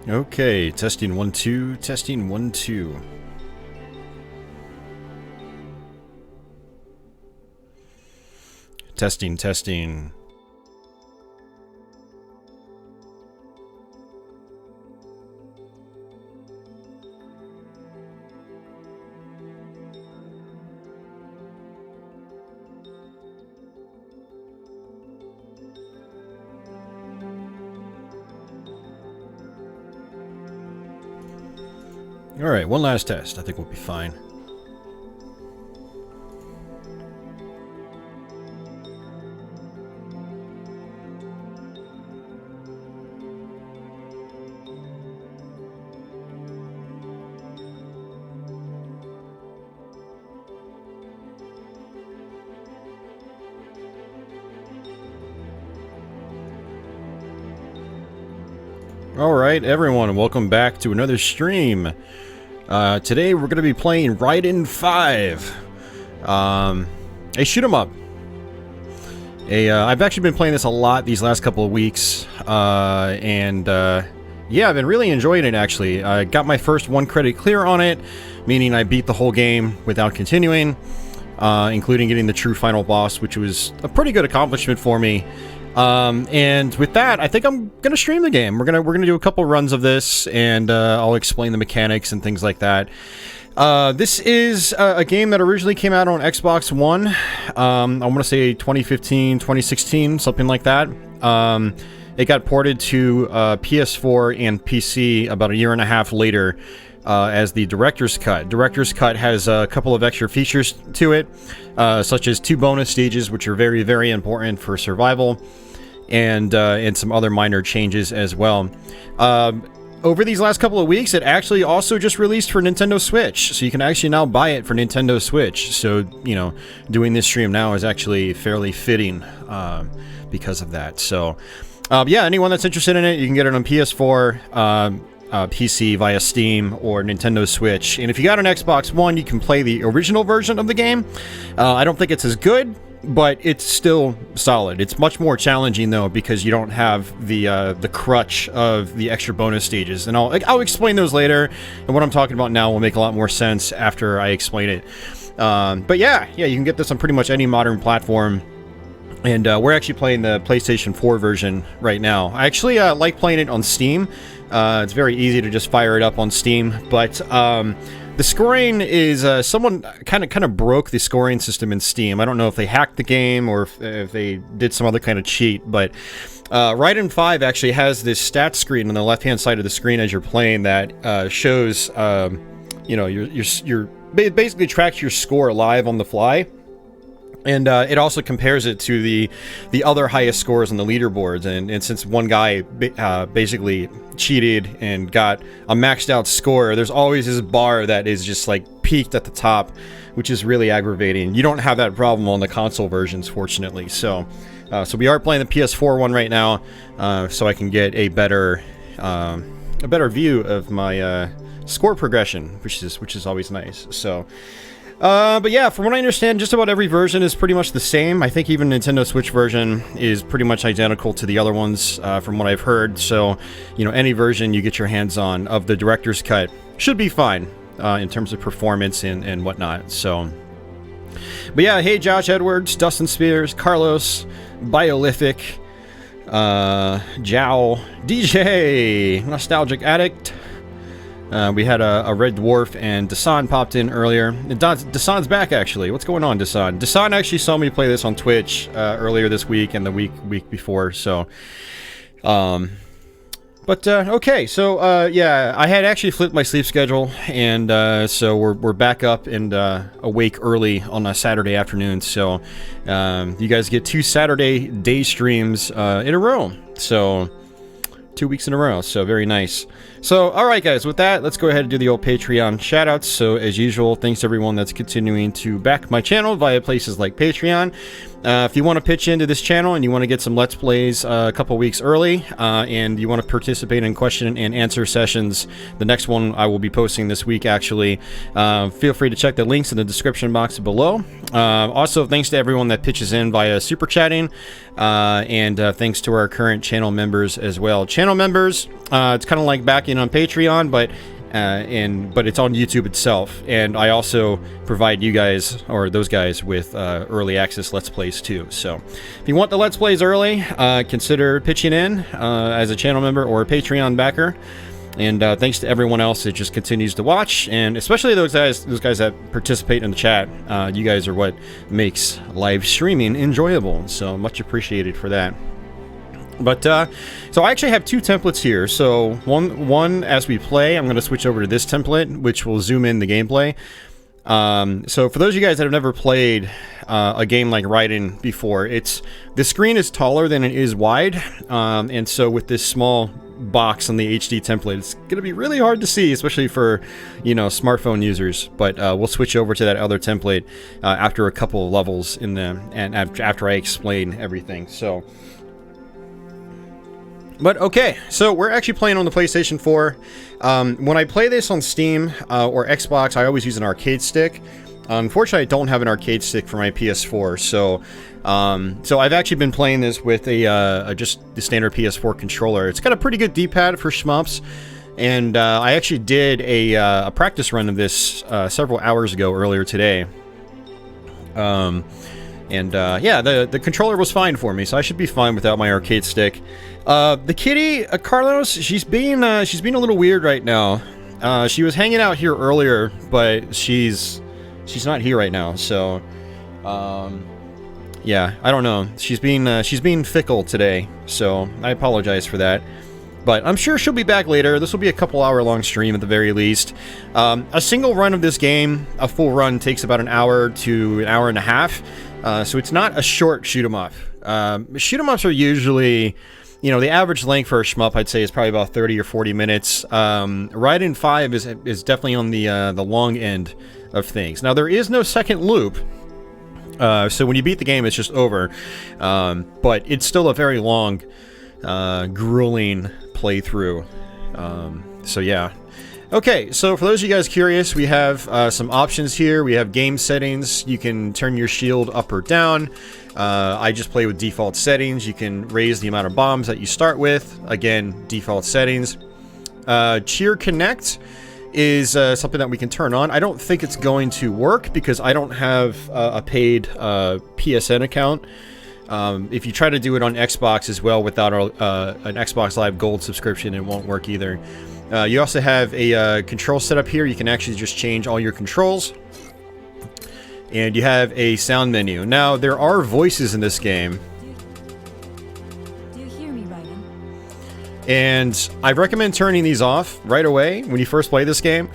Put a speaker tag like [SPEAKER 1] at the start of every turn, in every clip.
[SPEAKER 1] Okay, testing 1 2, testing 1 2. Testing. Alright, one last test. I think we'll be fine. Alright, everyone, welcome back to another stream. Today we're going to be playing Raiden V. A shoot 'em up. I've actually been playing this a lot these last couple of weeks, yeah, I've been really enjoying it actually. I got my first 1 credit clear on it, meaning I beat the whole game without continuing, including getting the true final boss, which was a pretty good accomplishment for me. And with that, I think I'm gonna stream the game. We're gonna do a couple runs of this, and I'll explain the mechanics and things like that. This is a game that originally came out on Xbox One. I want to say 2015, 2016, something like that. It got ported to PS4 and PC about a year and a half later as the Director's Cut. Director's Cut has a couple of extra features to it, such as 2 bonus stages, which are very, very important for survival, and some other minor changes as well. Over these last couple of weeks, it actually also just released for Nintendo Switch, so you can actually now buy it for Nintendo Switch. So, you know, doing this stream now is actually fairly fitting because of that. So, yeah, anyone that's interested in it, you can get it on PS4, PC via Steam, or Nintendo Switch. And if you got an Xbox One, you can play the original version of the game. I don't think it's as good, but it's still solid. It's much more challenging though, because you don't have the crutch of the extra bonus stages, and I'll explain those later. And what I'm talking about now will make a lot more sense after I explain it. But yeah, you can get this on pretty much any modern platform. And we're actually playing the PlayStation 4 version right now. I actually like playing it on Steam. It's very easy to just fire it up on Steam, but the scoring is someone kind of broke the scoring system in Steam. I don't know if they hacked the game or if they did some other kind of cheat, but Raiden V actually has this stats screen on the left-hand side of the screen as you're playing that shows, you know, it basically tracks your score live on the fly. And it also compares it to the other highest scores on the leaderboards. And since one guy basically cheated and got a maxed out score, there's always this bar that is just like peaked at the top, which is really aggravating. You don't have that problem on the console versions, fortunately. So we are playing the PS4 one right now, so I can get a better view of my score progression, which is always nice. So. But yeah, from what I understand, just about every version is pretty much the same. I think even Nintendo Switch version is pretty much identical to the other ones, from what I've heard. So, you know, any version you get your hands on of the Director's Cut should be fine, in terms of performance and whatnot. So, but yeah, hey, Josh Edwards, Dustin Spears, Carlos, Biolithic, Jow, DJ, Nostalgic Addict. We had a Red Dwarf, and Dasan popped in earlier. Dasan's back, actually. What's going on, Dasan? Dasan actually saw me play this on Twitch earlier this week and the week before, so... okay, so, yeah, I had actually flipped my sleep schedule, and so we're back up and awake early on a Saturday afternoon, so you guys get 2 Saturday day streams in a row, so 2 weeks in a row, so very nice. So, alright guys, with that, let's go ahead and do the old Patreon shoutouts. So, as usual, thanks to everyone that's continuing to back my channel via places like Patreon. If you want to pitch into this channel and you want to get some Let's Plays a couple weeks early, and you want to participate in question and answer sessions, the next one I will be posting this week, actually, feel free to check the links in the description box below. Also, thanks to everyone that pitches in via Super Chatting, and thanks to our current channel members as well. Channel members, it's kind of like back backing on Patreon, but it's on YouTube itself, and I also provide you guys, or those guys, with early access Let's Plays too. So if you want the Let's Plays early, consider pitching in as a channel member or a Patreon backer. And thanks to everyone else that just continues to watch, and especially those guys that participate in the chat. You guys are what makes live streaming enjoyable, so much appreciated for that. But so I actually have two templates here. So one as we play, I'm going to switch over to this template, which will zoom in the gameplay. So for those of you guys that have never played a game like Raiden before, the screen is taller than it is wide, and so with this small box on the HD template, it's going to be really hard to see, especially for, you know, smartphone users. But we'll switch over to that other template after a couple of levels in the after I explain everything. So. But okay, so we're actually playing on the PlayStation 4. When I play this on Steam or Xbox, I always use an arcade stick. Unfortunately, I don't have an arcade stick for my PS4, so I've actually been playing this with just the standard PS4 controller. It's got a pretty good D-pad for shmups, and I actually did a practice run of this several hours ago earlier today. Yeah, the controller was fine for me, so I should be fine without my arcade stick. The kitty, Carlos, she's being a little weird right now. She was hanging out here earlier, but she's not here right now. So, yeah, I don't know. She's being fickle today, so I apologize for that. But I'm sure she'll be back later. This will be a couple-hour-long stream at the very least. A single run of this game, a full run, takes about an hour to an hour and a half. So it's not a short shoot-'em-up. Shoot-'em-ups are usually, you know, the average length for a shmup, I'd say, is probably about 30 or 40 minutes. Raiden 5 is definitely on the long end of things. Now, there is no second loop, so when you beat the game, it's just over. But it's still a very long, grueling playthrough. So yeah. Okay, so for those of you guys curious, we have some options here. We have game settings. You can turn your shield up or down. I just play with default settings. You can raise the amount of bombs that you start with. Again, default settings. Cheer Connect is something that we can turn on. I don't think it's going to work because I don't have a paid PSN account. If you try to do it on Xbox as well without an Xbox Live Gold subscription, it won't work either. You also have a control setup here. You can actually just change all your controls. And you have a sound menu. Now, there are voices in this game.
[SPEAKER 2] Do you hear me, Raiden?
[SPEAKER 1] And I recommend turning these off right away when you first play this game.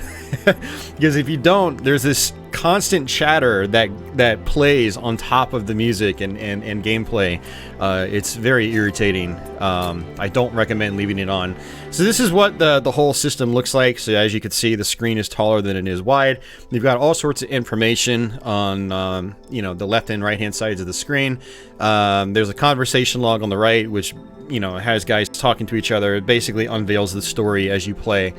[SPEAKER 1] Because if you don't, there's this constant chatter that plays on top of the music and gameplay. It's very irritating. I don't recommend leaving it on. So this is what the whole system looks like. So as you can see, the screen is taller than it is wide. You've got all sorts of information on you know, the left and right hand sides of the screen. There's a conversation log on the right, which, you know, has guys talking to each other. It basically unveils the story as you play.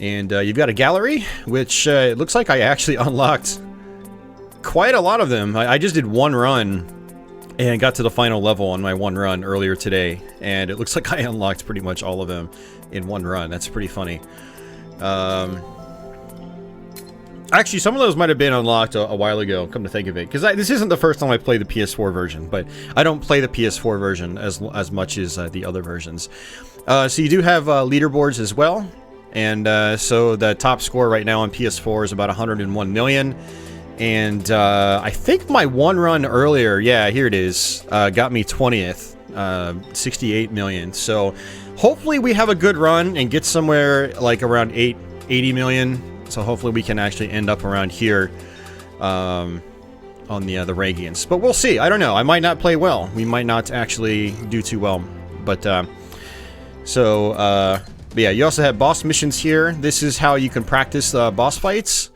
[SPEAKER 1] And you've got a gallery, which it looks like I actually unlocked quite a lot of them. I just did one run and got to the final level on my one run earlier today, and it looks like I unlocked pretty much all of them in one run. That's pretty funny. Actually, some of those might have been unlocked a while ago, come to think of it, because this isn't the first time I played the PS4 version, but I don't play the PS4 version as much as the other versions. So you do have leaderboards as well. And so the top score right now on PS4 is about 101 million. And I think my one run earlier, yeah, here it is, got me 20th, 68 million. So hopefully we have a good run and get somewhere like around 80 million. So hopefully we can actually end up around here on the Radiants. But we'll see. I don't know. I might not play well. We might not actually do too well. But but yeah, you also have boss missions here. This is how you can practice boss fights.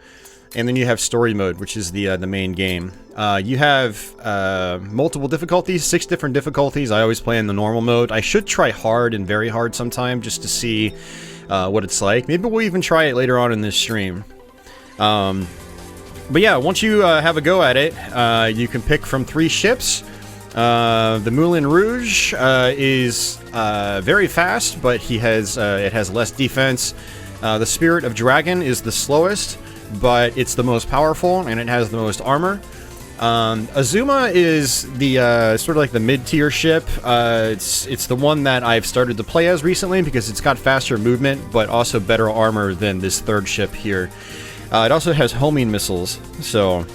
[SPEAKER 1] And then you have story mode, which is the main game. You have multiple difficulties, 6 different difficulties. I always play in the normal mode. I should try hard and very hard sometime just to see what it's like. Maybe we'll even try it later on in this stream. But yeah, once you have a go at it, you can pick from 3 ships. The Moulin Rouge is very fast, but it has less defense. The Spirit of Dragon is the slowest, but it's the most powerful, and it has the most armor. Azuma is the sort of like the mid-tier ship. It's the one that I've started to play as recently because it's got faster movement, but also better armor than this third ship here. It also has homing missiles, so...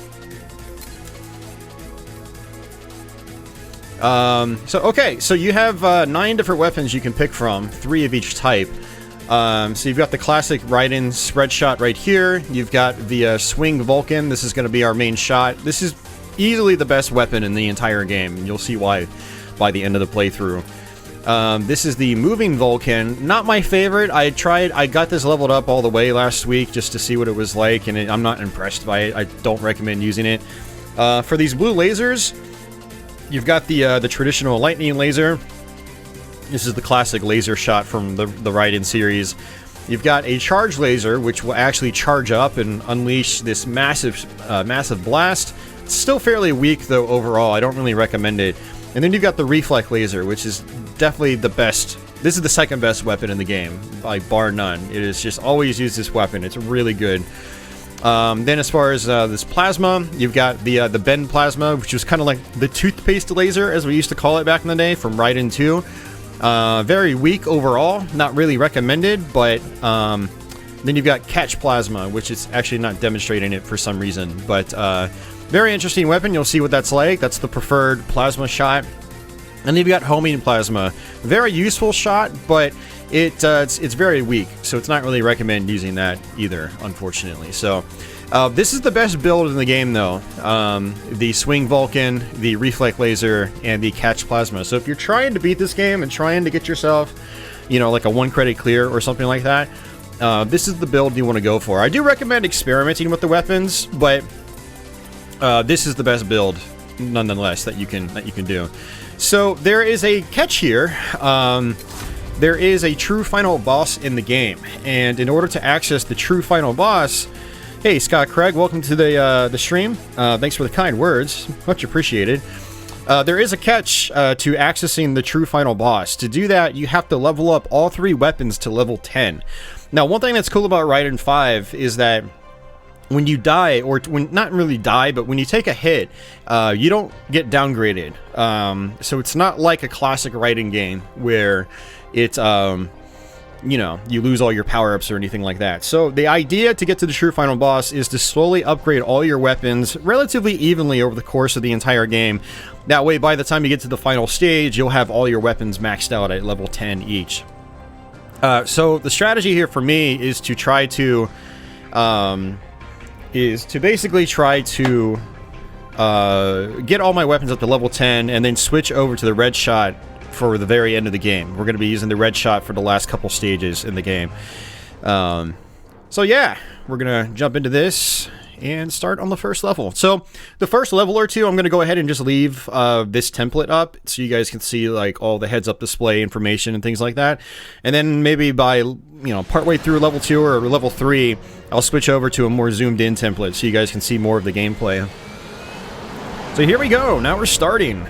[SPEAKER 1] okay, so you have 9 different weapons you can pick from, 3 of each type. So you've got the classic Raiden spread shot right here. You've got the swing Vulcan. This is going to be our main shot. This is easily the best weapon in the entire game, and you'll see why by the end of the playthrough. This is the moving Vulcan. Not my favorite. I got this leveled up all the way last week just to see what it was like, and I'm not impressed by it. I don't recommend using it. For these blue lasers, you've got the traditional lightning laser. This is the classic laser shot from the Raiden series. You've got a charge laser, which will actually charge up and unleash this massive blast. It's still fairly weak, though, overall. I don't really recommend it. And then you've got the reflect laser, which is definitely the best. This is the second best weapon in the game, by bar none. It is just always use this weapon. It's really good. Then as far as this plasma, you've got the bend plasma, which was kind of like the toothpaste laser, as we used to call it back in the day, from Raiden 2. Very weak overall, not really recommended, but then you've got catch plasma, which is actually not demonstrating it for some reason, but very interesting weapon. You'll see what that's like. That's the preferred plasma shot. And then you've got homing plasma, very useful shot, but it's very weak, so it's not really recommend using that either, unfortunately. So this is the best build in the game, though. The swing Vulcan, the reflect laser, and the catch plasma. So if you're trying to beat this game and trying to get yourself, you know, like a 1 credit clear or something like that, this is the build you want to go for. I do recommend experimenting with the weapons, but this is the best build, nonetheless, that you can do. So there is a catch here. There is a true final boss in the game, and in order to access the true final boss, hey Scott Craig, welcome to the stream. Thanks for the kind words, much appreciated. There is a catch to accessing the true final boss. To do that, you have to level up all 3 weapons to level 10. Now, one thing that's cool about Raiden 5 is that when you die, or when not really die, but when you take a hit, you don't get downgraded. So it's not like a classic Raiden game where it's you know, you lose all your power-ups or anything like that. So the idea to get to the true final boss is to slowly upgrade all your weapons relatively evenly over the course of the entire game. That way, by the time you get to the final stage, you'll have all your weapons maxed out at level 10 each. So the strategy here for me is to try to basically try to get all my weapons up to level 10 and then switch over to the red shot for the very end of the game. We're going to be using the red shot for the last couple stages in the game. So yeah, we're going to jump into this and start on the first level. So the first level or two, I'm going to go ahead and just leave this template up so you guys can see like all the heads-up display information and things like that. And then maybe by, you know, partway through level 2 or level 3, I'll switch over to a more zoomed-in template so you guys can see more of the gameplay. So here we go. Now we're starting.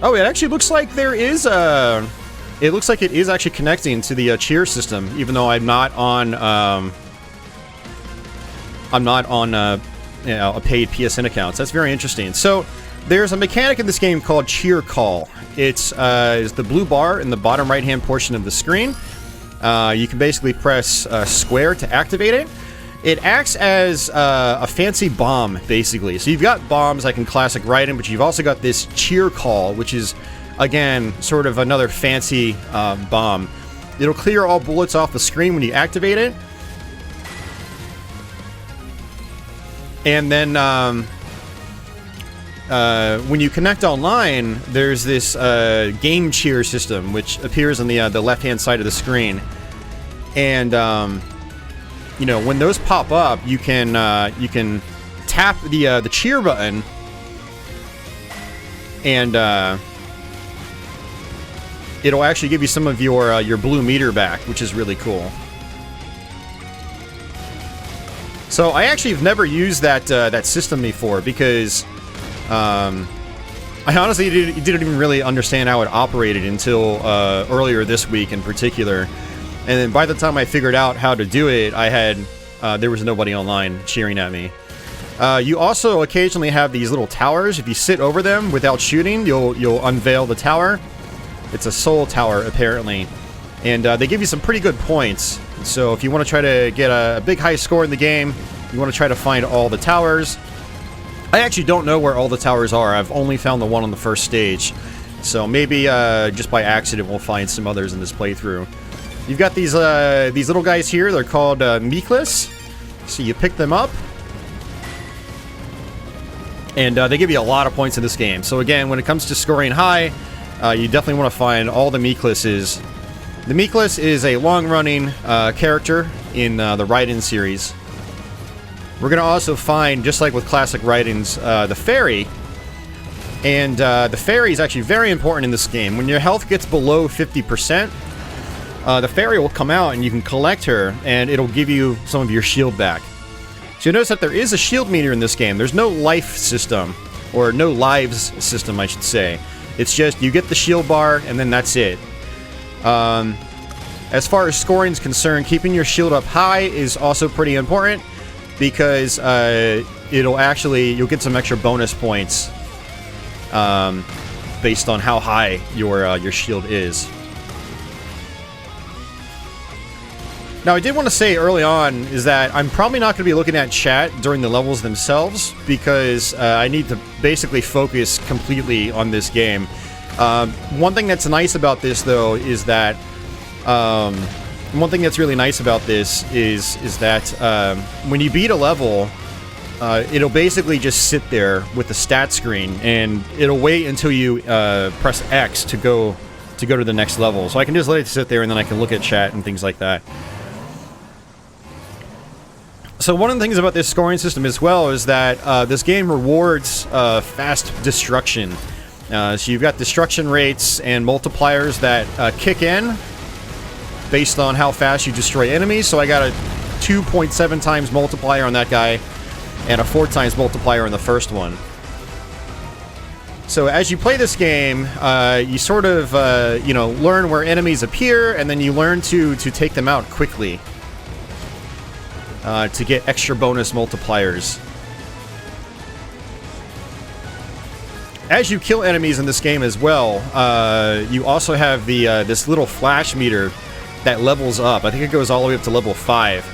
[SPEAKER 1] Oh, it actually looks like there is a... It looks like it is actually connecting to the cheer system, even though I'm not on you know, a paid PSN account. So that's very interesting. So there's a mechanic in this game called cheer call. It's the blue bar in the bottom right-hand portion of the screen. You can basically press square to activate it. It acts as a fancy bomb, basically. So you've got bombs like in classic Raiden, but you've also got this cheer call, which is, again, sort of another fancy bomb. It'll clear all bullets off the screen when you activate it. And then when you connect online, there's this game cheer system, which appears on the left-hand side of the screen. And you know, when those pop up, you can tap the cheer button, and it'll actually give you some of your blue meter back, which is really cool. So I actually have never used that that system before because I honestly didn't even really understand how it operated until earlier this week in particular. And then by the time I figured out how to do it, I had there was nobody online cheering at me. You also occasionally have these little towers. If you sit over them without shooting, you'll unveil the tower. It's a soul tower apparently, and they give you some pretty good points. So if you want to try to get a big high score in the game, you want to try to find all the towers. I actually don't know where all the towers are. I've only found the one on the first stage. So maybe just by accident we'll find some others in this playthrough. You've got these little guys here. They're called Meekless. So you pick them up. And they give you a lot of points in this game. So again, when it comes to scoring high, you definitely want to find all the Meeklesses. The Meekless is a long-running character in the Raiden series. We're going to also find, just like with classic Raidens, the Fairy. And the Fairy is actually very important in this game. When your health gets below 50%, the Fairy will come out and you can collect her, and it'll give you some of your shield back. So you'll notice that there is a shield meter in this game. There's no life system, or no lives system, I should say. It's just, you get the shield bar, and then that's it. As far as scoring is concerned, keeping your shield up high is also pretty important, because you'll get some extra bonus points based on how high your shield is. Now, I did want to say early on is that I'm probably not going to be looking at chat during the levels themselves, because I need to basically focus completely on this game. One thing that's nice about this, though, is that one thing that's really nice about this is that when you beat a level, it'll basically just sit there with the stat screen, and it'll wait until you press X to go to the next level. So I can just let it sit there, and then I can look at chat and things like that. So one of the things about this scoring system as well is that this game rewards fast destruction. So you've got destruction rates and multipliers that kick in based on how fast you destroy enemies. So I got a 2.7 times multiplier on that guy and a 4 times multiplier on the first one. So as you play this game, you sort of learn where enemies appear, and then you learn to take them out quickly. To get extra bonus multipliers. As you kill enemies in this game as well, you also have this little flash meter that levels up. I think it goes all the way up to level 5.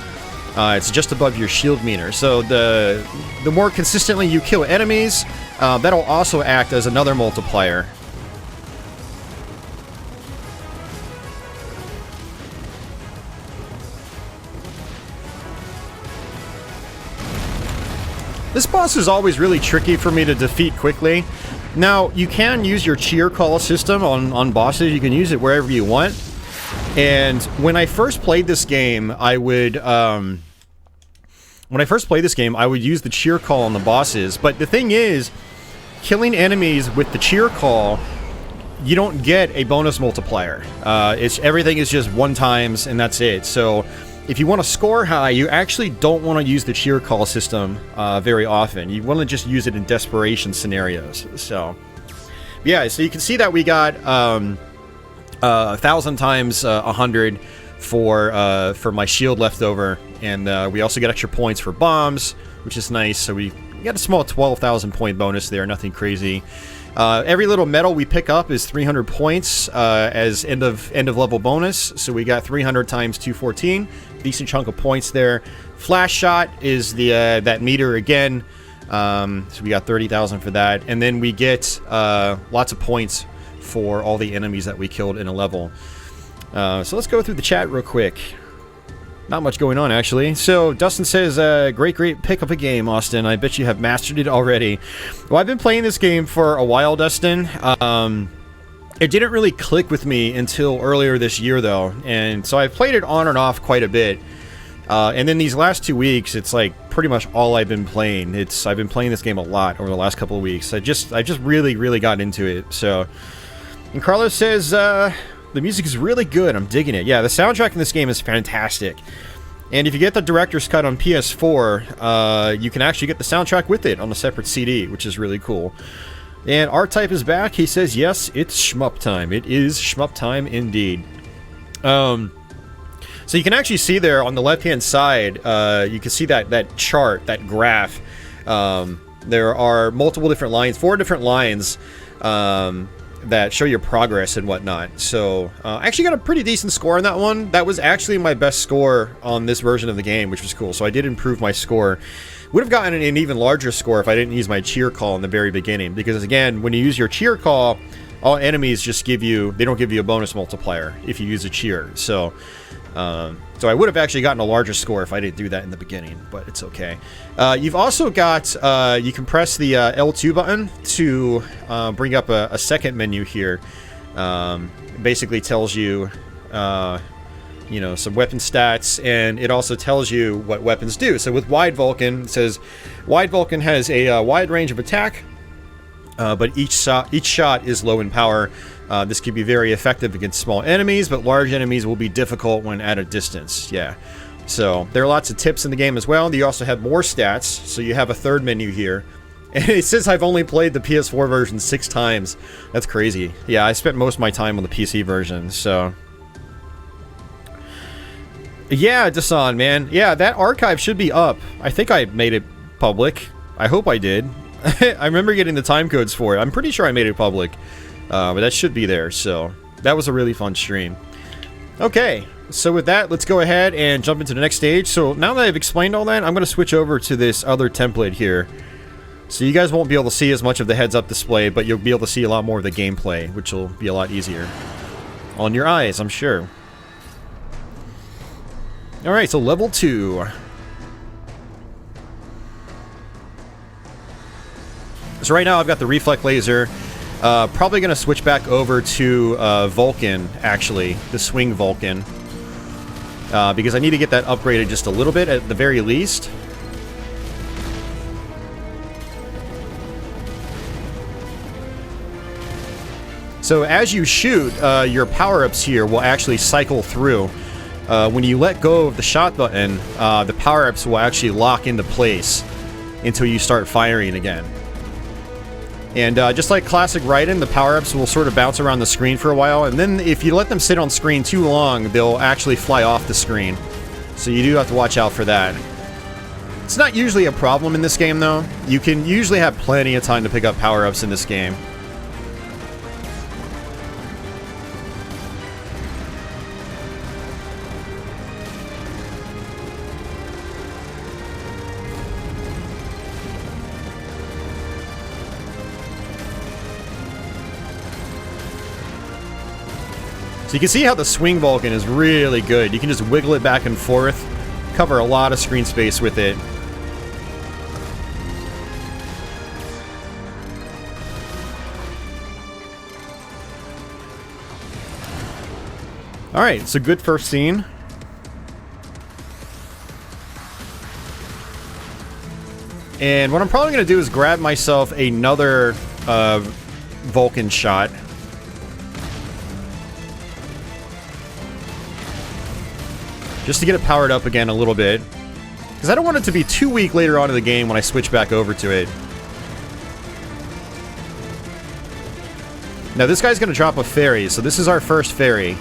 [SPEAKER 1] It's just above your shield meter. So the more consistently you kill enemies, that'll also act as another multiplier. This boss is always really tricky for me to defeat quickly. Now, you can use your cheer call system on bosses. You can use it wherever you want. And when I first played this game, I would use the cheer call on the bosses. But the thing is, killing enemies with the cheer call, you don't get a bonus multiplier. Everything is just 1 times, and that's it. So if you want to score high, you actually don't want to use the cheer call system very often. You want to just use it in desperation scenarios. So, yeah, so you can see that we got 1,000 times 100 for my shield left over, and we also get extra points for bombs, which is nice. So we got a small 12,000 point bonus there, nothing crazy. Every little medal we pick up is 300 points as end of level bonus. So we got 300 times 214, decent chunk of points there. Flash shot is the that meter again. So we got 30,000 for that, and then we get lots of points for all the enemies that we killed in a level. So let's go through the chat real quick. Not much going on, actually. So, Dustin says, great pick up a game, Austin. I bet you have mastered it already. Well, I've been playing this game for a while, Dustin. It didn't really click with me until earlier this year, though. And so I've played it on and off quite a bit. And then these last 2 weeks, it's like pretty much all I've been playing. I've been playing this game a lot over the last couple of weeks. I just really got into it. So, and Carlos says, the music is really good. I'm digging it. Yeah, the soundtrack in this game is fantastic. And if you get the director's cut on PS4, you can actually get the soundtrack with it on a separate CD, which is really cool. And R-Type is back. He says, yes, it's shmup time. It is shmup time indeed. So you can actually see there on the left-hand side, you can see that chart, that graph. There are multiple different lines, 4 different lines, that show your progress and whatnot. So I actually got a pretty decent score on that one. That was actually my best score on this version of the game, which was cool. So I did improve my score. Would have gotten an even larger score if I didn't use my cheer call in the very beginning, because again, when you use your cheer call, all enemies just give you, they don't give you a bonus multiplier if you use a cheer. So so I would have actually gotten a larger score if I didn't do that in the beginning, but it's okay. You've also got, you can press the L2 button to bring up a second menu here. Basically tells you, you know, some weapon stats, and it also tells you what weapons do. So with Wide Vulcan, it says, Wide Vulcan has a wide range of attack, but each shot is low in power. This can be very effective against small enemies, but large enemies will be difficult when at a distance. Yeah. So there are lots of tips in the game as well. You also have more stats, so you have a third menu here. And it says I've only played the PS4 version 6 times. That's crazy. Yeah, I spent most of my time on the PC version, so... Yeah, Dasan, man. Yeah, that archive should be up. I think I made it public. I hope I did. I remember getting the time codes for it. I'm pretty sure I made it public. But that should be there, so... That was a really fun stream. Okay, so with that, let's go ahead and jump into the next stage. So now that I've explained all that, I'm going to switch over to this other template here. So you guys won't be able to see as much of the heads-up display, but you'll be able to see a lot more of the gameplay, which will be a lot easier on your eyes, I'm sure. Alright, so level 2. So right now I've got the reflect laser. Probably going to switch back over to Vulcan, actually. The Swing Vulcan. Because I need to get that upgraded just a little bit at the very least. So as you shoot, your power-ups here will actually cycle through. When you let go of the shot button, the power-ups will actually lock into place until you start firing again. And just like classic Raiden, the power-ups will sort of bounce around the screen for a while, and then if you let them sit on screen too long, they'll actually fly off the screen. So you do have to watch out for that. It's not usually a problem in this game, though. You can usually have plenty of time to pick up power-ups in this game. So you can see how the Swing Vulcan is really good. You can just wiggle it back and forth, cover a lot of screen space with it. Alright, so good first scene. And what I'm probably going to do is grab myself another Vulcan shot. Just to get it powered up again a little bit. Because I don't want it to be too weak later on in the game when I switch back over to it. Now this guy's going to drop a fairy, so this is our first fairy.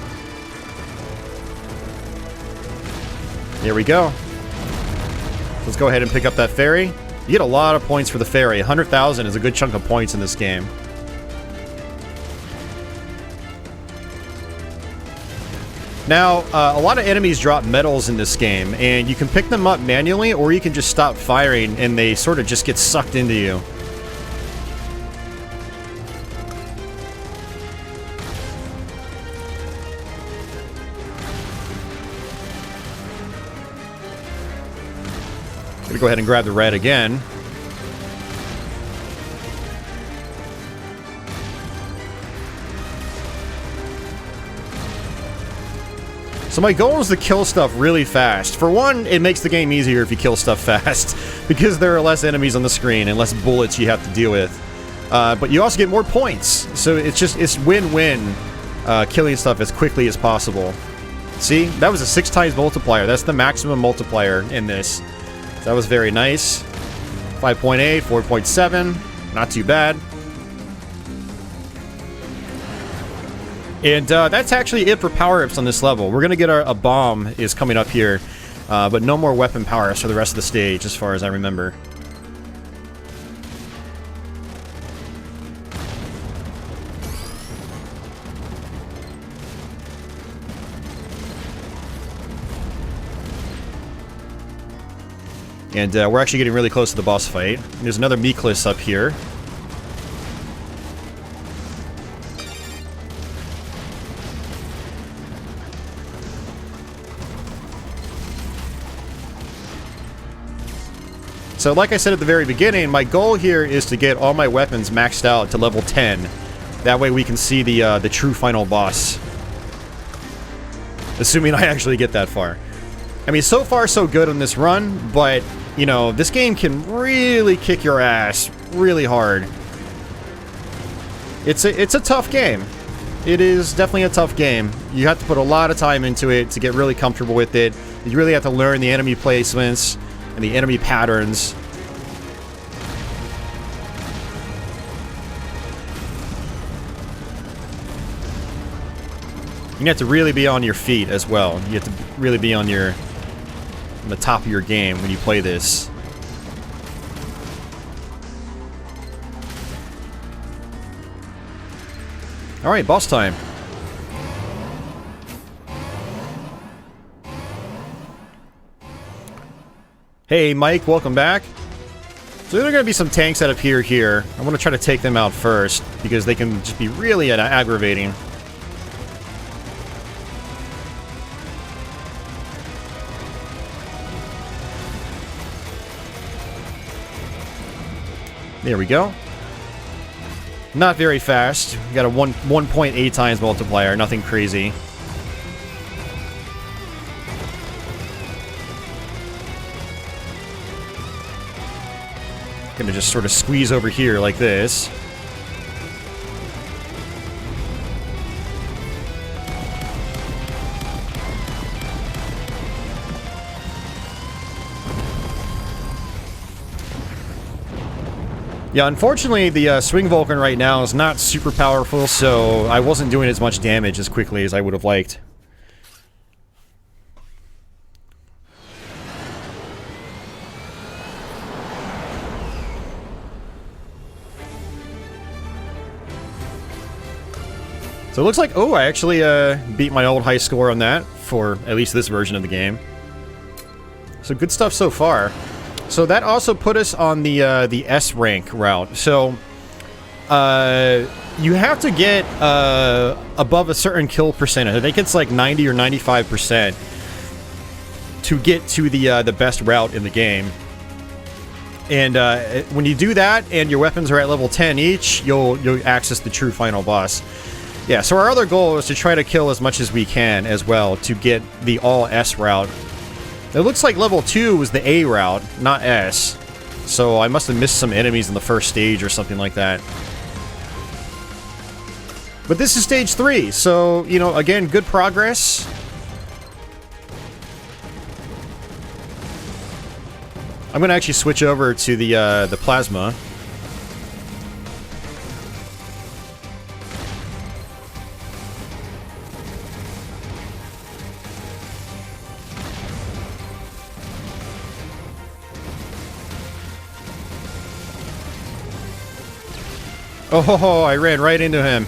[SPEAKER 1] Here we go. Let's go ahead and pick up that fairy. You get a lot of points for the fairy. 100,000 is a good chunk of points in this game. Now, a lot of enemies drop medals in this game, and you can pick them up manually, or you can just stop firing, and they sort of just get sucked into you. Gonna go ahead and grab the red again. So my goal is to kill stuff really fast. For one, it makes the game easier if you kill stuff fast, because there are less enemies on the screen and less bullets you have to deal with. But you also get more points, so it's win-win killing stuff as quickly as possible. See, that was a 6 times multiplier. That's the maximum multiplier in this. So that was very nice. 5.8, 4.7, not too bad. And that's actually it for power-ups on this level. We're gonna get a bomb is coming up here, but no more weapon power-ups for the rest of the stage, as far as I remember. And we're actually getting really close to the boss fight. There's another Meeklis up here. So like I said at the very beginning, my goal here is to get all my weapons maxed out to level 10. That way we can see the true final boss. Assuming I actually get that far. I mean, so far so good on this run, but, you know, this game can really kick your ass really hard. It's a tough game. It is definitely a tough game. You have to put a lot of time into it to get really comfortable with it. You really have to learn the enemy placements and the enemy patterns. You have to really be on your feet as well. You have to really be on the top of your game when you play this. Alright, boss time. Hey Mike, welcome back. So there are going to be some tanks that appear here. I want to try to take them out first, because they can just be really aggravating. There we go. Not very fast. We got a 1.8 times multiplier, nothing crazy. Gonna just sort of squeeze over here like this. Yeah, unfortunately, the Swing Vulcan right now is not super powerful, so I wasn't doing as much damage as quickly as I would have liked. So it looks like, oh, I actually beat my old high score on that, for at least this version of the game. So good stuff so far. So that also put us on the S rank route. So you have to get above a certain kill percentage. I think it's like 90 or 95% to get to the best route in the game. And when you do that, and your weapons are at level 10 each, you'll access the true final boss. Yeah. So our other goal is to try to kill as much as we can as well to get the all S route. It looks like level 2 was the A route, not S. So I must have missed some enemies in the first stage or something like that. But this is stage 3, so, you know, again, good progress. I'm gonna actually switch over to the plasma. Oh, I ran right into him.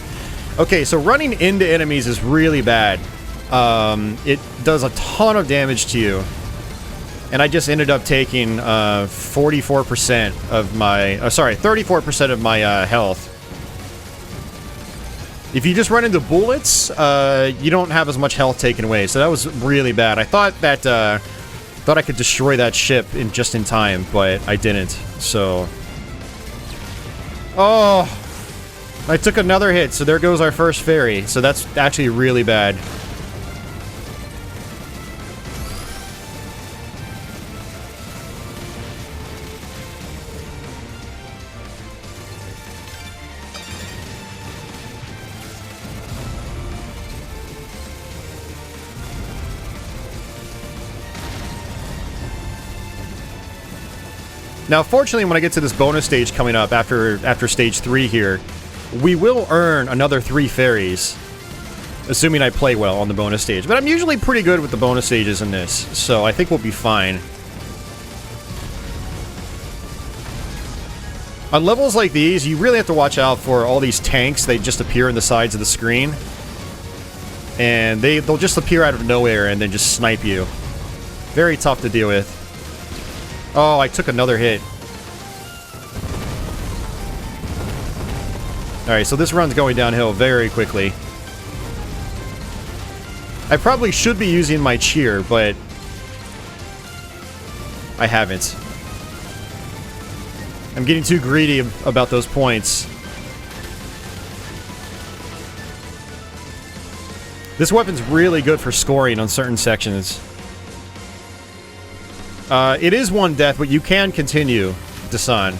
[SPEAKER 1] Okay, so running into enemies is really bad. It does a ton of damage to you. And I just ended up taking 44% of my... sorry, 34% of my health. If you just run into bullets, you don't have as much health taken away. So that was really bad. I thought that... thought I could destroy that ship just in time, but I didn't. So... Oh... I took another hit, so there goes our first fairy. So that's actually really bad. Now, fortunately, when I get to this bonus stage coming up after stage 3 here, we will earn another 3 fairies, assuming I play well on the bonus stage. But I'm usually pretty good with the bonus stages in this, so I think we'll be fine. On levels like these, you really have to watch out for all these tanks. They just appear in the sides of the screen. And they'll just appear out of nowhere and then just snipe you. Very tough to deal with. Oh, I took another hit. Alright, so this run's going downhill very quickly. I probably should be using my cheer, but I haven't. I'm getting too greedy about those points. This weapon's really good for scoring on certain sections. It is one death, but you can continue, Dasan.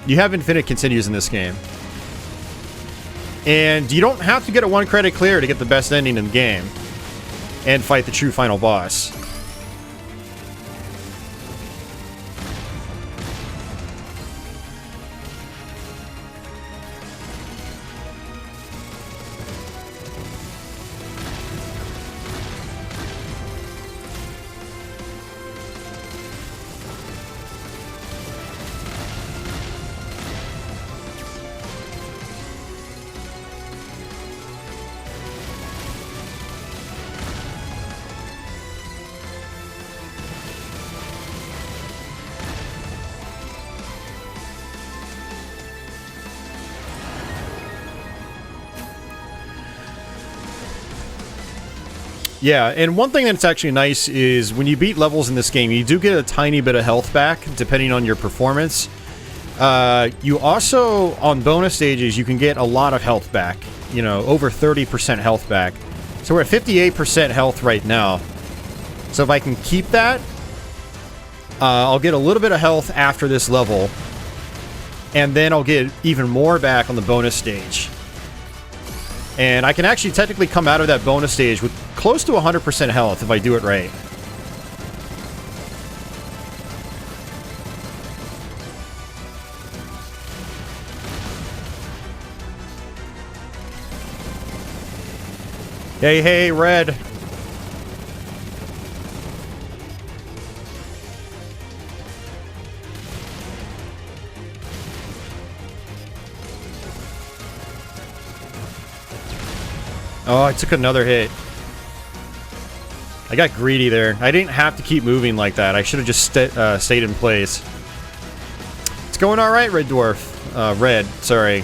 [SPEAKER 1] You have infinite continues in this game. And you don't have to get a 1 credit clear to get the best ending in the game. And fight the true final boss. Yeah, and one thing that's actually nice is when you beat levels in this game, you do get a tiny bit of health back, depending on your performance. You also, on bonus stages, you can get a lot of health back. You know, over 30% health back. So we're at 58% health right now. So if I can keep that, I'll get a little bit of health after this level. And then I'll get even more back on the bonus stage. And I can actually technically come out of that bonus stage with close to 100% health if I do it right. Hey, hey, Red. Oh, I took another hit. I got greedy there. I didn't have to keep moving like that. I should have just stayed in place. It's going alright, Red Dwarf. Red, sorry.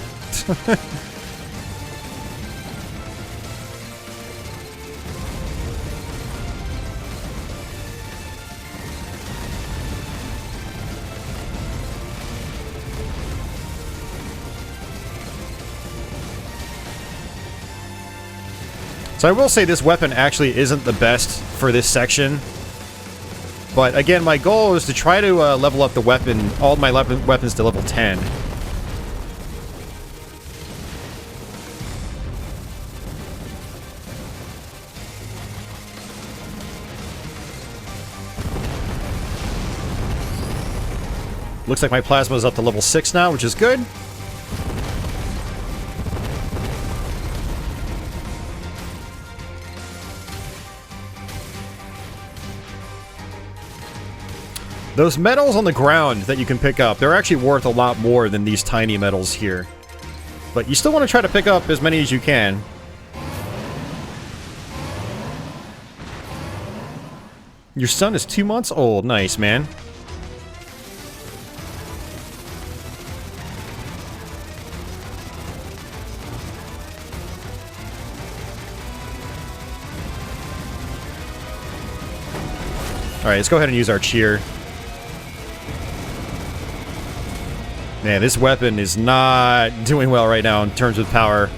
[SPEAKER 1] So I will say this weapon actually isn't the best for this section. But again, my goal is to try to level up the weapon, all my weapons to level 10. Looks like my plasma is up to level 6 now, which is good. Those medals on the ground that you can pick up, they're actually worth a lot more than these tiny medals here. But you still want to try to pick up as many as you can. Your son is 2 months old. Nice, man. Alright, let's go ahead and use our cheer. Man, this weapon is not doing well right now in terms of power.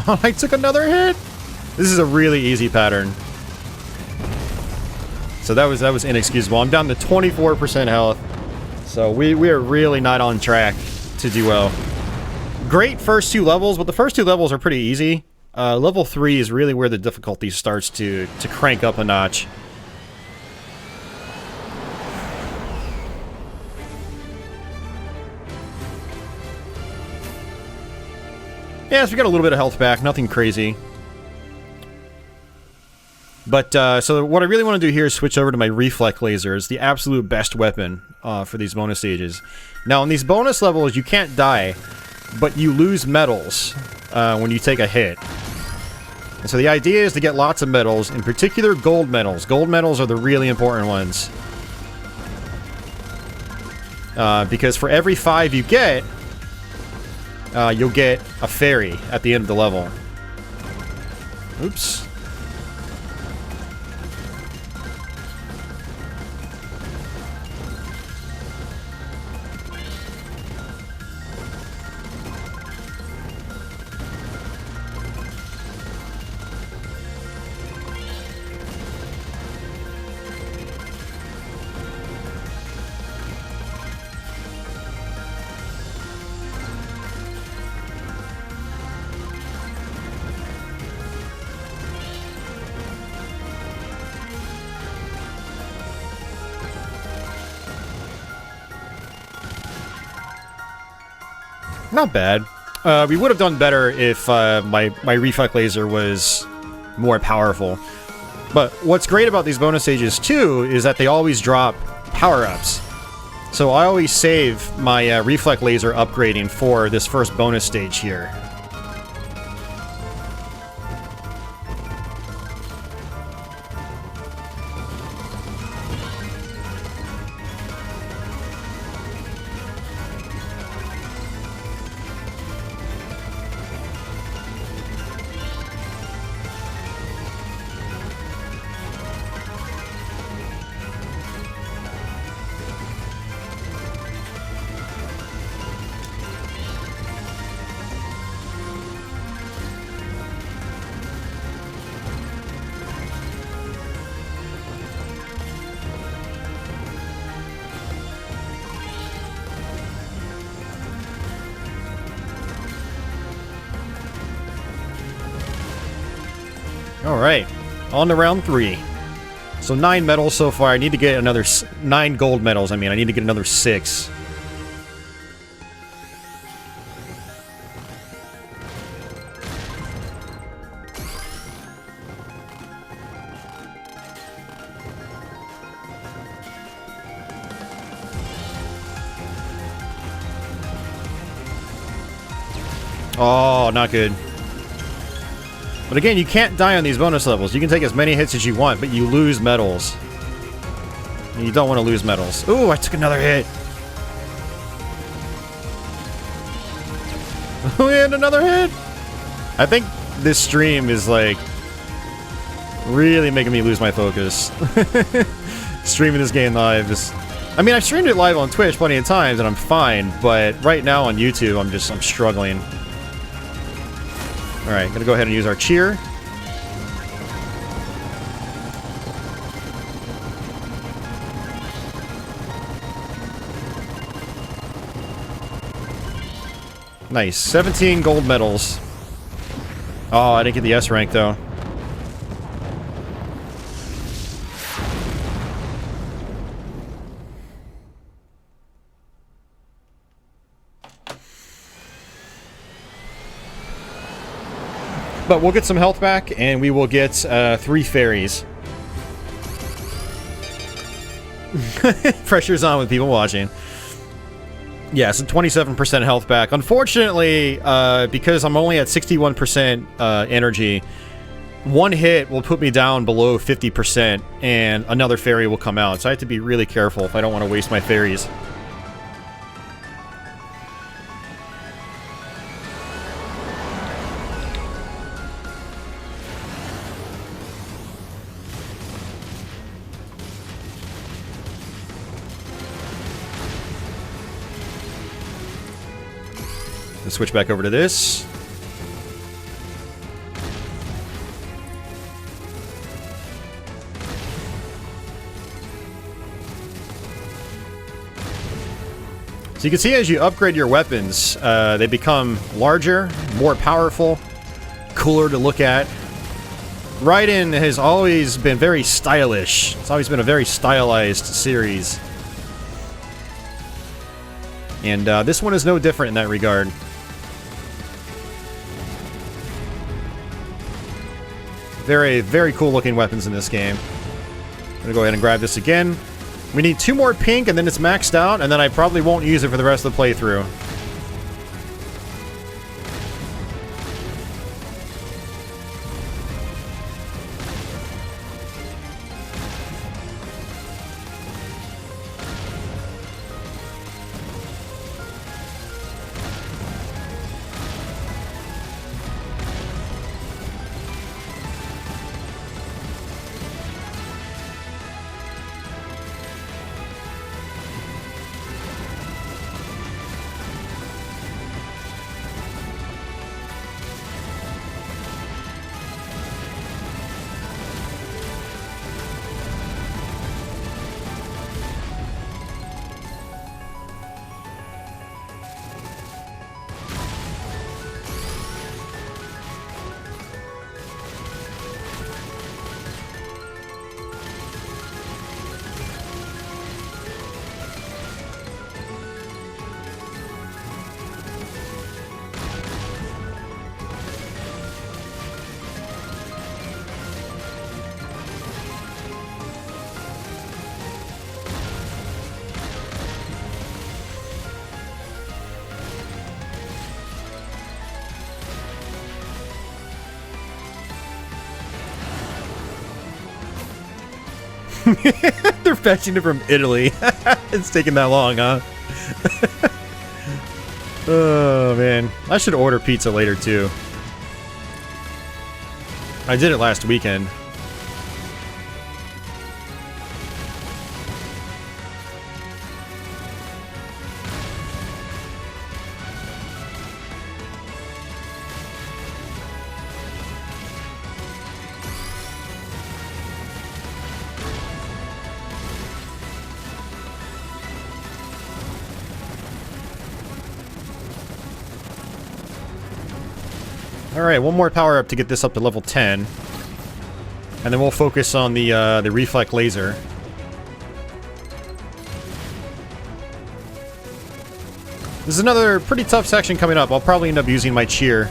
[SPEAKER 1] Oh, I took another hit! This is a really easy pattern. So that was inexcusable. I'm down to 24% health. So we are really not on track to do well. Great first 2 levels, but the first 2 levels are pretty easy. Level 3 is really where the difficulty starts to crank up a notch. Yeah, so we got a little bit of health back, nothing crazy. But, so what I really want to do here is switch over to my reflect laser. It's the absolute best weapon for these bonus stages. Now, in these bonus levels, you can't die, but you lose medals when you take a hit. And so the idea is to get lots of medals, in particular gold medals. Gold medals are the really important ones. Because for every 5 you get, you'll get a fairy at the end of the level. Oops. Not bad. We would have done better if my reflect laser was more powerful. But what's great about these bonus stages too is that they always drop power-ups. So I always save my reflect laser upgrading for this first bonus stage here. Alright, on to round 3. So 9 medals so far. I need to get another 9 gold medals. I need to get another 6. Oh, not good. But again, you can't die on these bonus levels. You can take as many hits as you want, but you lose medals. And you don't want to lose medals. Ooh, I took another hit. And another hit. I think this stream is like really making me lose my focus. Streaming this game live is... I've streamed it live on Twitch plenty of times and I'm fine, but right now on YouTube I'm struggling. Alright, gonna go ahead and use our cheer. Nice. 17 gold medals. Oh, I didn't get the S rank though. But we'll get some health back, and we will get 3 fairies. Pressure's on with people watching. Yeah, so 27% health back. Unfortunately, because I'm only at 61% energy, one hit will put me down below 50%, and another fairy will come out. So I have to be really careful if I don't want to waste my fairies. Switch back over to this. So you can see as you upgrade your weapons, they become larger, more powerful, cooler to look at. Raiden has always been very stylish. It's always been a very stylized series. And this one is no different in that regard. Very, very cool looking weapons in this game. I'm gonna go ahead and grab this again. We need 2 more pink and then it's maxed out, and then I probably won't use it for the rest of the playthrough. They're fetching it from Italy. It's taking that long, huh? Oh, man. I should order pizza later, too. I did it last weekend. Alright, one more power up to get this up to level 10. And then we'll focus on the reflect laser. This is another pretty tough section coming up. I'll probably end up using my cheer.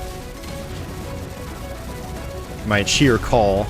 [SPEAKER 1] My cheer call.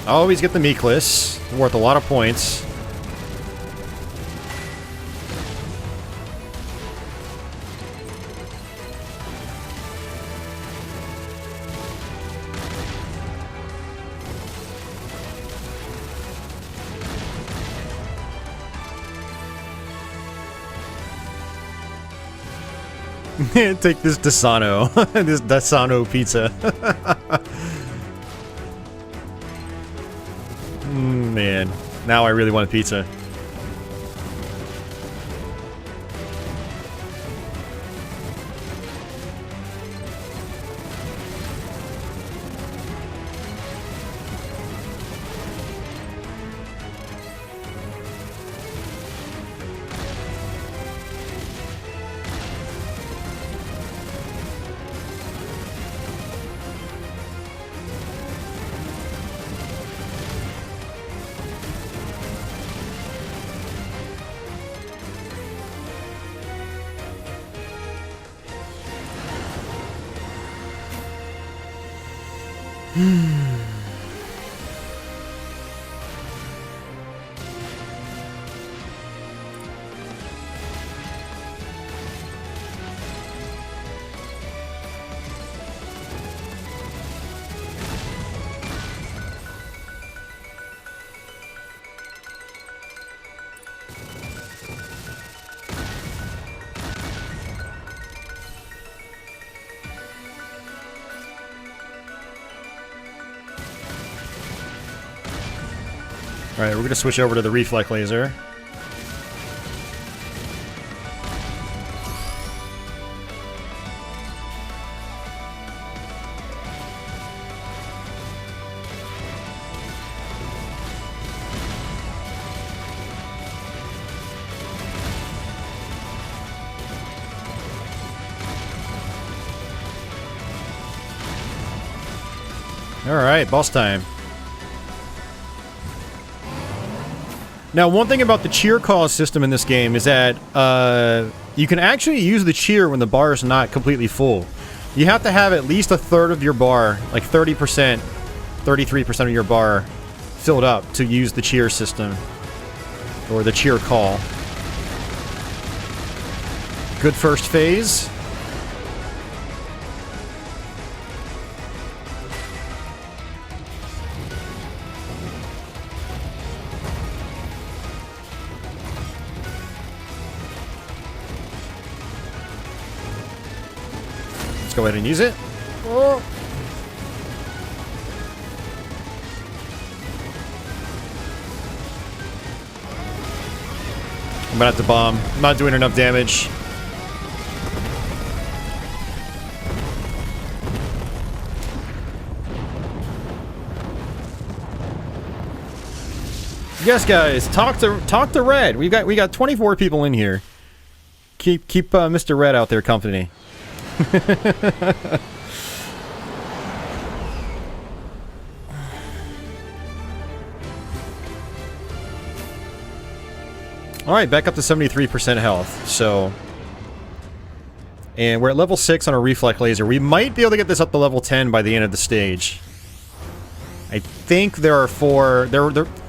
[SPEAKER 1] I always get the Meekless, worth a lot of points. Take this Dasano, this Dasano pizza. Man, now I really want a pizza. Alright, we're gonna switch over to the reflect laser. Alright, boss time. Now, one thing about the cheer cause system in this game is that you can actually use the cheer when the bar is not completely full. You have to have at least a third of your bar, like 30%, 33% of your bar filled up to use the cheer system. Or the cheer call. Good first phase. Let's go ahead and use it. Oh. I'm gonna have to bomb. I'm not doing enough damage. Yes, guys, talk to Red. We got 24 people in here. Keep Mr. Red out there company. Alright, back up to 73% health, so... And we're at level 6 on a reflect laser. We might be able to get this up to level 10 by the end of the stage. I think there are 4...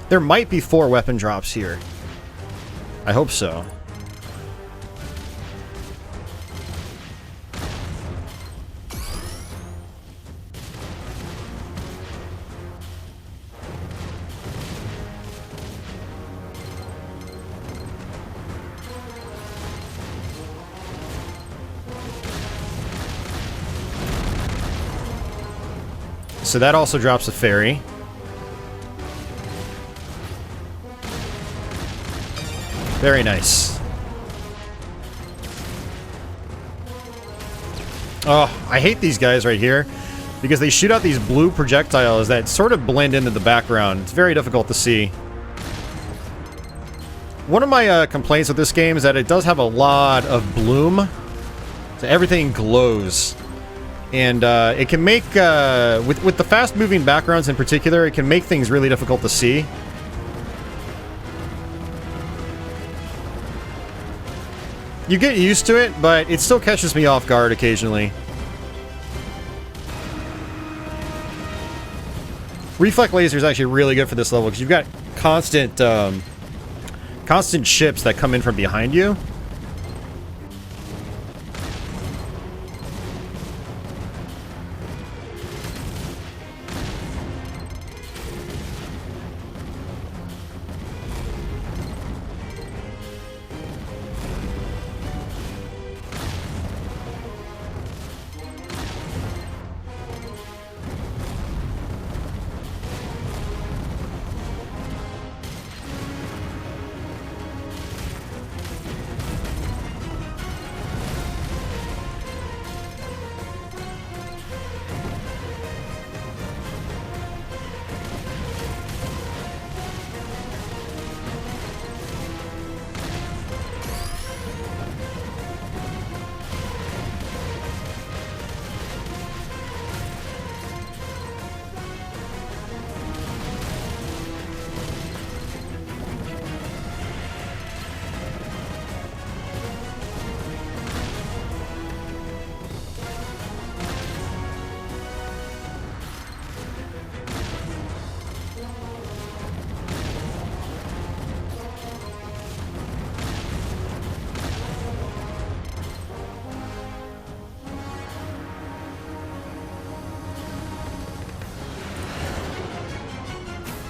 [SPEAKER 1] There might be 4 weapon drops here. I hope so. So that also drops a fairy. Very nice. Oh, I hate these guys right here because they shoot out these blue projectiles that sort of blend into the background. It's very difficult to see. One of my complaints with this game is that it does have a lot of bloom. So everything glows. And it can make, with the fast-moving backgrounds in particular, it can make things really difficult to see. You get used to it, but it still catches me off guard occasionally. Reflect laser is actually really good for this level, because you've got constant, constant ships that come in from behind you.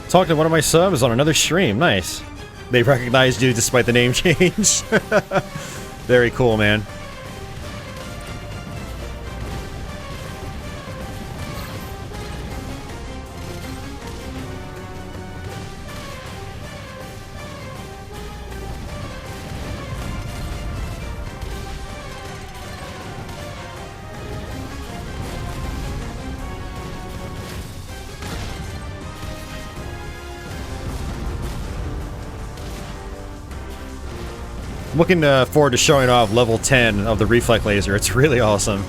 [SPEAKER 1] Talked to one of my subs on another stream. Nice. They recognized you despite the name change. Very cool, man. I'm looking forward to showing off level 10 of the reflect laser. It's really awesome.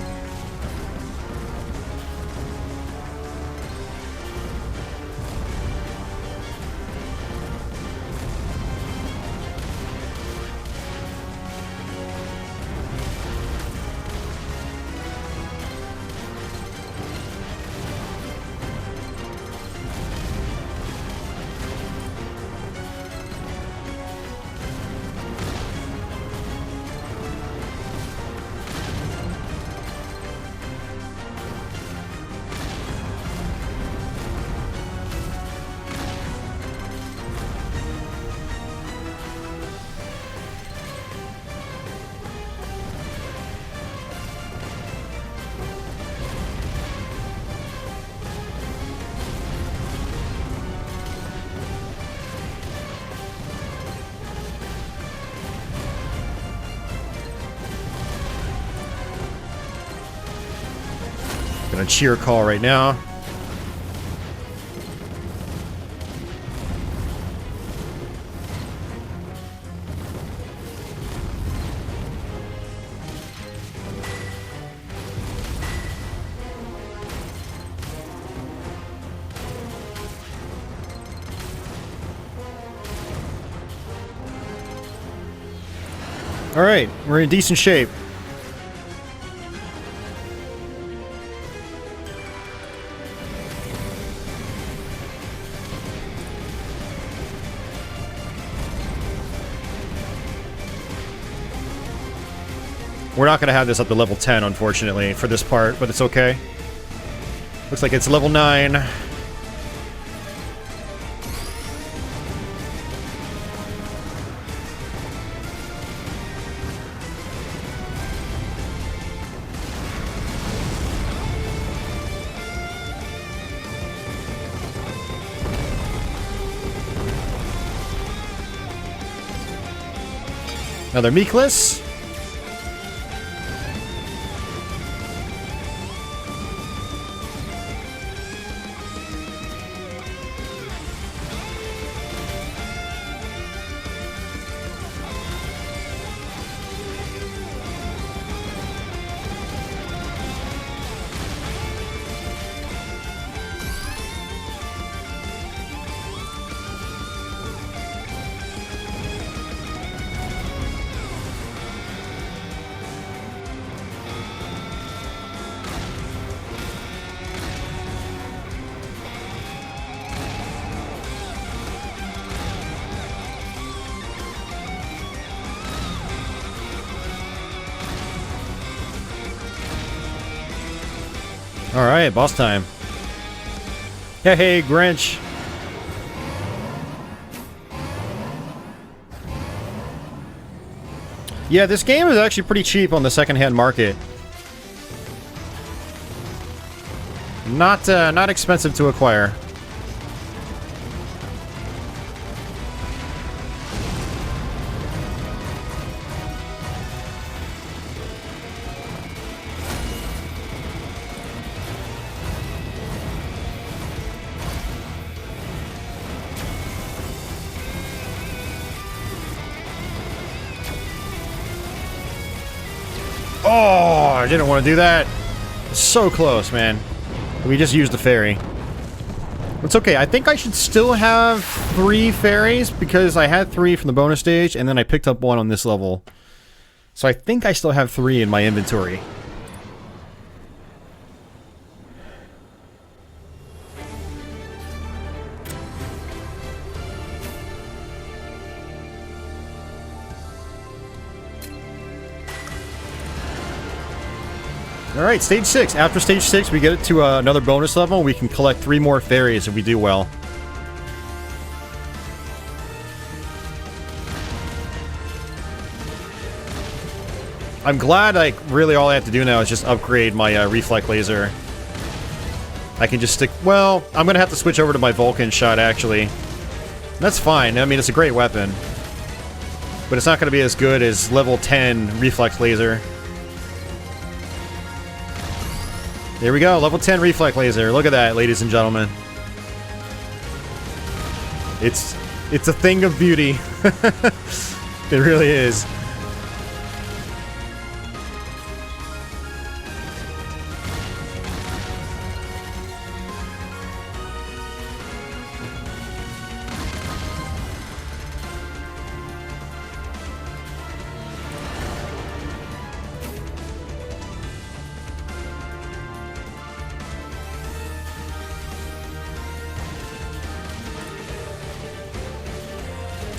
[SPEAKER 1] Gonna cheer call right now. All right, we're in decent shape. We're not going to have this up to level 10, unfortunately, for this part, but it's okay. Looks like it's level 9. Another Meekless. Alright, boss time. Yeah, hey, Grinch. Yeah, this game is actually pretty cheap on the secondhand market. Not expensive to acquire. Oh, I didn't want to do that. So close, man. We just used the fairy. It's okay. I think I should still have 3 fairies because I had 3 from the bonus stage and then I picked up 1 on this level. So I think I still have 3 in my inventory. Alright, stage 6. After stage 6, we get it to another bonus level. We can collect 3 more fairies if we do well. I'm glad, like, really all I have to do now is just upgrade my reflect laser. I can just stick... Well, I'm gonna have to switch over to my Vulcan shot, actually. That's fine. I mean, it's a great weapon. But it's not gonna be as good as level 10 reflect laser. There we go, level 10 reflect laser. Look at that, ladies and gentlemen. It's a thing of beauty. It really is.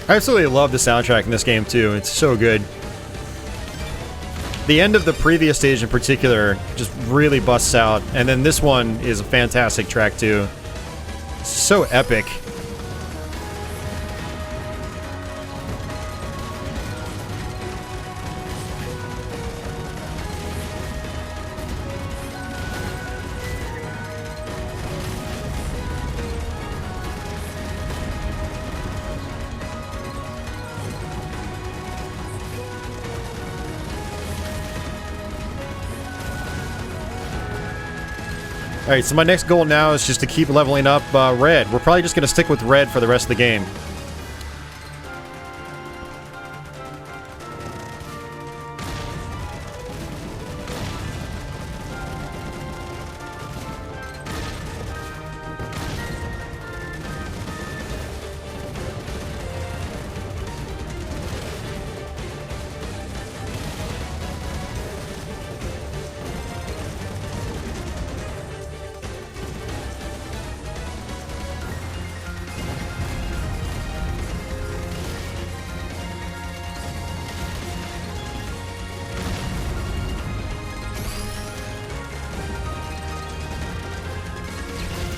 [SPEAKER 1] I absolutely love the soundtrack in this game too. It's so good. The end of the previous stage in particular just really busts out, and then this one is a fantastic track too. It's so epic. Alright, so my next goal now is just to keep leveling up Red. We're probably just going to stick with Red for the rest of the game.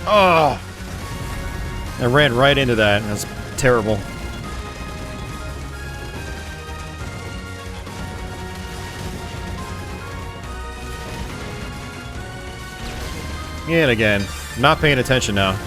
[SPEAKER 1] Oh! I ran right into that. That's terrible. And again, not paying attention now.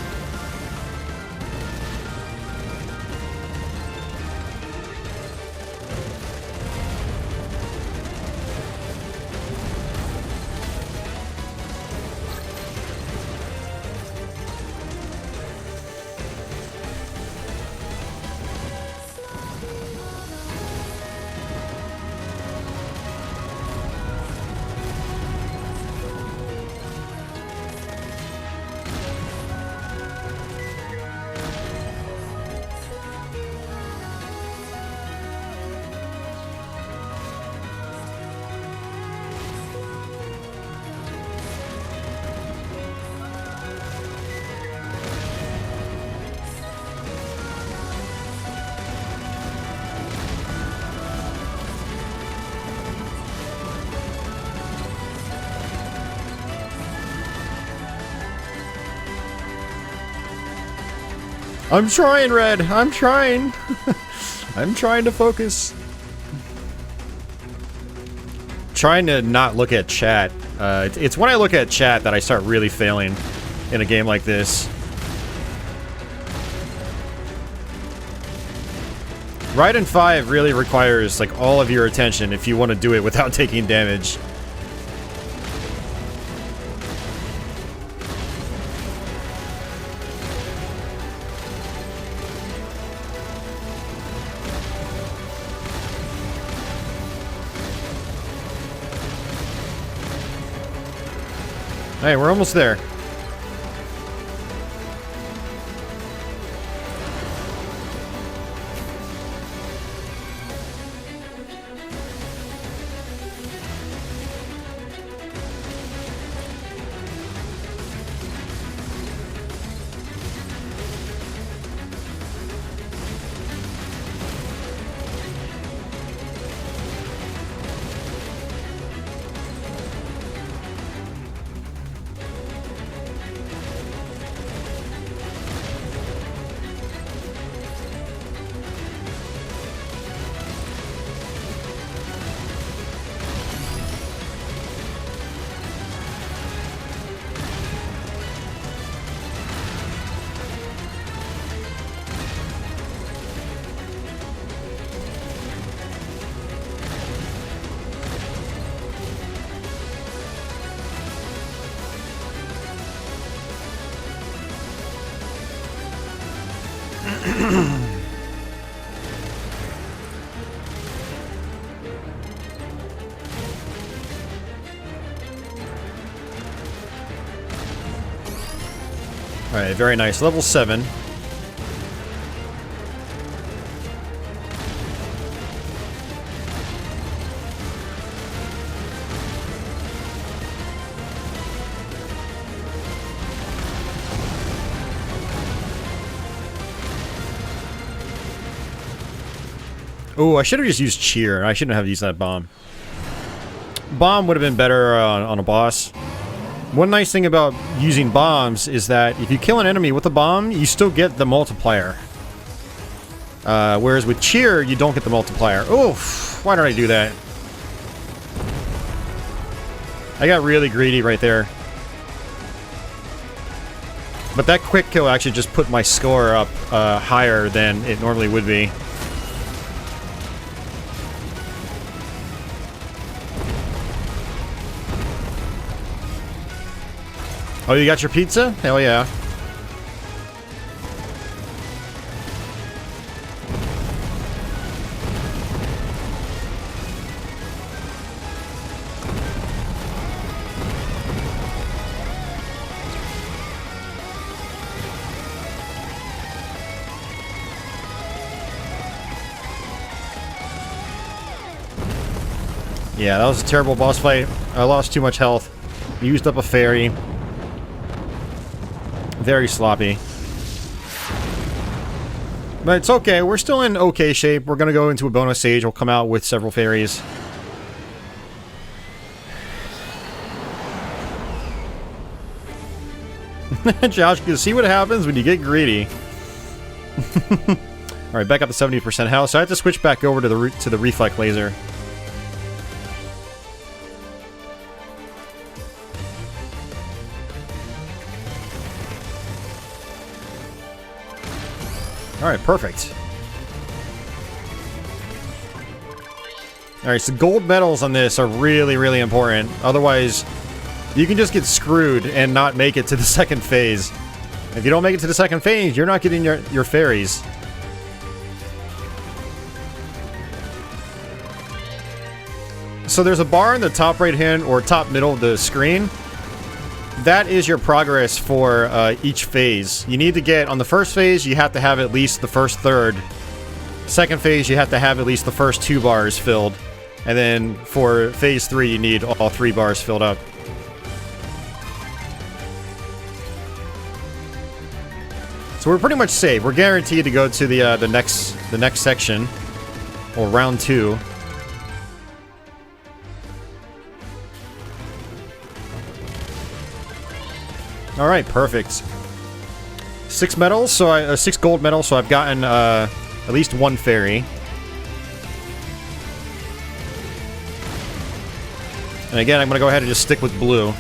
[SPEAKER 1] I'm trying, Red. I'm trying. I'm trying to focus. Trying to not look at chat. It's when I look at chat that I start really failing in a game like this. Raiden 5 really requires like all of your attention if you want to do it without taking damage. Hey, we're almost there. Alright, very nice. Level 7. Oh, I should have just used cheer. I shouldn't have used that bomb. Bomb would have been better on a boss. One nice thing about using bombs is that if you kill an enemy with a bomb, you still get the multiplier. Whereas with cheer, you don't get the multiplier. Oof! Why did I do that? I got really greedy right there. But that quick kill actually just put my score up higher than it normally would be. Oh, you got your pizza? Hell yeah. Yeah, that was a terrible boss fight. I lost too much health. Used up a fairy. Very sloppy. But it's okay. We're still in okay shape. We're gonna go into a bonus stage. We'll come out with several fairies. Josh, you see what happens when you get greedy. Alright, back up to 70% health. So I have to switch back over to the reflect laser. Alright, perfect. Alright, so gold medals on this are really, really important. Otherwise, you can just get screwed and not make it to the second phase. If you don't make it to the second phase, you're not getting your fairies. So there's a bar in the top right hand or top middle of the screen. That is your progress for each phase. You need to get, on the first phase, you have to have at least the first third. Second phase, you have to have at least the first 2 bars filled. And then for phase 3, you need all 3 bars filled up. So we're pretty much safe. We're guaranteed to go to the next section, or round 2. All right, perfect. 6 medals, so 6 gold medals. So I've gotten at least 1 fairy. And again, I'm gonna go ahead and just stick with blue.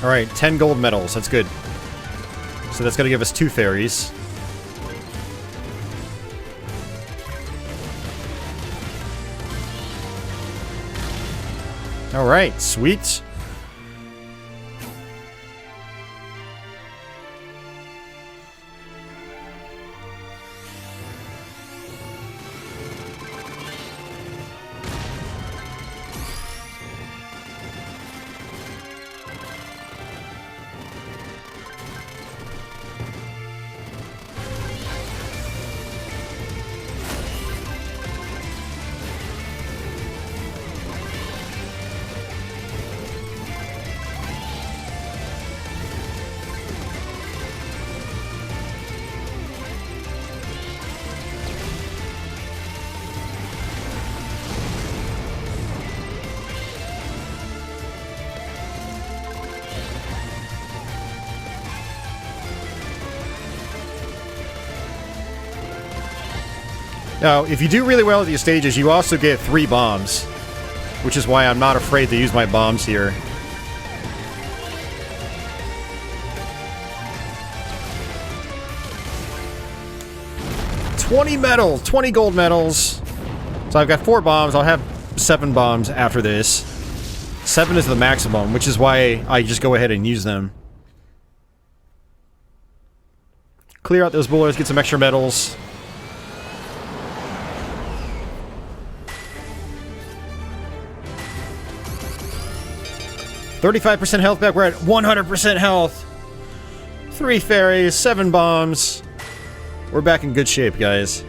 [SPEAKER 1] Alright, 10 gold medals. That's good. So that's going to give us 2 fairies. Alright, sweet. Now, if you do really well at these stages, you also get 3 bombs, which is why I'm not afraid to use my bombs here. $20 medals, 20 gold medals. So I've got 4 bombs. I'll have 7 bombs after this. 7 is the maximum, which is why I just go ahead and use them. Clear out those bullets, get some extra medals. %35% health back, we're at 100% health. 3 fairies, 7 bombs. We're back in good shape, guys.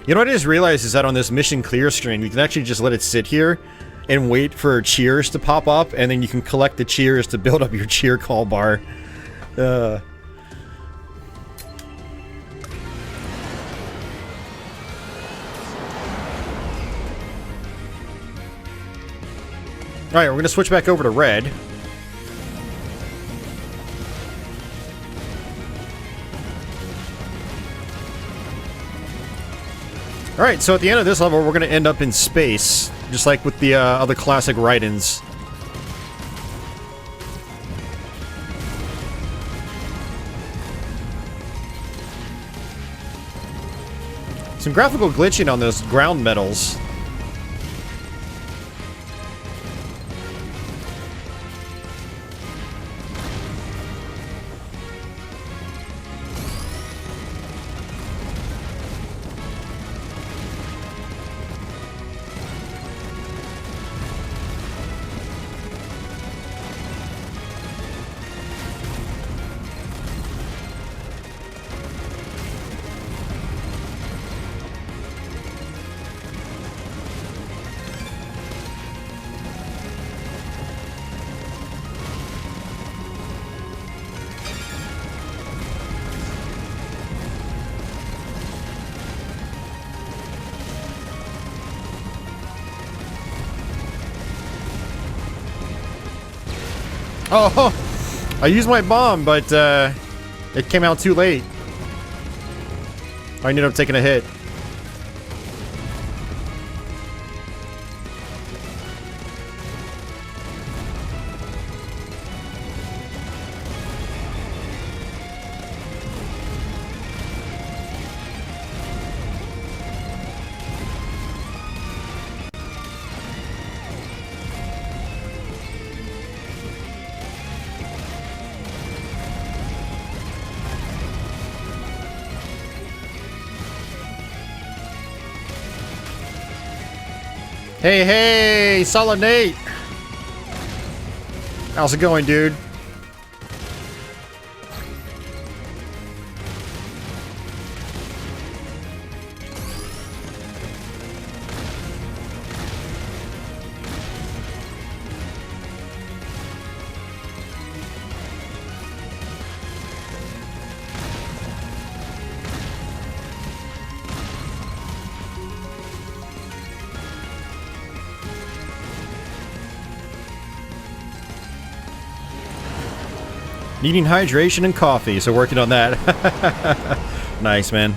[SPEAKER 1] You know what I just realized is that on this mission clear screen, you can actually just let it sit here and wait for cheers to pop up, and then you can collect the cheers to build up your cheer call bar. Alright, we're going to switch back over to red. Alright, so at the end of this level, we're going to end up in space, just like with the other classic Raidens. Some graphical glitching on those ground medals. Oh, I used my bomb, but it came out too late. I ended up taking a hit. Hey, hey, Solid Nate! How's it going, dude? Needing hydration and coffee, so working on that. Nice, man.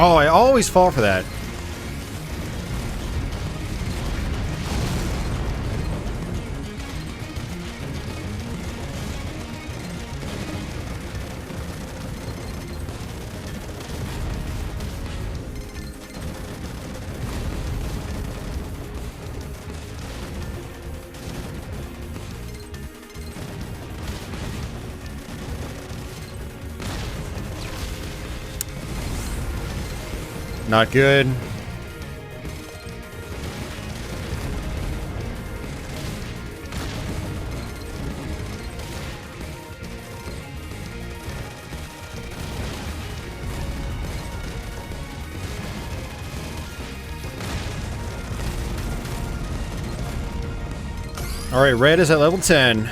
[SPEAKER 1] Oh, I always fall for that. Not good. Alright, red is at level 10.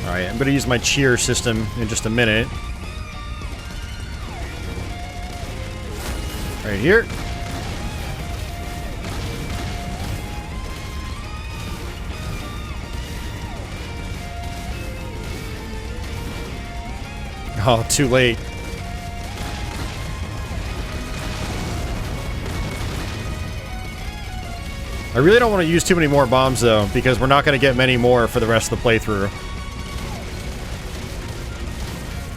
[SPEAKER 1] Alright, I'm gonna use my cheer system in just a minute. Right here. Oh, too late. I really don't want to use too many more bombs, though, because we're not going to get many more for the rest of the playthrough.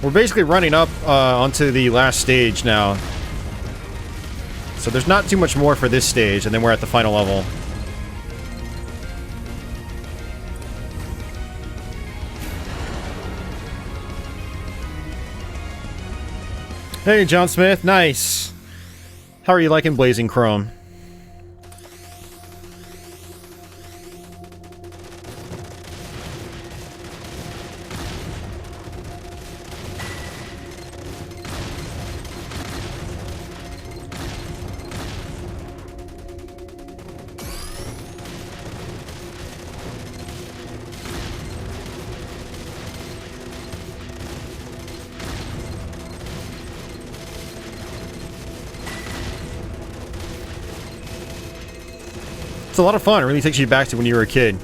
[SPEAKER 1] We're basically running up onto the last stage now. So there's not too much more for this stage, and then we're at the final level. Hey, John Smith. Nice. How are you liking Blazing Chrome? It's a lot of fun. It really takes you back to when you were a kid.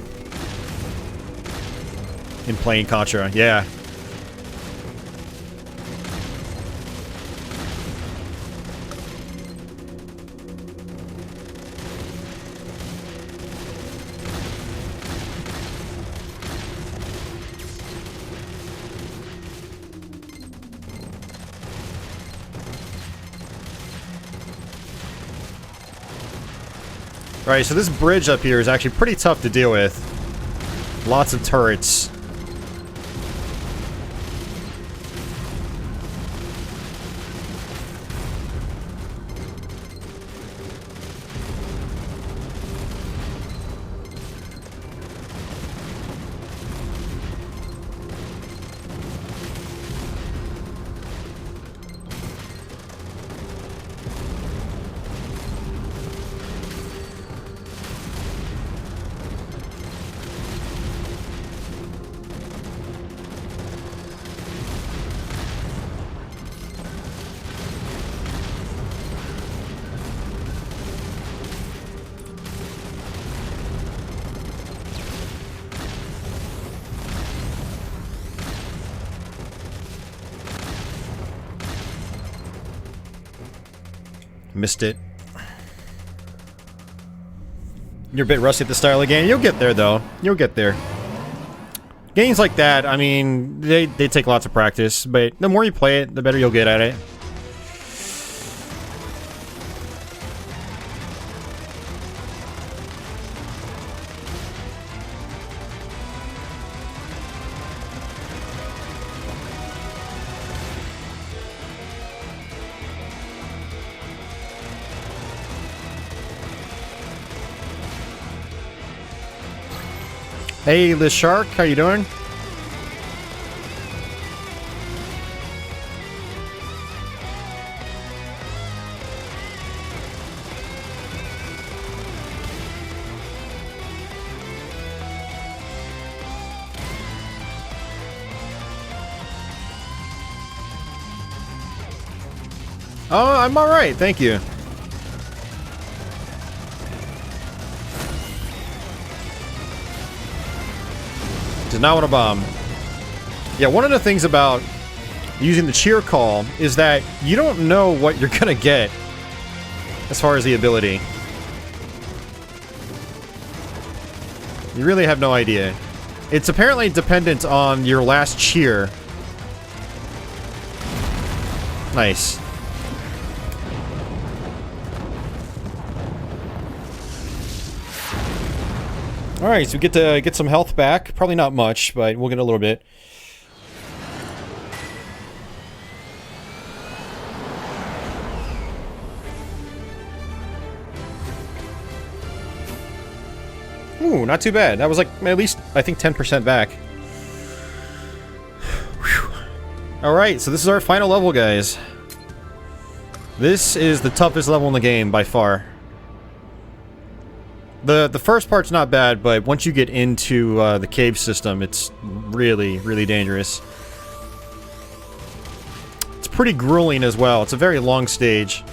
[SPEAKER 1] In playing Contra, yeah. Right, so this bridge up here is actually pretty tough to deal with. Lots of turrets. Missed it. You're a bit rusty at the style of the game. You'll get there, though. You'll get there. Games like that, I mean, they take lots of practice, but the more you play it, the better you'll get at it. Hey, Liz Shark, how you doing? Oh, I'm alright, thank you. Did not want to bomb. Yeah, one of the things about using the cheer call is that you don't know what you're gonna get as far as the ability. You really have no idea. It's apparently dependent on your last cheer Nice. Alright, so we get to get some health back. Probably not much, but we'll get a little bit. Ooh, not too bad. That was like at least, I think, 10% back. Alright, so this is our final level, guys. This is the toughest level in the game, by far. The first part's not bad, but once you get into the cave system, it's really, really dangerous. It's pretty grueling as well. It's a very long stage.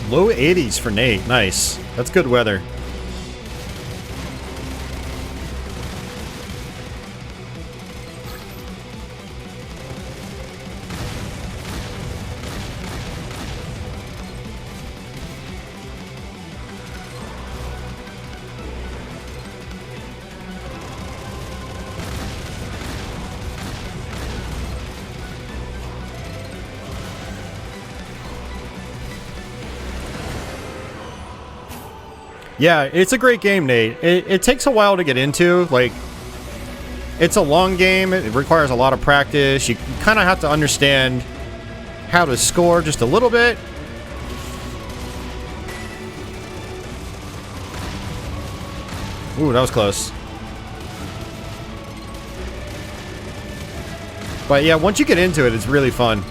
[SPEAKER 1] Low 80s for Nate. Nice. That's good weather. Yeah, it's a great game, Nate. It takes a while to get into. Like, it's a long game. It requires a lot of practice. You kind of have to understand how to score just a little bit. Ooh, that was close. But yeah, once you get into it, it's really fun.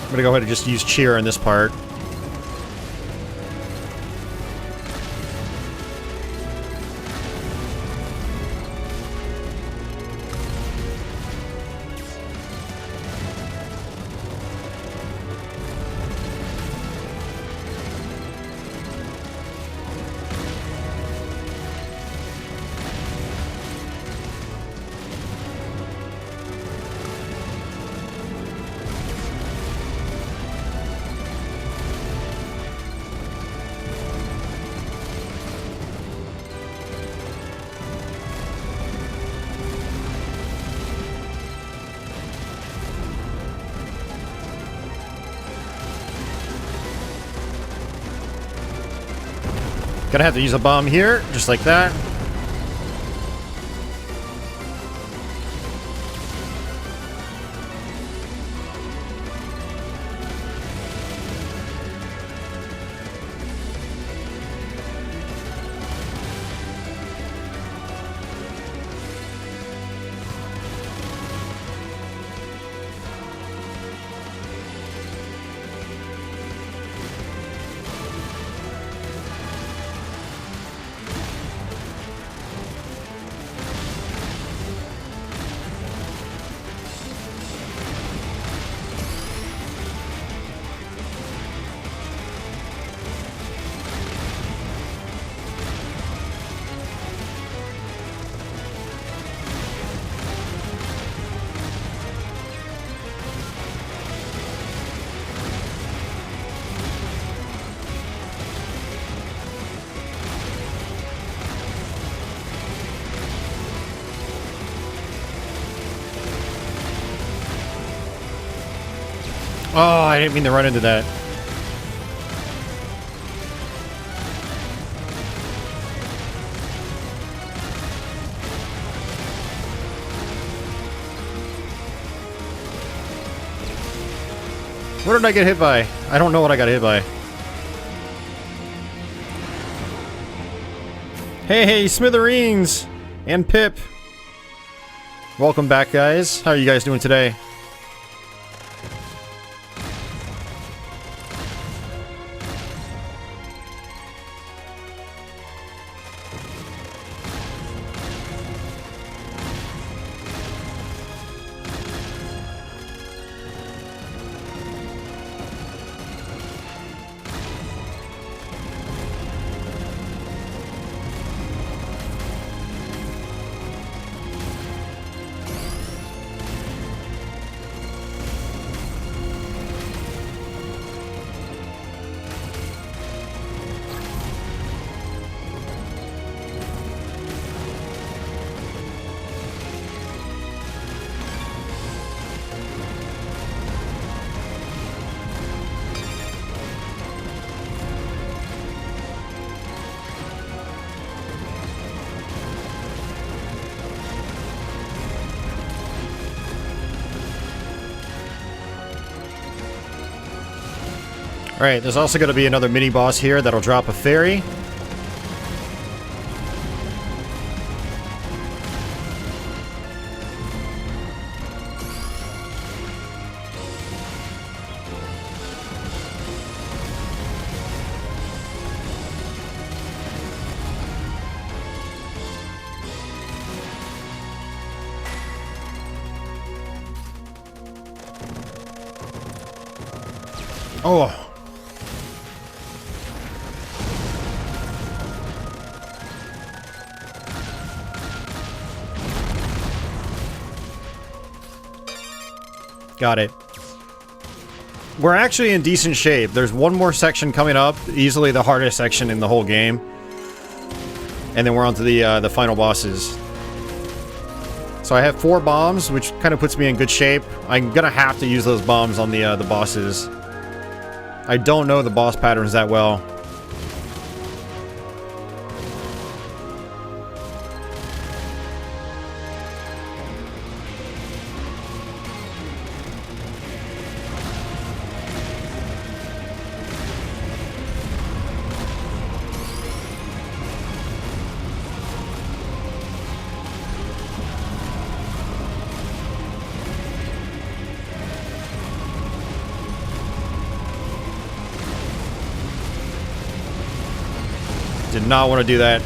[SPEAKER 1] I'm gonna go ahead and just use cheer in this part. Gonna have to use a bomb here, just like that. Oh, I didn't mean to run into that. What did I get hit by? I don't know what I got hit by. Hey, Smithereens! And Pip! Welcome back, guys. How are you guys doing today? Alright, there's also going to be another mini-boss here that'll drop a fairy. Oh! Got it. We're actually in decent shape. There's one more section coming up, easily the hardest section in the whole game. And then we're on to the final bosses. So I have 4 bombs, which kind of puts me in good shape. I'm gonna have to use those bombs on the bosses. I don't know the boss patterns that well. Did not want to do that.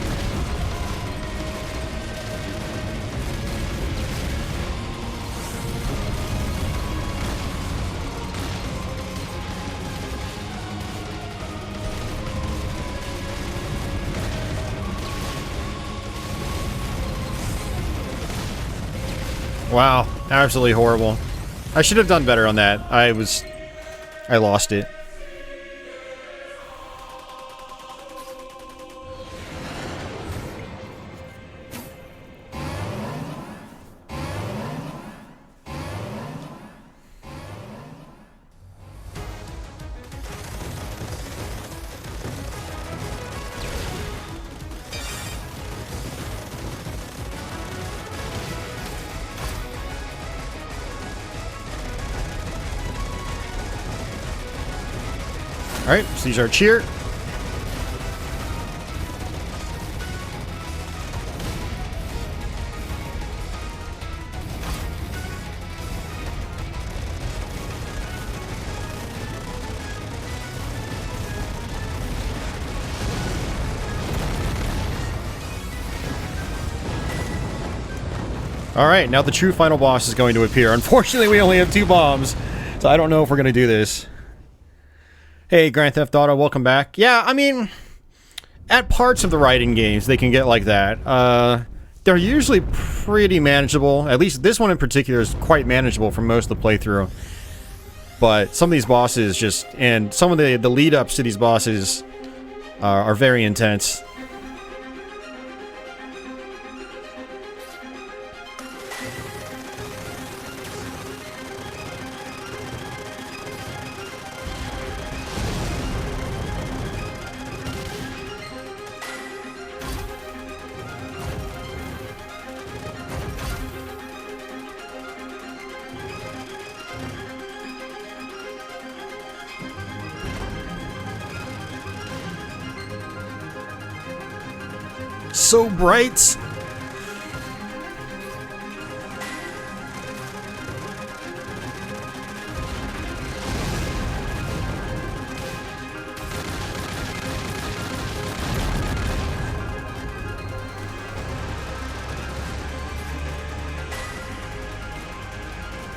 [SPEAKER 1] Wow, absolutely horrible. I should have done better on that. I lost it. Alright, so these are cheer. Alright, now the true final boss is going to appear. Unfortunately, we only have 2 bombs, so I don't know if we're going to do this. Hey, Grand Theft Auto, welcome back. Yeah, I mean, at parts of the Raiden games, they can get like that. They're usually pretty manageable. At least this one in particular is quite manageable for most of the playthrough. But some of these bosses just... And some of the lead-ups to these bosses are very intense. So bright.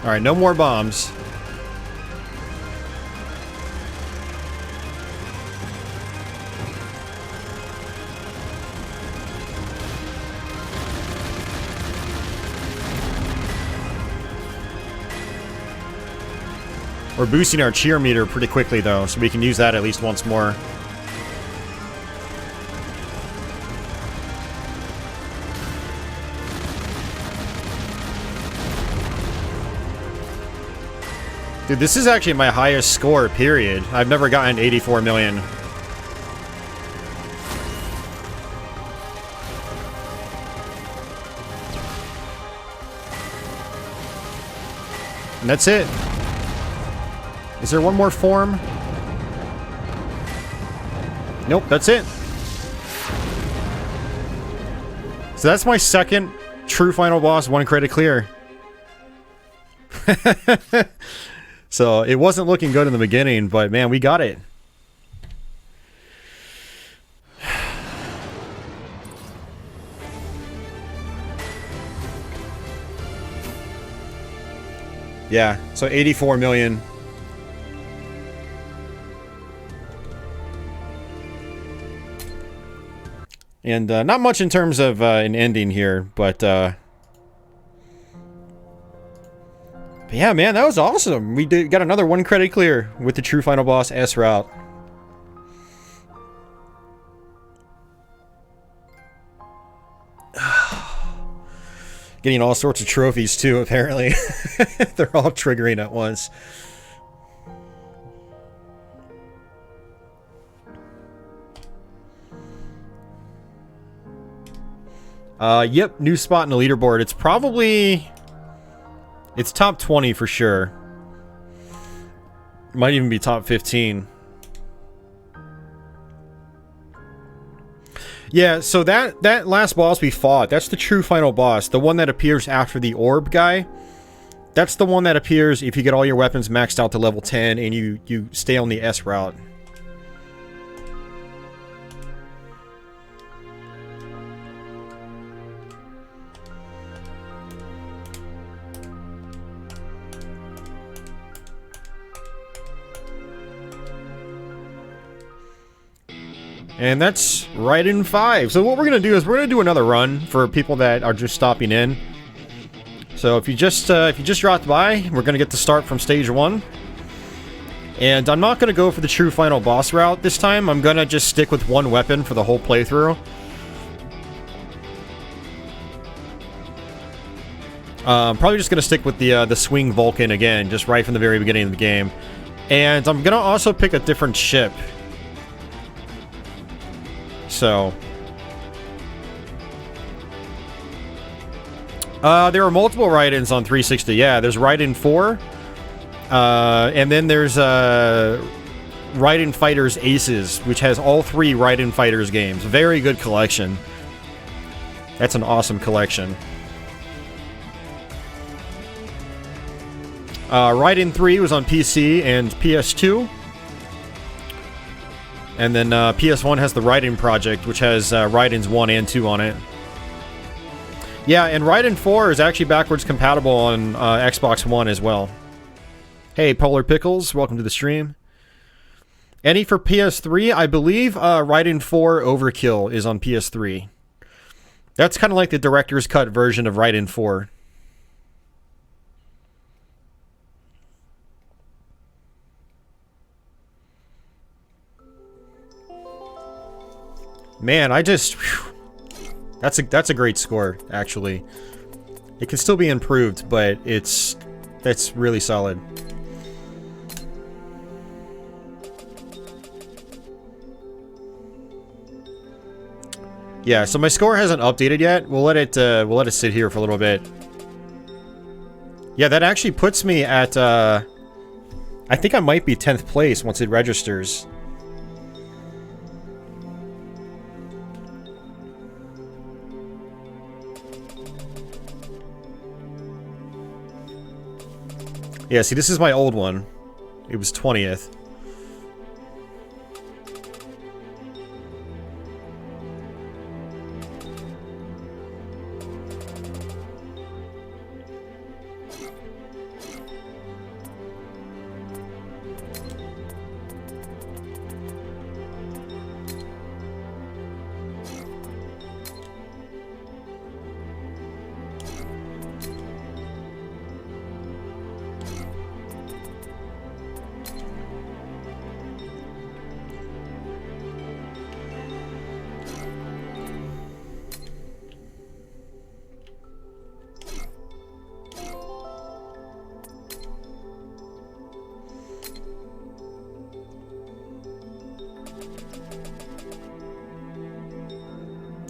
[SPEAKER 1] All right, no more bombs. We're boosting our cheer meter pretty quickly, though, so we can use that at least once more. Dude, this is actually my highest score, period. I've never gotten 84 million. And that's it. Is there one more form? Nope, that's it. So that's my second true final boss, 1 credit clear. So it wasn't looking good in the beginning, but man, we got it. Yeah, so 84 million. And not much in terms of an ending here, but yeah, man, that was awesome. We got another 1 credit clear with the true final boss S route. Getting all sorts of trophies too, apparently. They're all triggering at once. Yep, new spot in the leaderboard. It's probably... It's top 20 for sure. Might even be top 15. Yeah, so that last boss we fought, that's the true final boss. The one that appears after the orb guy. That's the one that appears if you get all your weapons maxed out to level 10 and you stay on the S route. And that's Raiden 5. So what we're going to do is we're going to do another run for people that are just stopping in. So if you just dropped by, we're going to get to start from stage 1. And I'm not going to go for the true final boss route this time. I'm going to just stick with 1 weapon for the whole playthrough. Probably just going to stick with the swing Vulcan again, just right from the very beginning of the game. And I'm going to also pick a different ship. So, there are multiple Raidens on 360. Yeah, there's Raiden 4, and then there's Raiden Fighters Aces, which has all 3 Raiden Fighters games. Very good collection. That's an awesome collection. Raiden 3 was on PC and PS2. And then PS1 has the Raiden Project, which has Raidens 1 and 2 on it. Yeah, and Raiden 4 is actually backwards compatible on Xbox One as well. Hey, Polar Pickles, welcome to the stream. Any for PS3? I believe Raiden 4 Overkill is on PS3. That's kind of like the director's cut version of Raiden 4. Man, I just... Whew, that's a great score, actually. It can still be improved, but that's really solid. Yeah, so my score hasn't updated yet. We'll let it sit here for a little bit. Yeah, that actually puts me at I think I might be 10th place once it registers. Yeah, see, this is my old one. It was 20th.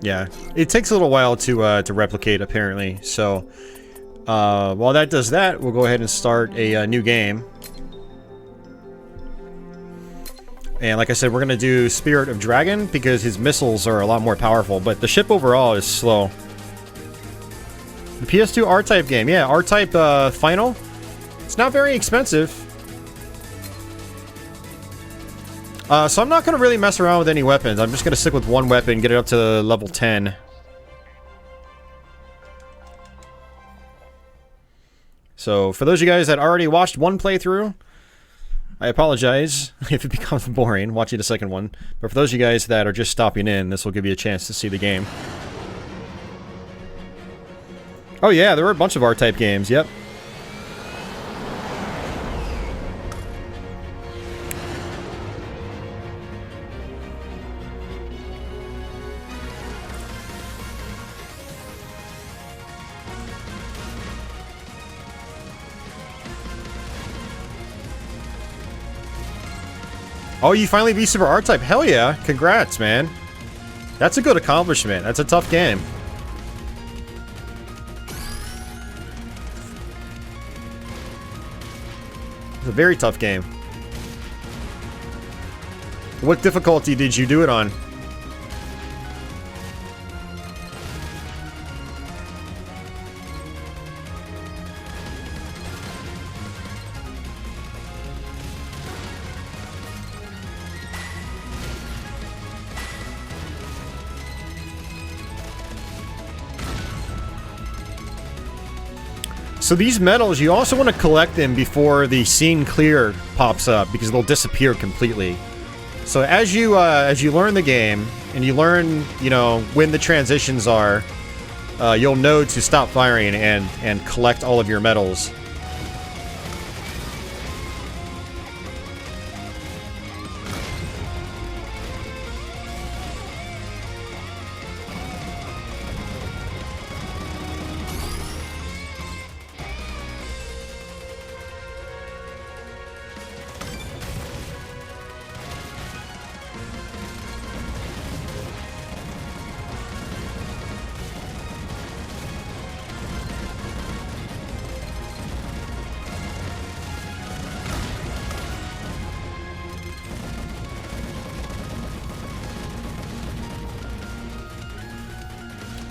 [SPEAKER 1] Yeah, it takes a little while to replicate, apparently. So, while that does that, we'll go ahead and start a new game. And like I said, we're going to do Spirit of Dragon, because his missiles are a lot more powerful, but the ship overall is slow. The PS2 R-Type game, yeah, R-Type Final. It's not very expensive. So I'm not going to really mess around with any weapons. I'm just going to stick with one weapon, get it up to level 10. So, for those of you guys that already watched one playthrough, I apologize if it becomes boring watching the second one. But for those of you guys that are just stopping in, this will give you a chance to see the game. Oh yeah, there were a bunch of R-Type games, yep. Oh, you finally beat Super R-Type. Hell yeah. Congrats, man. That's a good accomplishment. That's a tough game. It's a very tough game. What difficulty did you do it on? So these medals, you also want to collect them before the scene clear pops up, because they'll disappear completely. So as you learn the game, and you learn, you know, when the transitions are, you'll know to stop firing and collect all of your medals.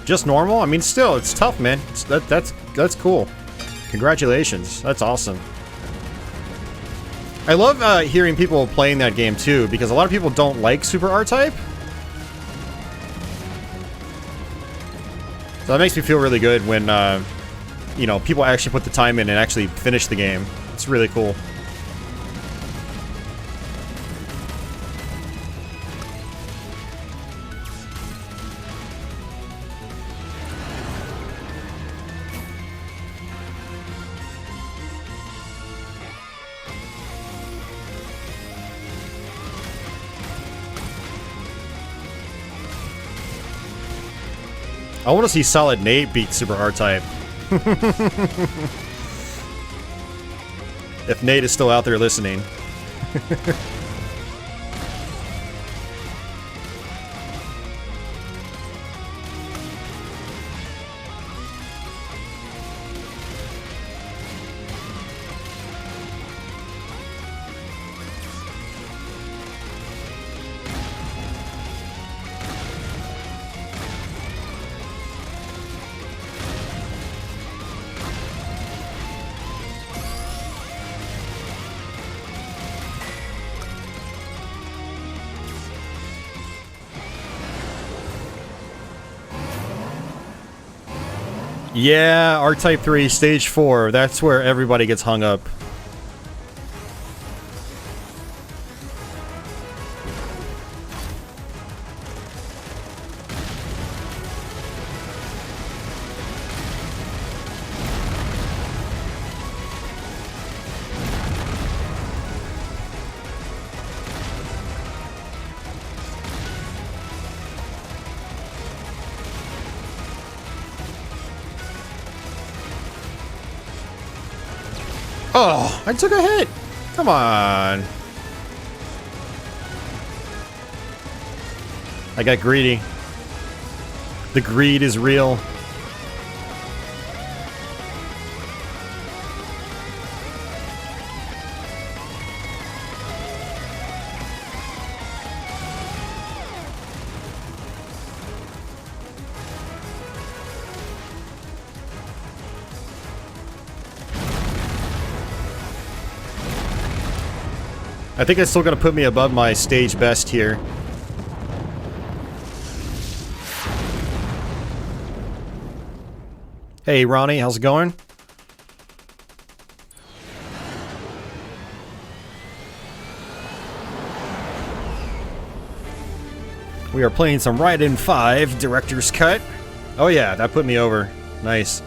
[SPEAKER 1] Just normal? I mean, still, it's tough, man. That's cool. Congratulations. That's awesome. I love hearing people playing that game, too, because a lot of people don't like Super R-Type. So that makes me feel really good when, you know, people actually put the time in and actually finish the game. It's really cool. I want to see Solid Nate beat Super R-Type. If Nate is still out there listening. Yeah, R-Type 3, Stage 4. That's where everybody gets hung up. Oh, I took a hit. Come on. I got greedy. The greed is real. I think it's still gonna put me above my stage best here. Hey Ronnie, how's it going? We are playing some Raiden 5 Director's Cut. Oh yeah, that put me over. Nice.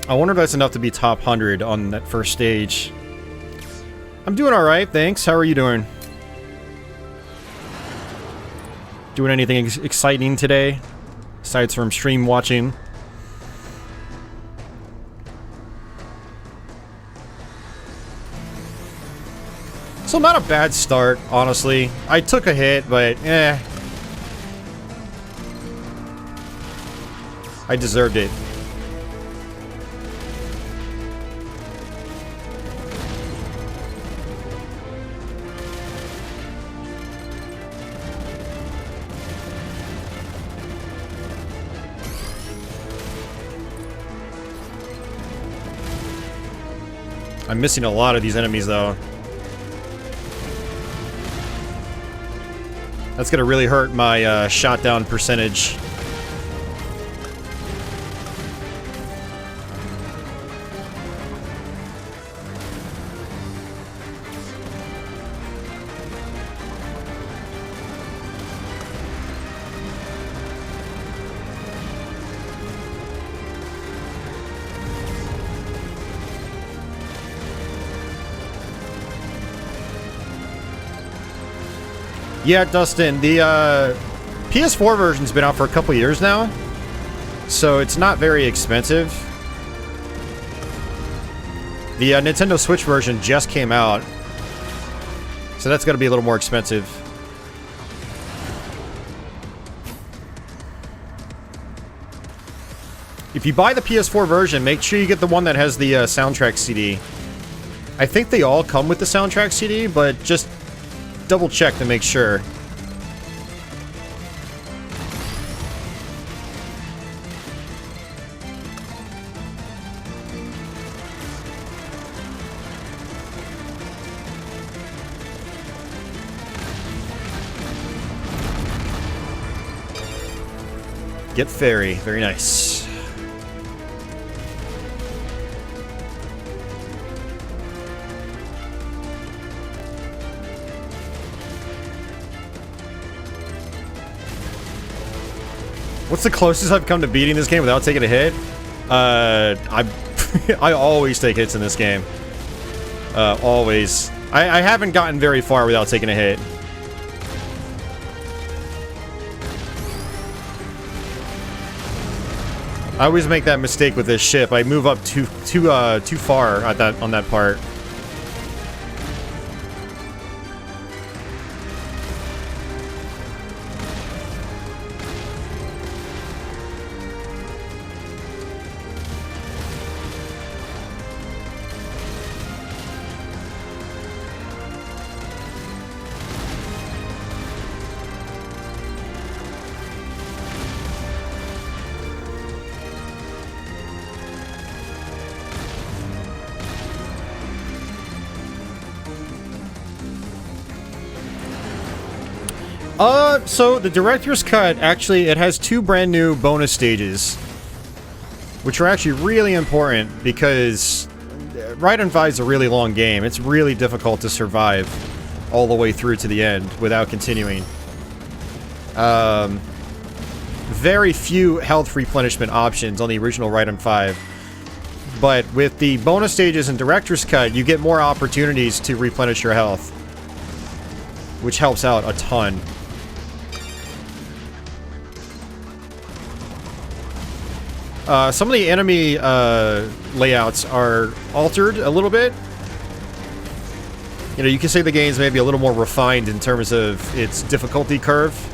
[SPEAKER 1] I wonder if that's enough to be top 100 on that first stage. I'm doing alright, thanks. How are you doing? Doing anything exciting today? Aside from stream watching? So not a bad start, honestly. I took a hit, but eh. I deserved it. I'm missing a lot of these enemies, though. That's gonna really hurt my shot down percentage. Yeah, Dustin, the PS4 version's been out for a couple years now, so it's not very expensive. The Nintendo Switch version just came out, so that's going to be a little more expensive. If you buy the PS4 version, make sure you get the one that has the soundtrack CD. I think they all come with the soundtrack CD, but just double check to make sure. Get fairy. Very nice. What's the closest I've come to beating this game without taking a hit? I always take hits in this game. Always. I haven't gotten very far without taking a hit. I always make that mistake with this ship. I move up too far at on that part. So the director's cut, actually, it has 2 brand new bonus stages, which are actually really important because Raiden V is a really long game. It's really difficult to survive all the way through to the end without continuing. Very few health replenishment options on the original Raiden V, but with the bonus stages and director's cut, you get more opportunities to replenish your health, which helps out a ton. Some of the enemy layouts are altered a little bit. You know, you can say the game's maybe a little more refined in terms of its difficulty curve.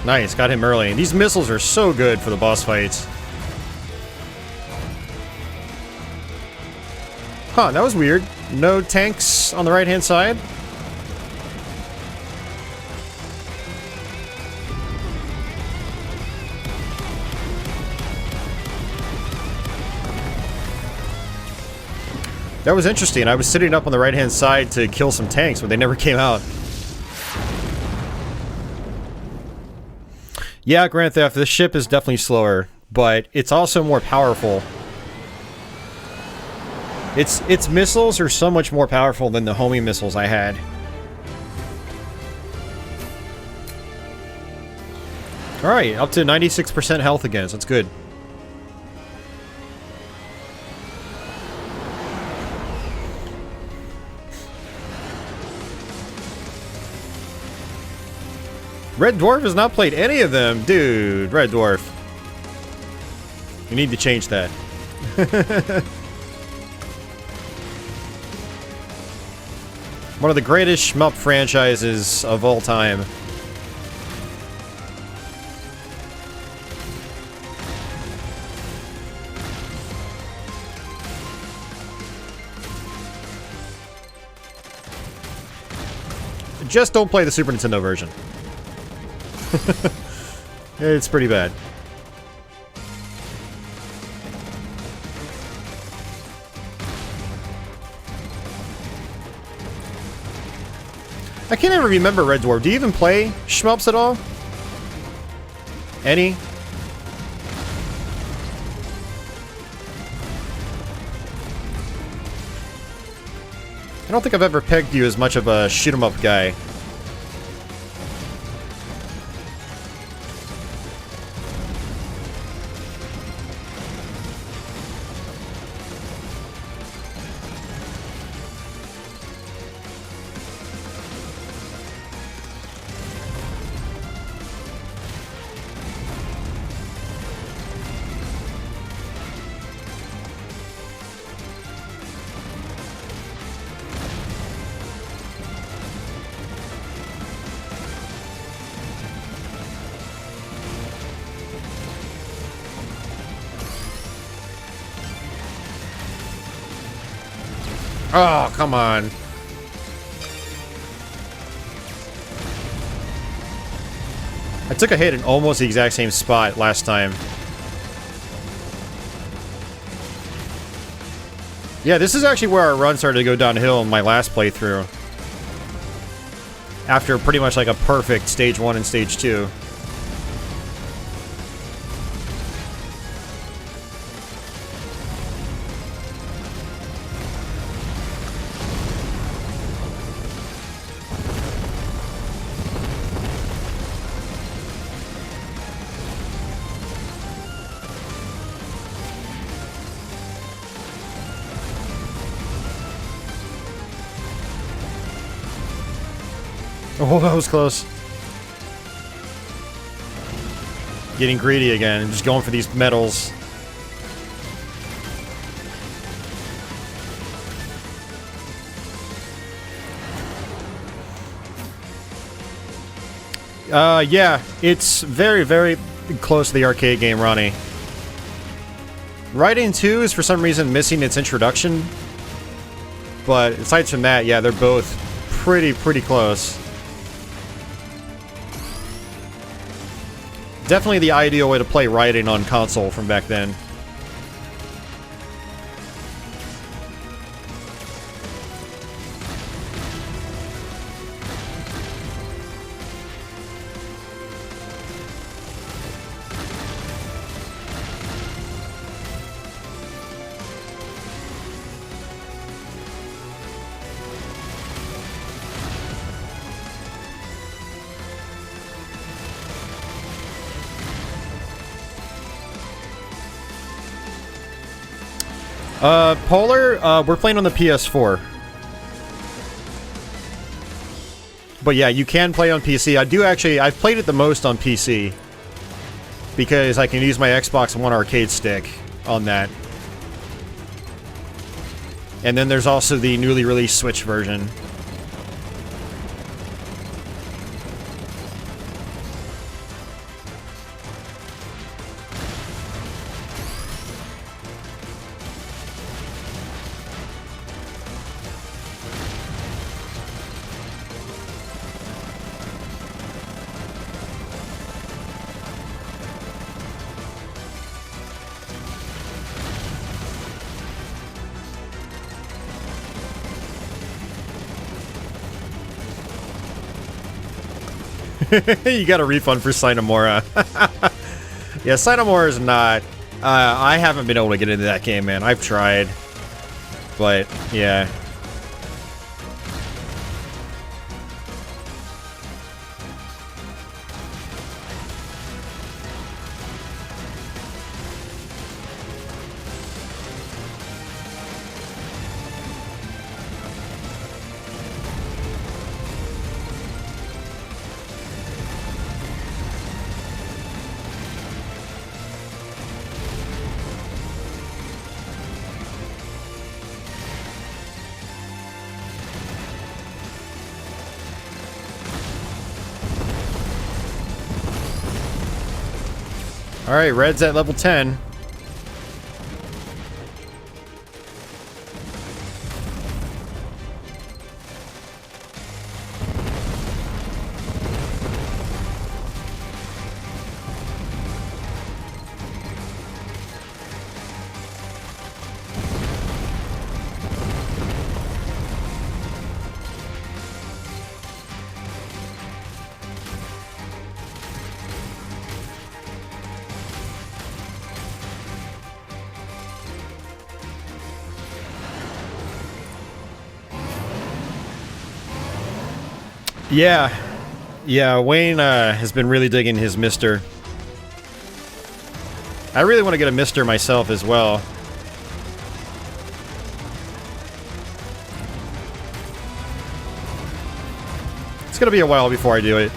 [SPEAKER 1] Nice, got him early. These missiles are so good for the boss fights. Huh, that was weird. No tanks on the right-hand side? That was interesting. I was sitting up on the right-hand side to kill some tanks, but they never came out. Yeah, Grand Theft, this ship is definitely slower, but it's also more powerful. Its missiles are so much more powerful than the homing missiles I had. Alright, up to 96% health again, so that's good. Red Dwarf has not played any of them. Dude, Red Dwarf. You need to change that. One of the greatest shmup franchises of all time. Just don't play the Super Nintendo version. It's pretty bad. I can't even remember Red Dwarf. Do you even play shmups at all? Any? I don't think I've ever pegged you as much of a shoot 'em up guy. Oh, come on. I took a hit in almost the exact same spot last time. Yeah, this is actually where our run started to go downhill in my last playthrough. After pretty much like a perfect stage 1 and stage 2. Oh, that was close. Getting greedy again, just going for these medals. Yeah, it's very, very close to the arcade game, Ronnie. Raiden 2 is for some reason missing its introduction. But aside from that, yeah, they're both pretty close. Definitely the ideal way to play Raiden on console from back then. Polar, we're playing on the PS4. But yeah, you can play on PC. I've played it the most on PC. Because I can use my Xbox One arcade stick on that. And then there's also the newly released Switch version. You got a refund for Sinamora. Yeah, Sinamora is not... I haven't been able to get into that game, man. I've tried. But, yeah. Alright, Red's at level 10. Yeah, Wayne has been really digging his Mister. I really want to get a Mister myself as well. It's gonna be a while before I do it.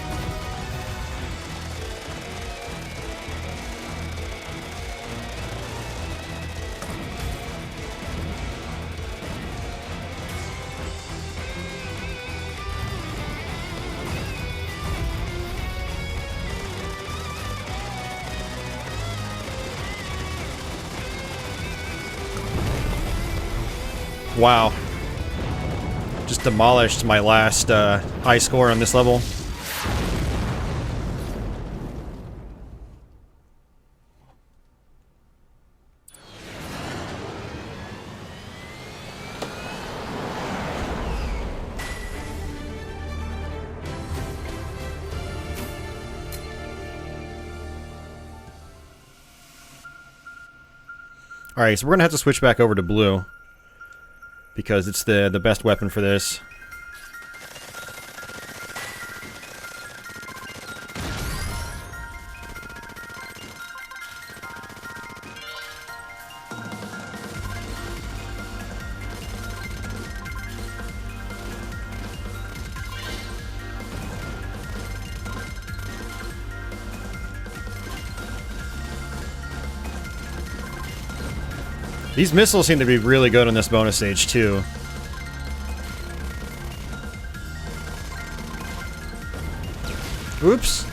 [SPEAKER 1] Wow. Just demolished my last high score on this level. Alright, so we're gonna have to switch back over to blue. Because it's the best weapon for this. These missiles seem to be really good on this bonus stage, too. Oops.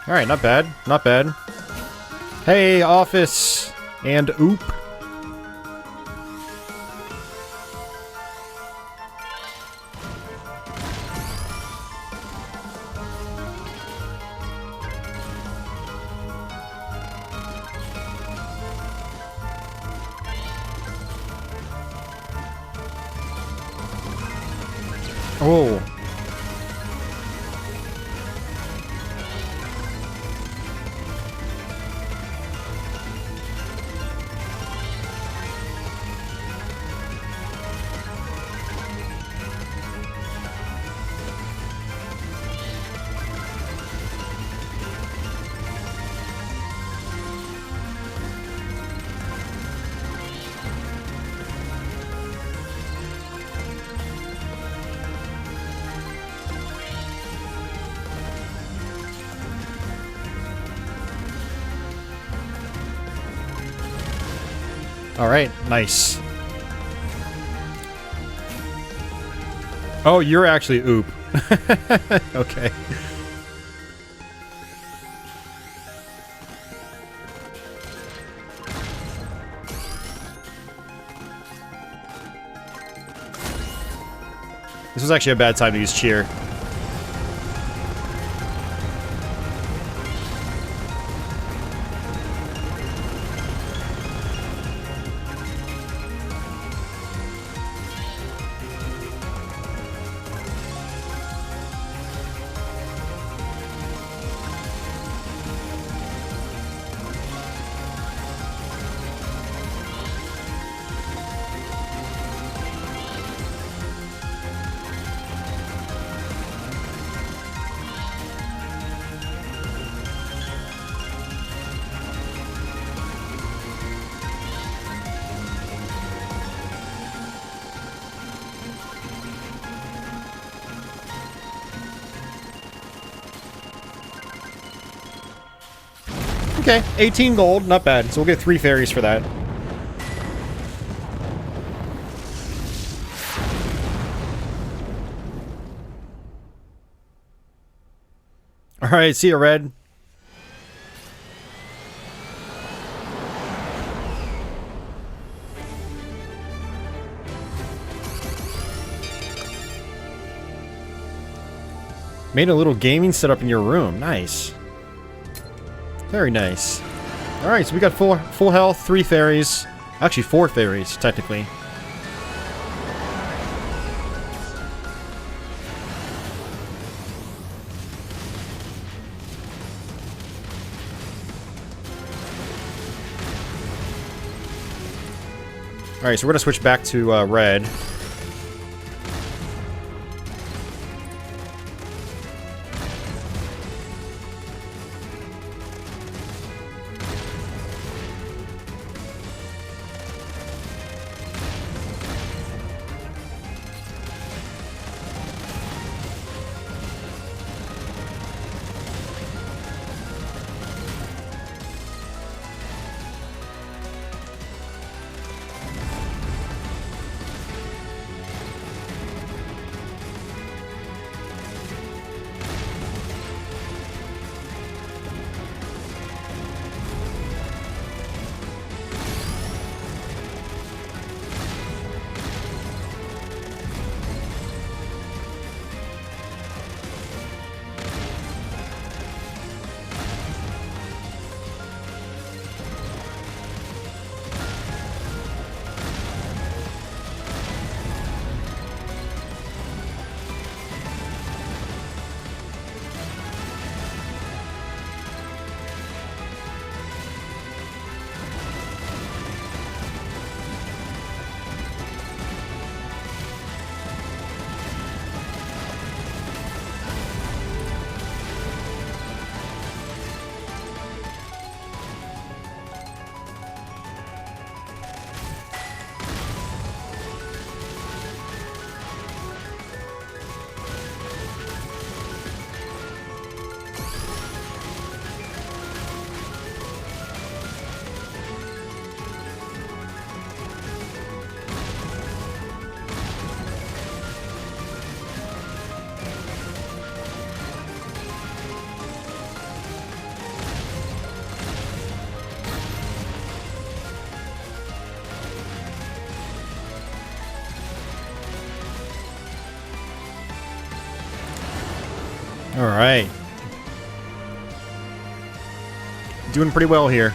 [SPEAKER 1] Alright, not bad. Not bad. Hey, office! And oop. Oh. Alright, nice. Oh, you're actually oop. Okay. This was actually a bad time to use cheer. Okay, 18 gold, not bad. So we'll get 3 fairies for that. Alright, see ya, Red. Made a little gaming setup in your room. Nice. Very nice. Alright, so we got full health, 3 fairies. Actually, 4 fairies, technically. Alright, so we're gonna switch back to red. Alright. Doing pretty well here.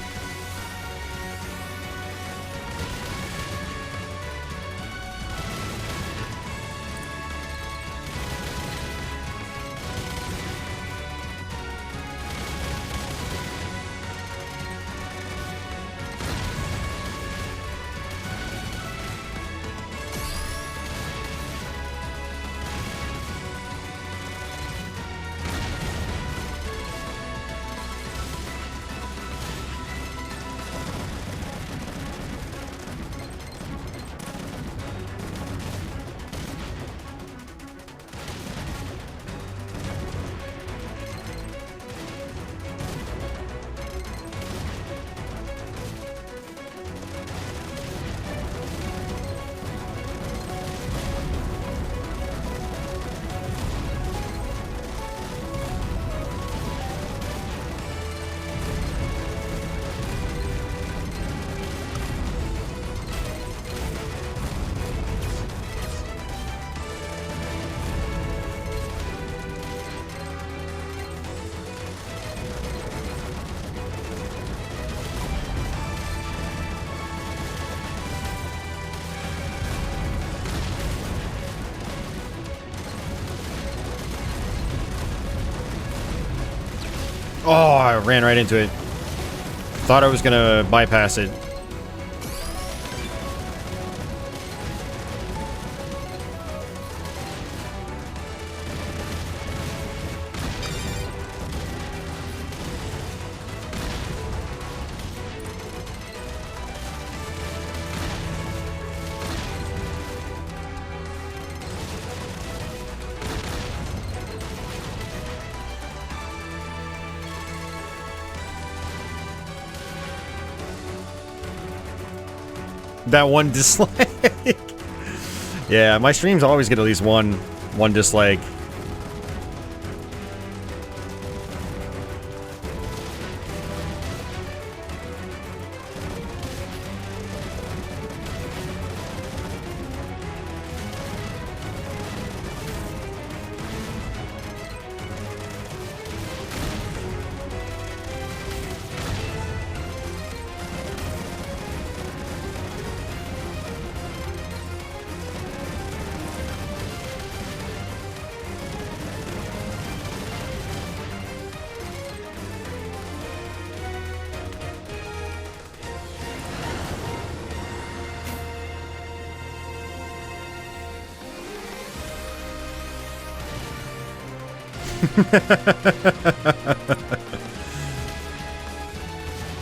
[SPEAKER 1] Oh, I ran right into it. Thought I was gonna bypass it. That one dislike. Yeah, my streams always get at least one dislike.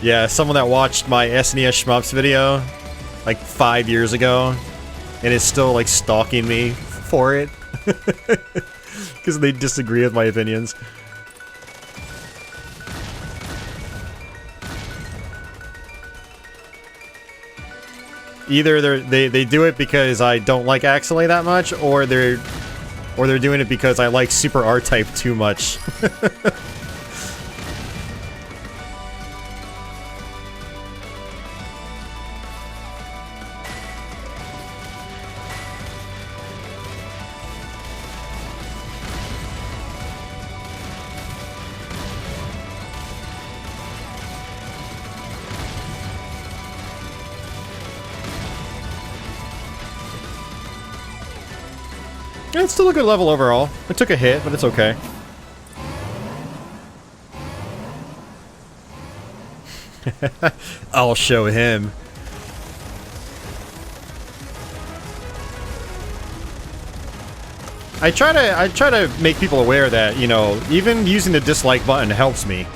[SPEAKER 1] Yeah, someone that watched my SNES Shmups video like 5 years ago and is still like stalking me for it because they disagree with my opinions. Either they do it because I don't like Axelay that much, or they're doing it because I like Super R-Type too much. Yeah, it's still a good level overall. It took a hit, but it's okay. I'll show him. I try to make people aware that, you know, even using the dislike button helps me.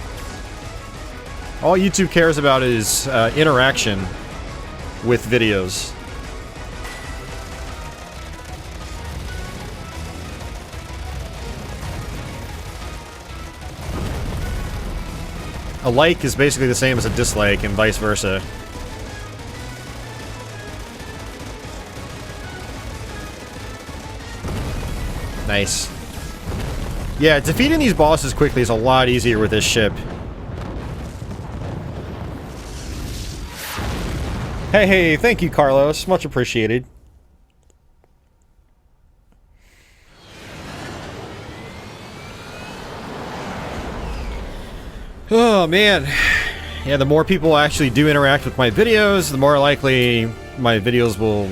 [SPEAKER 1] All YouTube cares about is interaction with videos. A like is basically the same as a dislike, and vice versa. Nice. Yeah, defeating these bosses quickly is a lot easier with this ship. Hey, thank you, Carlos. Much appreciated. Oh man. Yeah, the more people actually do interact with my videos, the more likely my videos will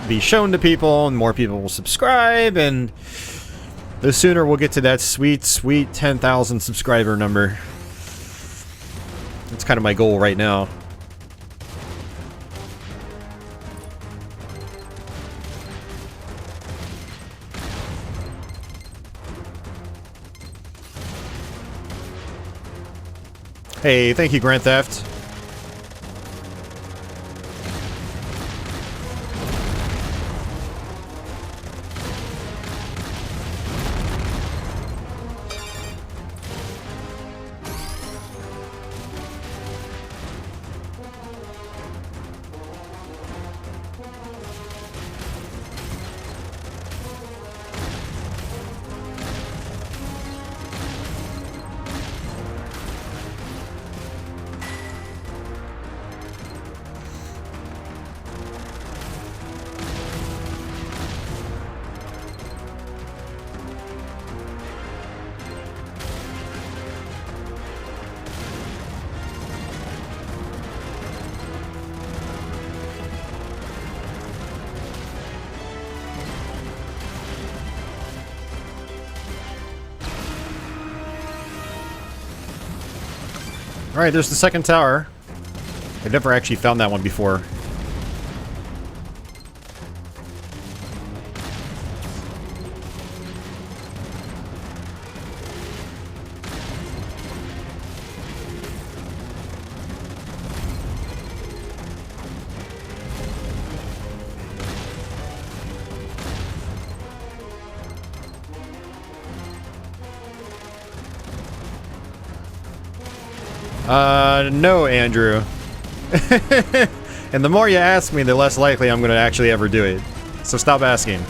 [SPEAKER 1] be shown to people, and more people will subscribe, and the sooner we'll get to that sweet, sweet 10,000 subscriber number. That's kind of my goal right now. Hey, thank you, Grand Theft. Alright, there's the second tower. I've never actually found that one before. No, Andrew. And the more you ask me, the less likely I'm going to actually ever do it. So stop asking.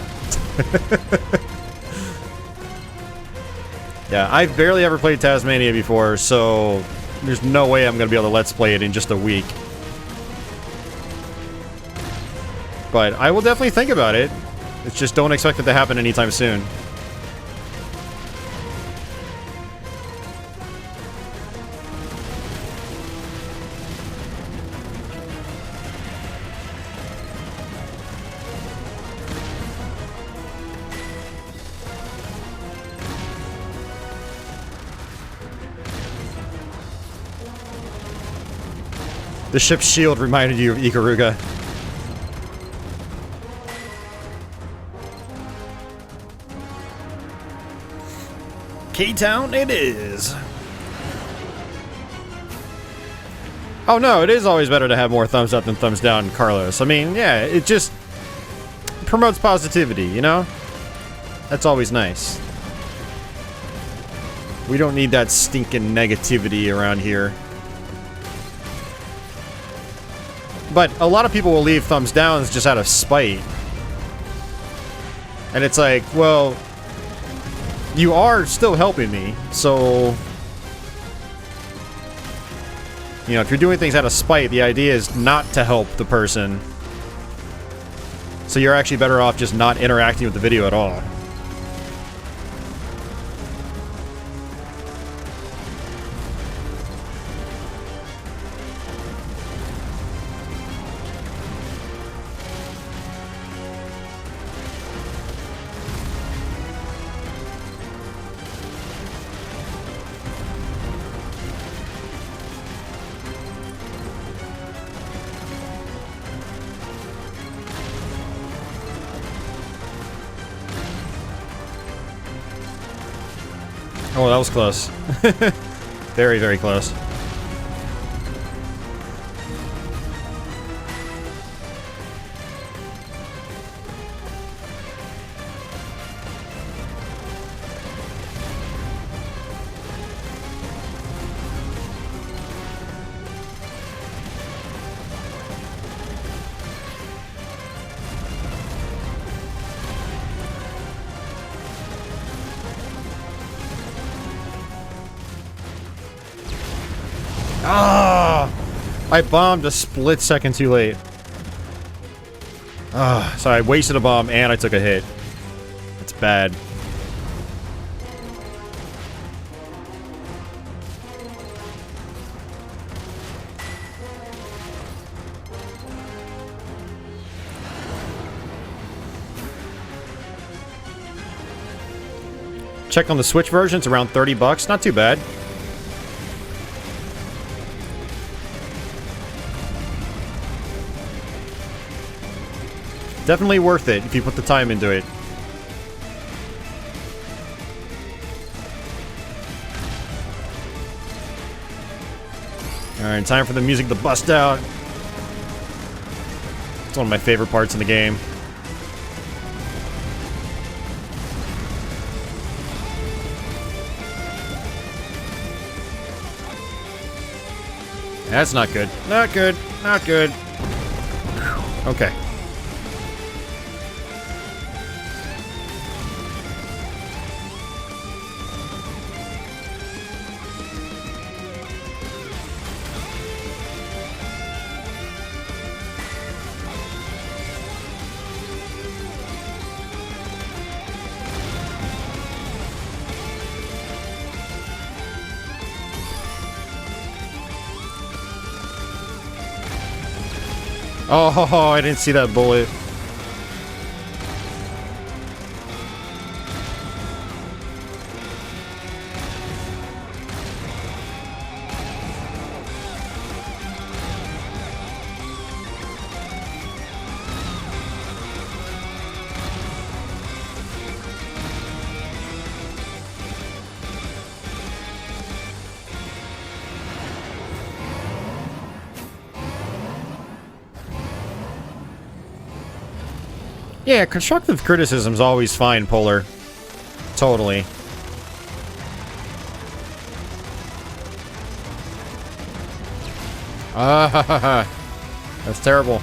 [SPEAKER 1] Yeah, I've barely ever played Tasmania before, so there's no way I'm going to be able to let's play it in just a week. But I will definitely think about it. It's just don't expect it to happen anytime soon. The ship's shield reminded you of Ikaruga. K-Town it is. Oh no, it is always better to have more thumbs up than thumbs down, Carlos. I mean, yeah, it just promotes positivity, you know? That's always nice. We don't need that stinking negativity around here. But a lot of people will leave thumbs downs just out of spite. And it's like, well, you are still helping me, so... You know, if you're doing things out of spite, the idea is not to help the person. So you're actually better off just not interacting with the video at all. Oh, that was close. Very, very close. Ah! I bombed a split second too late. Ah, so I wasted a bomb and I took a hit. It's bad. Check on the Switch version. It's around 30 bucks. Not too bad. Definitely worth it if you put the time into it. Alright, time for the music to bust out. It's one of my favorite parts in the game. That's not good. Not good. Not good. Okay. Oh, I didn't see that bullet. Yeah, constructive criticism's always fine, Polar. Totally. Ah, that's terrible.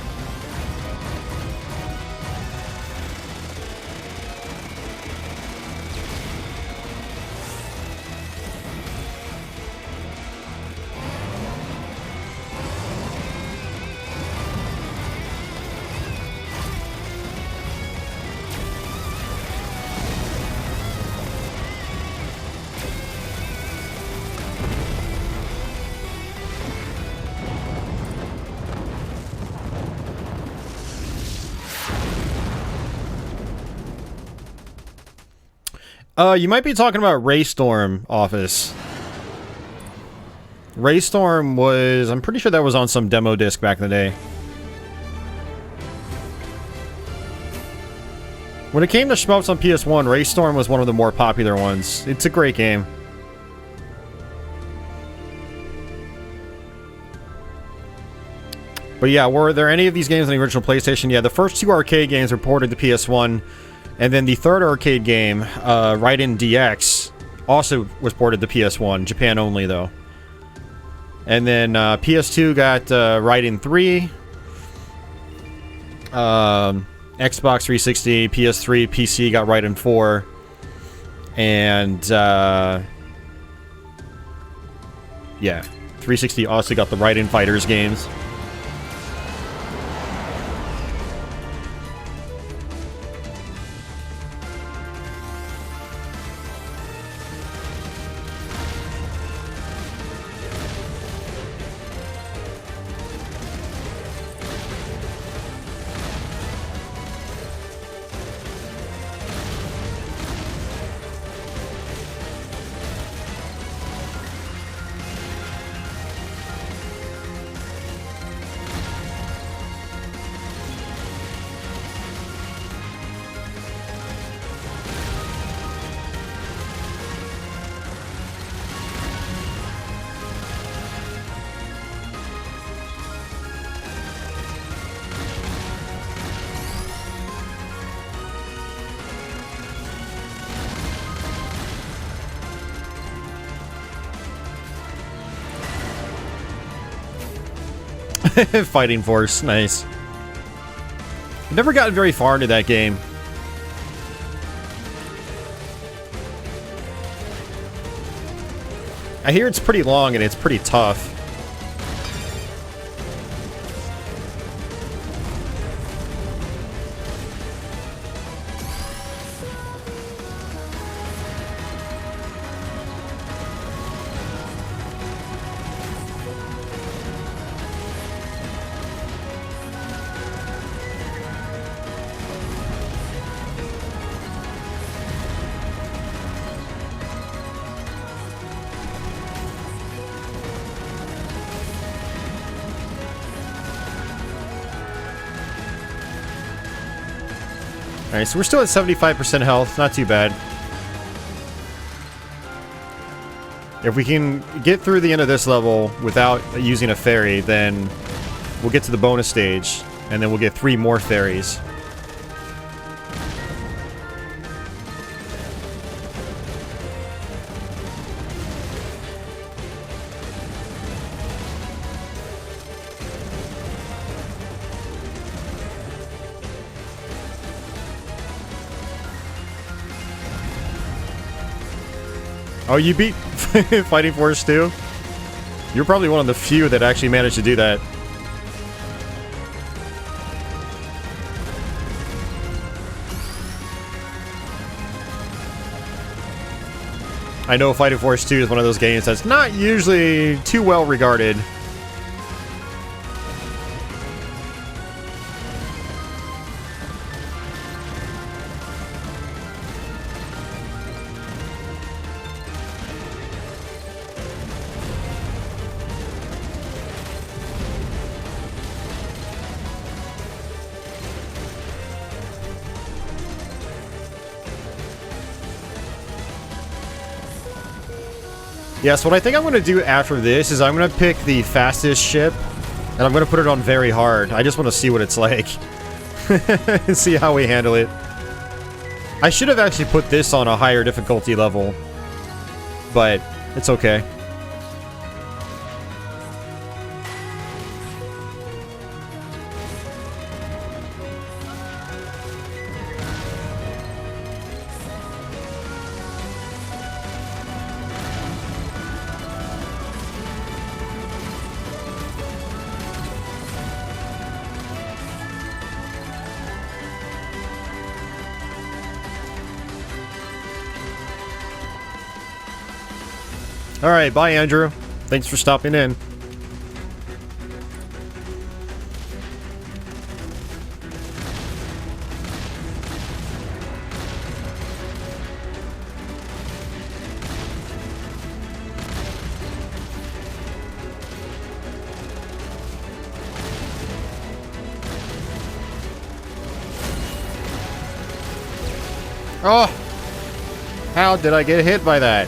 [SPEAKER 1] You might be talking about Raystorm office. Raystorm was... I'm pretty sure that was on some demo disc back in the day. When it came to shmups on PS1, Raystorm was one of the more popular ones. It's a great game. But yeah, were there any of these games on the original PlayStation? Yeah, the first two arcade games were ported to PS1. And then the third arcade game, Raiden DX, also was ported to PS1. Japan only, though. And then PS2 got Raiden 3. Xbox 360, PS3, PC got Raiden 4. And, yeah. 360 also got the Raiden Fighters games. Fighting Force, nice. I've never gotten very far into that game. I hear it's pretty long and it's pretty tough. Alright, so we're still at 75% health. Not too bad. If we can get through the end of this level without using a fairy, then we'll get to the bonus stage, and then we'll get 3 more fairies. Oh, you beat Fighting Force 2? You're probably one of the few that actually managed to do that. I know Fighting Force 2 is one of those games that's not usually too well regarded. Yes, what I think I'm going to do after this is I'm going to pick the fastest ship, and I'm going to put it on very hard. I just want to see what it's like. And see how we handle it. I should have actually put this on a higher difficulty level, but it's okay. Alright, bye Andrew. Thanks for stopping in. Oh! How did I get hit by that?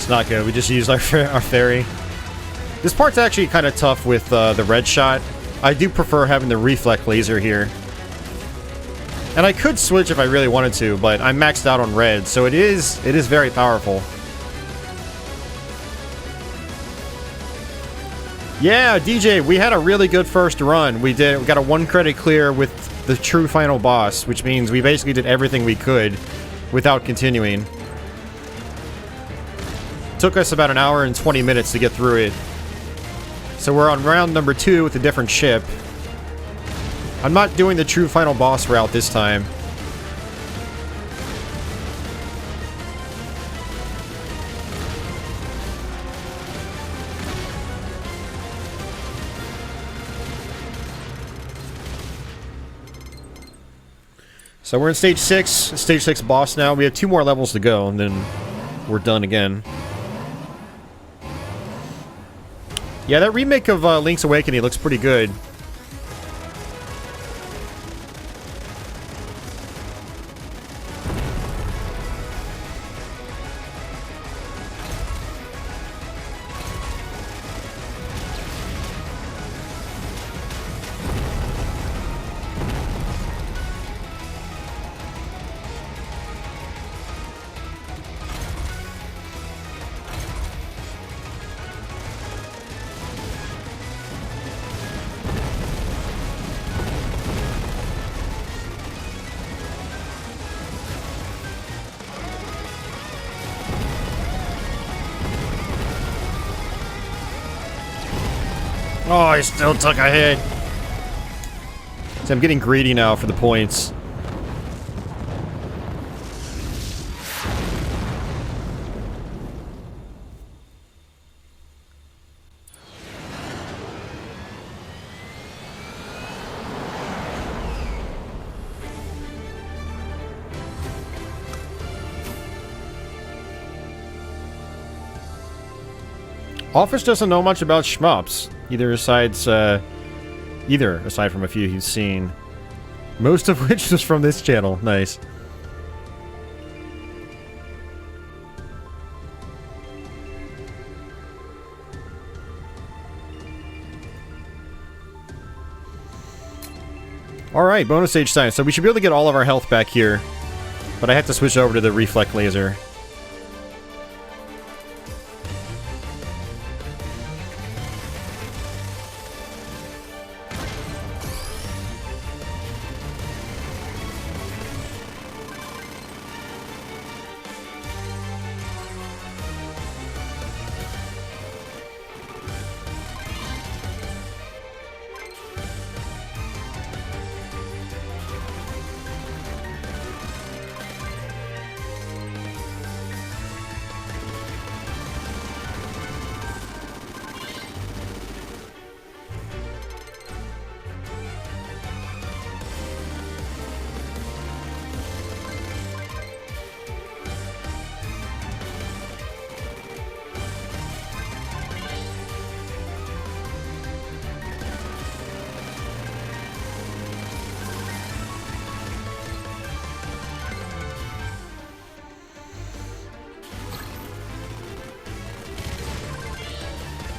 [SPEAKER 1] It's not good. We just used our fairy. This part's actually kind of tough with the red shot. I do prefer having the reflect laser here. And I could switch if I really wanted to, but I'm maxed out on red, so it is very powerful. Yeah, DJ, we had a really good first run. We got a 1 credit clear with the true final boss, which means we basically did everything we could without continuing. Took us about an hour and 20 minutes to get through it. So we're on round number 2 with a different ship. I'm not doing the true final boss route this time. So we're in stage 6 boss now. We have 2 more levels to go, and then we're done again. Yeah, that remake of Link's Awakening looks pretty good. Oh, I still took a hit. See, I'm getting greedy now for the points. Office doesn't know much about shmups, either aside from a few he's seen. Most of which was from this channel. Nice. Alright, bonus stage time. So we should be able to get all of our health back here. But I have to switch over to the reflect laser.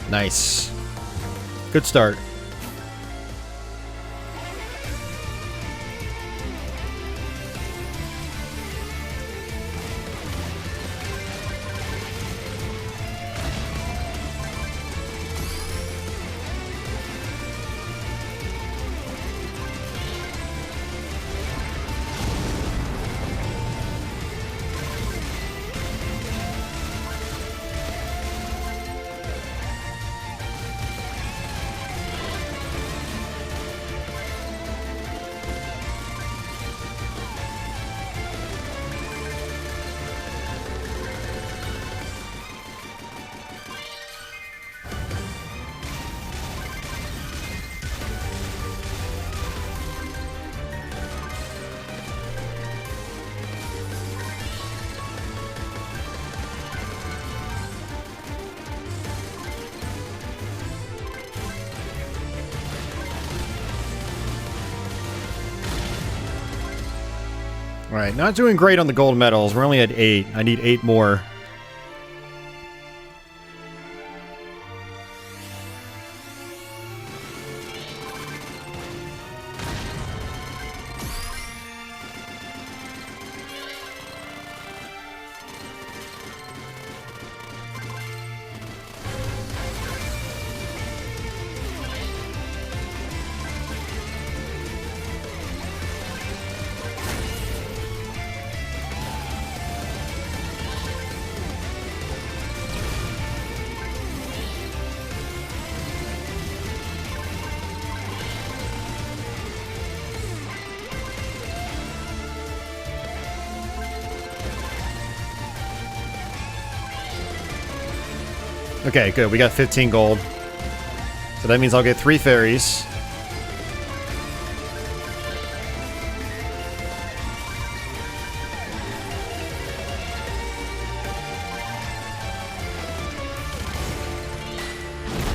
[SPEAKER 1] Nice. Good start. Alright, not doing great on the gold medals. We're only at 8. I need 8 more. Okay, good. We got 15 gold. So that means I'll get 3 fairies.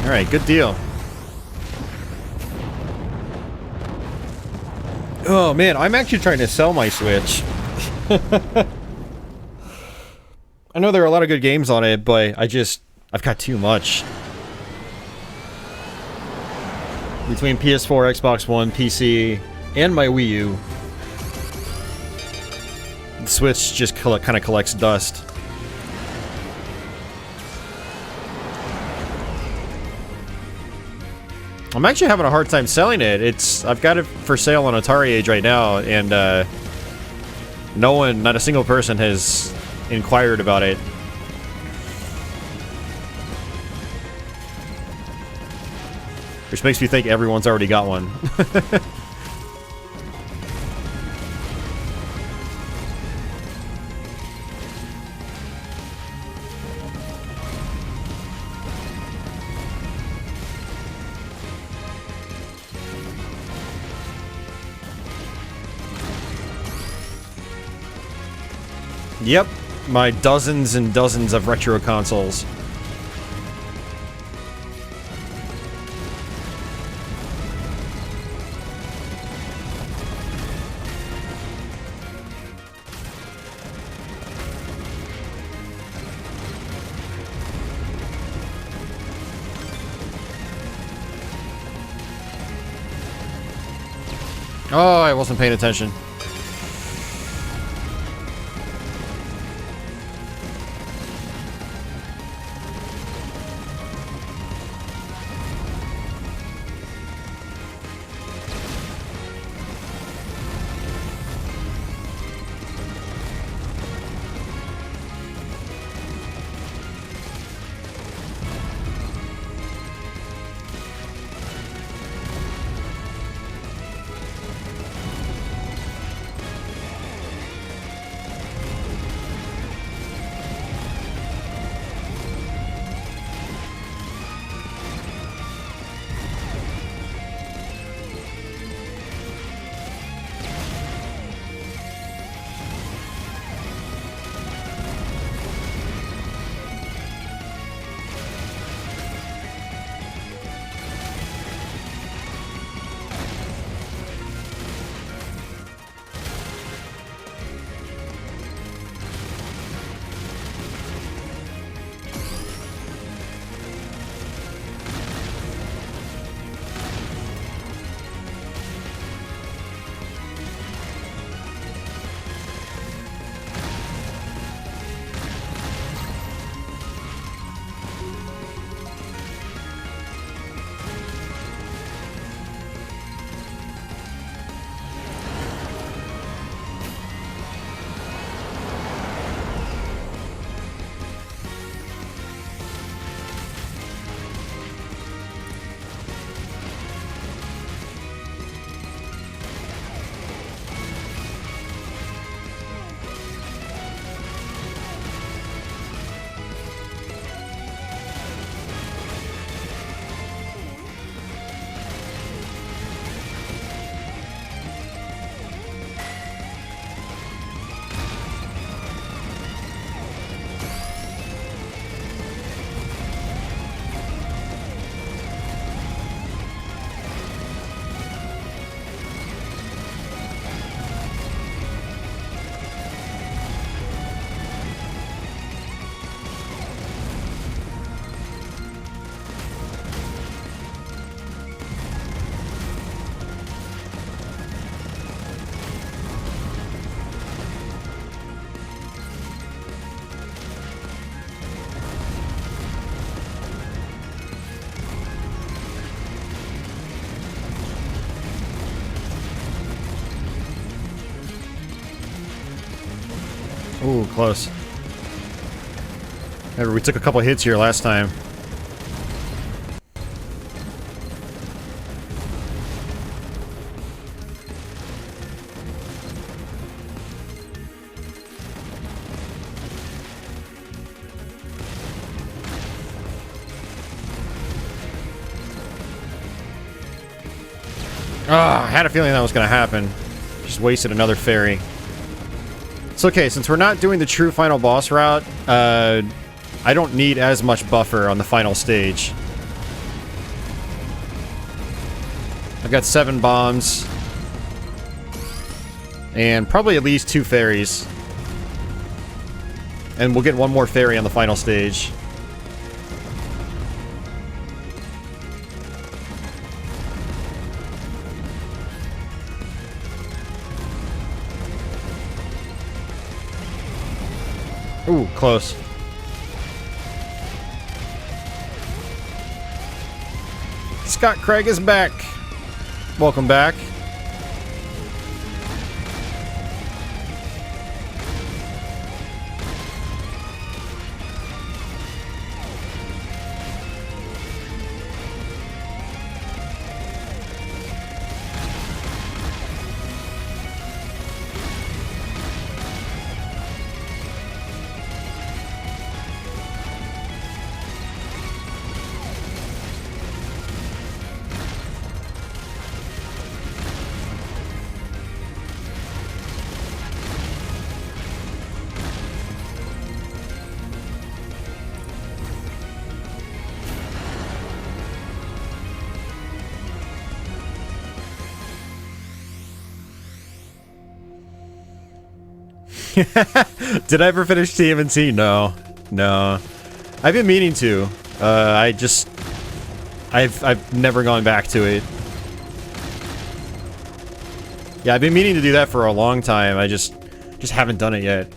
[SPEAKER 1] Alright, good deal. Oh man, I'm actually trying to sell my Switch. I know there are a lot of good games on it, but I've got too much. Between PS4, Xbox One, PC, and my Wii U. The Switch just kind of collects dust. I'm actually having a hard time selling it. I've got it for sale on Atari Age right now, and not a single person has inquired about it. Which makes me think everyone's already got one. Yep, my dozens and dozens of retro consoles. Oh, I wasn't paying attention. Ooh, close. Remember, we took a couple hits here last time. Ah, I had a feeling that was going to happen. Just wasted another fairy. It's okay, since we're not doing the true final boss route, I don't need as much buffer on the final stage. I've got 7 bombs. And probably at least 2 fairies. And we'll get 1 more fairy on the final stage. Ooh, close. Scott Craig is back. Welcome back. Did I ever finish TMNT? No. No. I've been meaning to. I've never gone back to it. Yeah, I've been meaning to do that for a long time. I just haven't done it yet.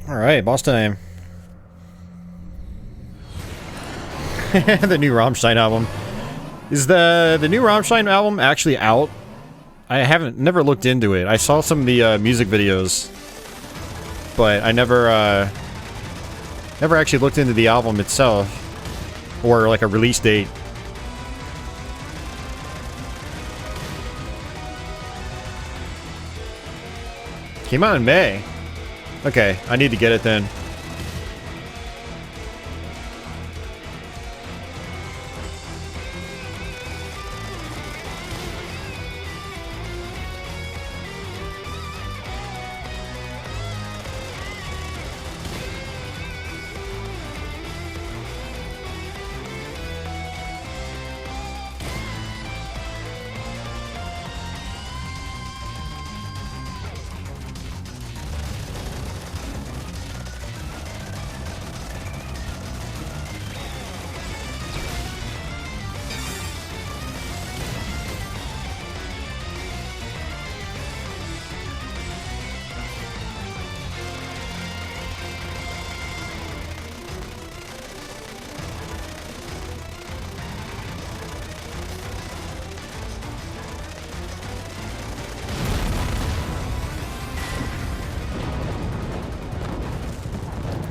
[SPEAKER 1] Alright, boss time. The new Rammstein album. Is the new Rammstein album actually out? I never looked into it. I saw some of the music videos, but I never actually looked into the album itself, or like a release date. Came out in May. Okay, I need to get it then.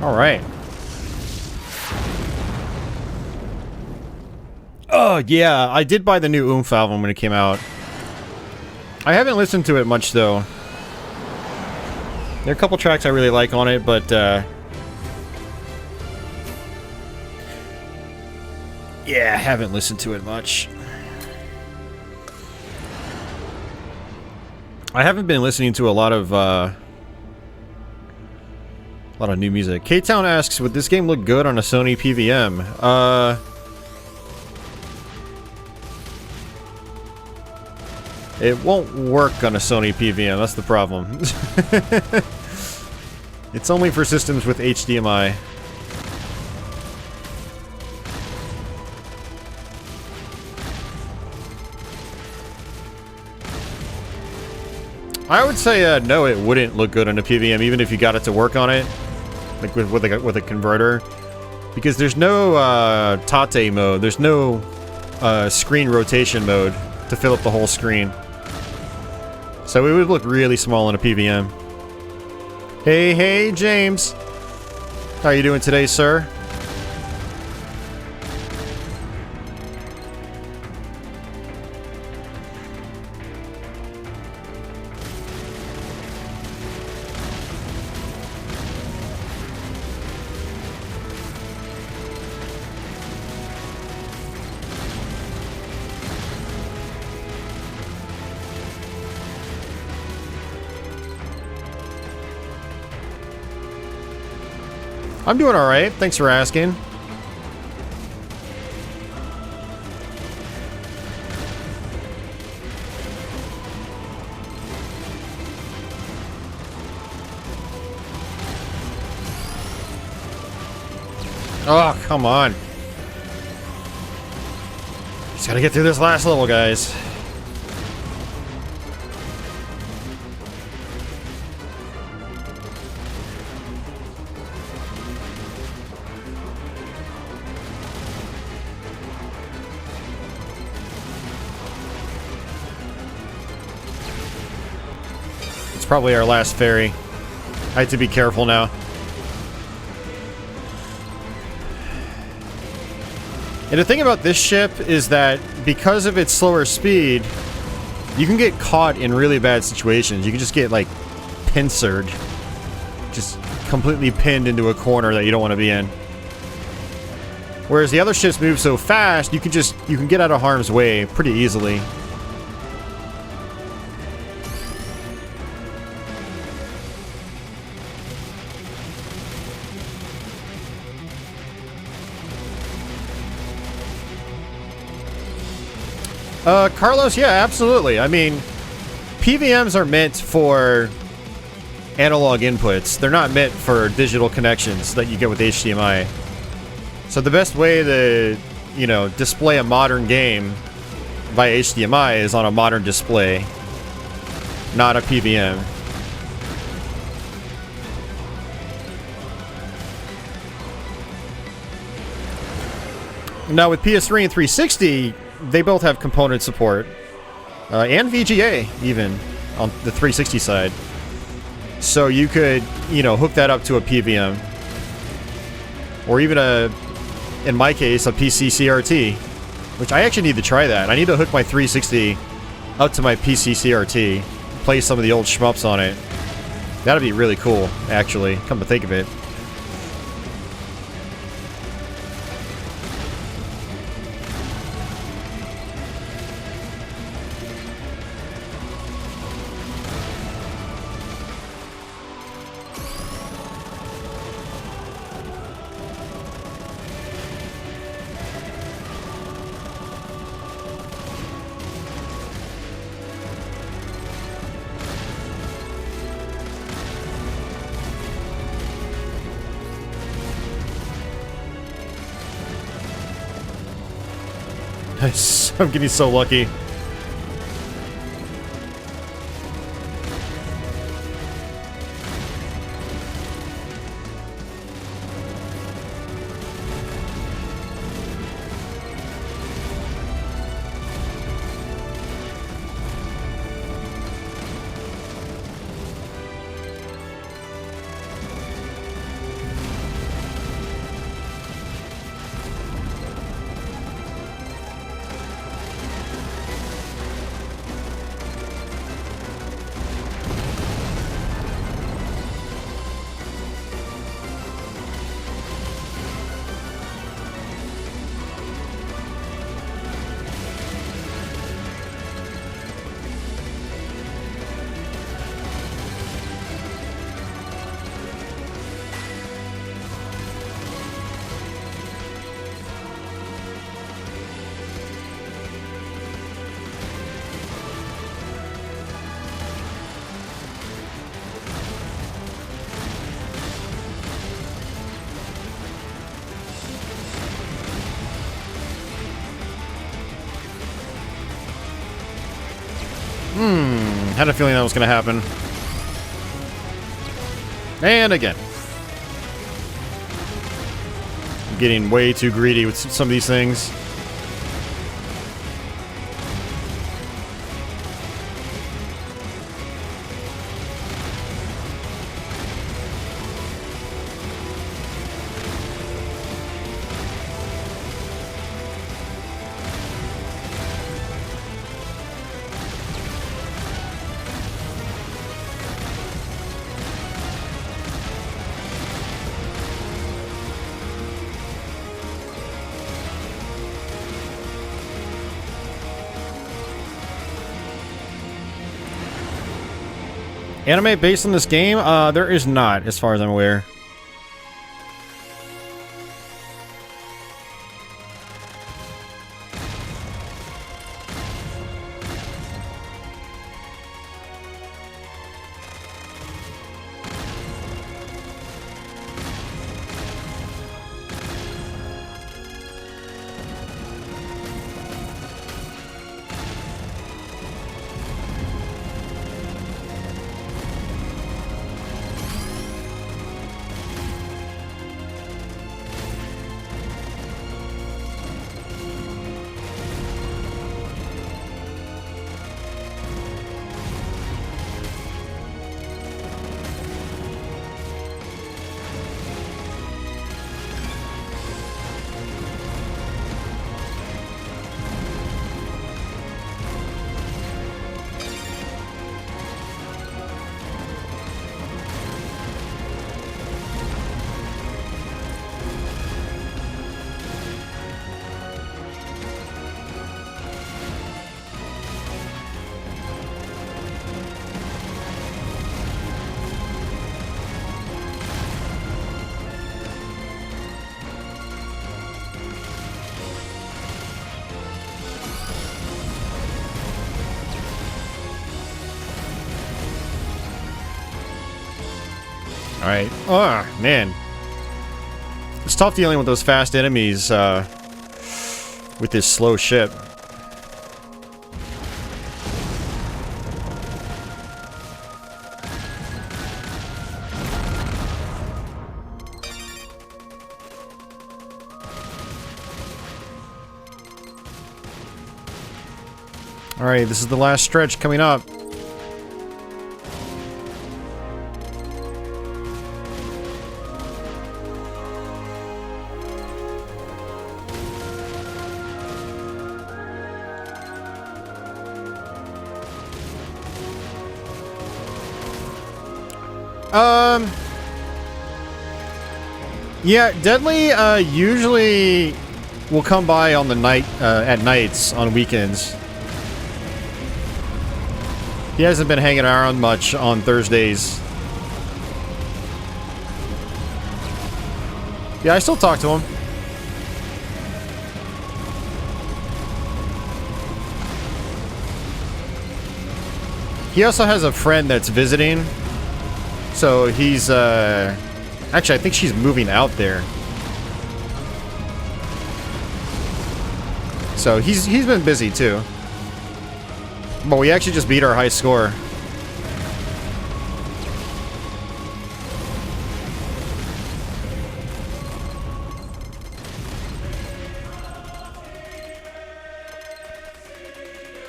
[SPEAKER 1] Alright. Oh, yeah, I did buy the new Oomph album when it came out. I haven't listened to it much, though. There are a couple tracks I really like on it, but, yeah, I haven't listened to it much. I haven't been listening to a lot of new music. K-Town asks, would this game look good on a Sony PVM? It won't work on a Sony PVM, that's the problem. It's only for systems with HDMI. I would say no, it wouldn't look good on a PVM, even if you got it to work on it, like with a converter, because there's no Tate mode. There's no screen rotation mode to fill up the whole screen, so it would look really small on a PVM. Hey, James, how are you doing today, sir? I'm doing alright. Thanks for asking. Oh, come on. Just gotta get through this last level, guys. It's probably our last ferry. I have to be careful now. And the thing about this ship is that because of its slower speed, you can get caught in really bad situations. You can just get, like, pincered. Just completely pinned into a corner that you don't want to be in. Whereas the other ships move so fast, you can get out of harm's way pretty easily. Carlos, yeah, absolutely. I mean, PVMs are meant for analog inputs. They're not meant for digital connections that you get with HDMI. So the best way to, you know, display a modern game via HDMI is on a modern display, not a PVM. Now with PS3 and 360, they both have component support, and VGA even on the 360 side. So you could, you know, hook that up to a PVM, or even in my case, a PC CRT, which I actually need to try that. I need to hook my 360 up to my PC CRT, play some of the old shmups on it. That'd be really cool, actually, come to think of it. I'm getting so lucky. Had a feeling that was going to happen. And again. I'm getting way too greedy with some of these things. Anime based on this game? There is not, as far as I'm aware. Alright. Oh, man. It's tough dealing with those fast enemies, with this slow ship. Alright, this is the last stretch coming up. Yeah, Deadly, usually will come by on the night, at nights, on weekends. He hasn't been hanging around much on Thursdays. Yeah, I still talk to him. He also has a friend that's visiting. So he's, actually, I think she's moving out there. So he's been busy too. But we actually just beat our high score.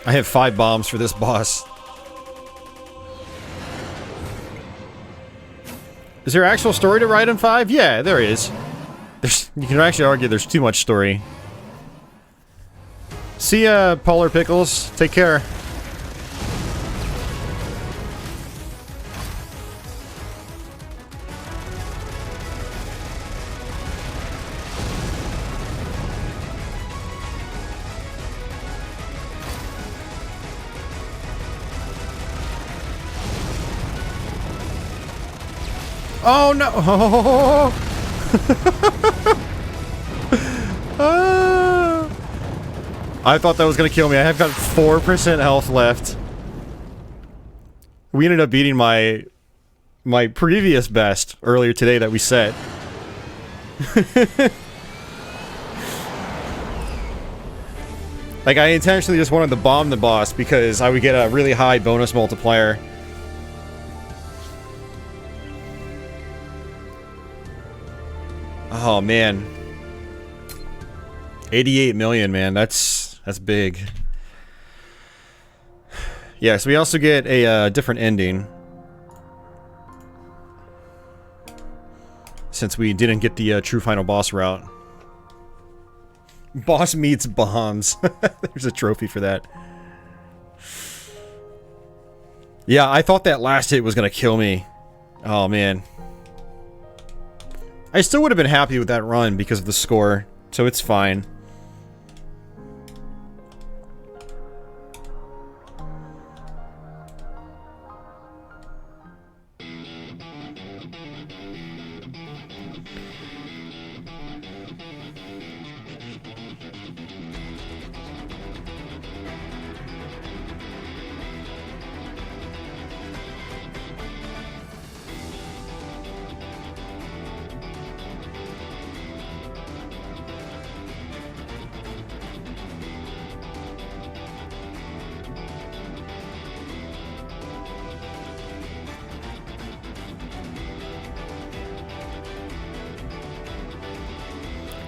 [SPEAKER 1] I have 5 bombs for this boss. Is there actual story to Raiden 5? Yeah, there is. You can actually argue there's too much story. See ya, Polar Pickles. Take care. Oh no! I thought that was gonna kill me. I have got 4% health left. We ended up beating my previous best earlier today that we set. Like, I intentionally just wanted to bomb the boss because I would get a really high bonus multiplier. Oh man, 88 million, man. That's big. Yeah, so we also get a different ending since we didn't get the true final boss route. Boss meets bombs. There's a trophy for that. Yeah, I thought that last hit was gonna kill me. Oh man. I still would have been happy with that run because of the score, so it's fine.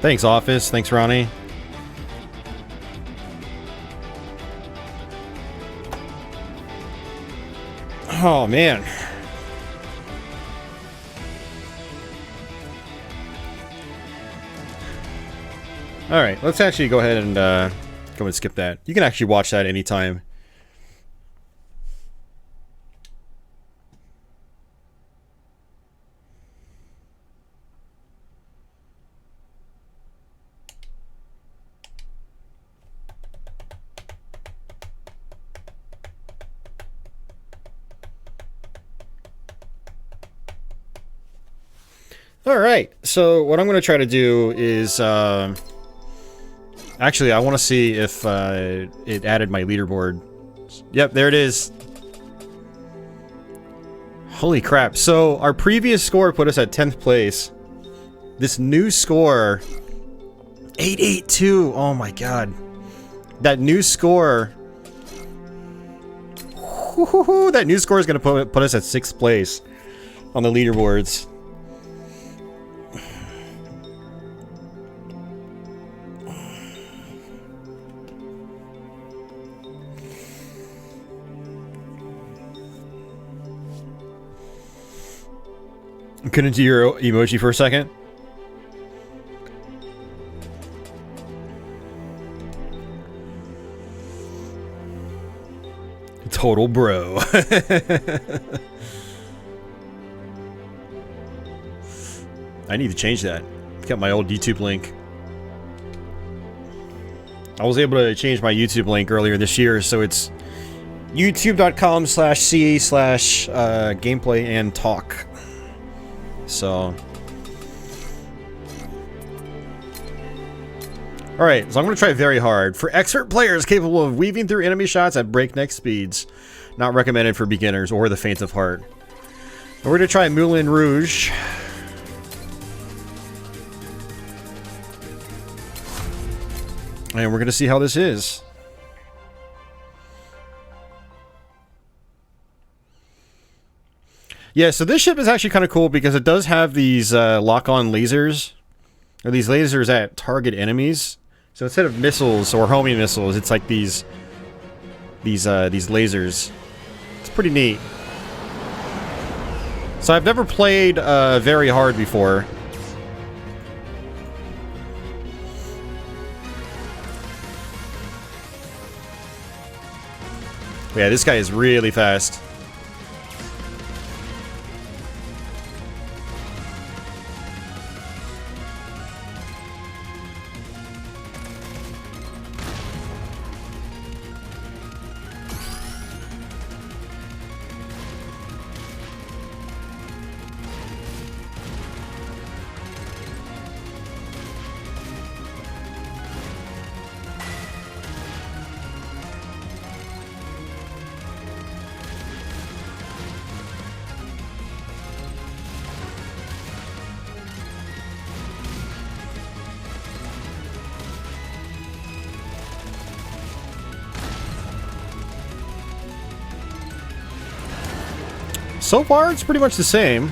[SPEAKER 1] Thanks, Office. Thanks, Ronnie. Oh, man. Alright, let's actually go ahead and go and skip that. You can actually watch that anytime. Alright, so what I'm going to try to do is, actually, I want to see if it added my leaderboard. Yep, there it is. Holy crap. So, our previous score put us at 10th place. This new score... 882! Oh my god. That new score... That new score is going to put us at 6th place on the leaderboards. I couldn't do your emoji for a second. Total bro. I need to change that. Got my old YouTube link. I was able to change my YouTube link earlier this year, so it's youtube.com/ca/gameplay and talk. So, alright, so I'm going to try very hard. For expert players capable of weaving through enemy shots at breakneck speeds. Not recommended for beginners or the faint of heart. And we're going to try Moulin Rouge. And we're going to see how this is. Yeah, so this ship is actually kind of cool because it does have these lock-on lasers. Or these lasers that target enemies. So instead of missiles or homing missiles, it's like these lasers. It's pretty neat. So I've never played very hard before. Yeah, this guy is really fast. So far, it's pretty much the same.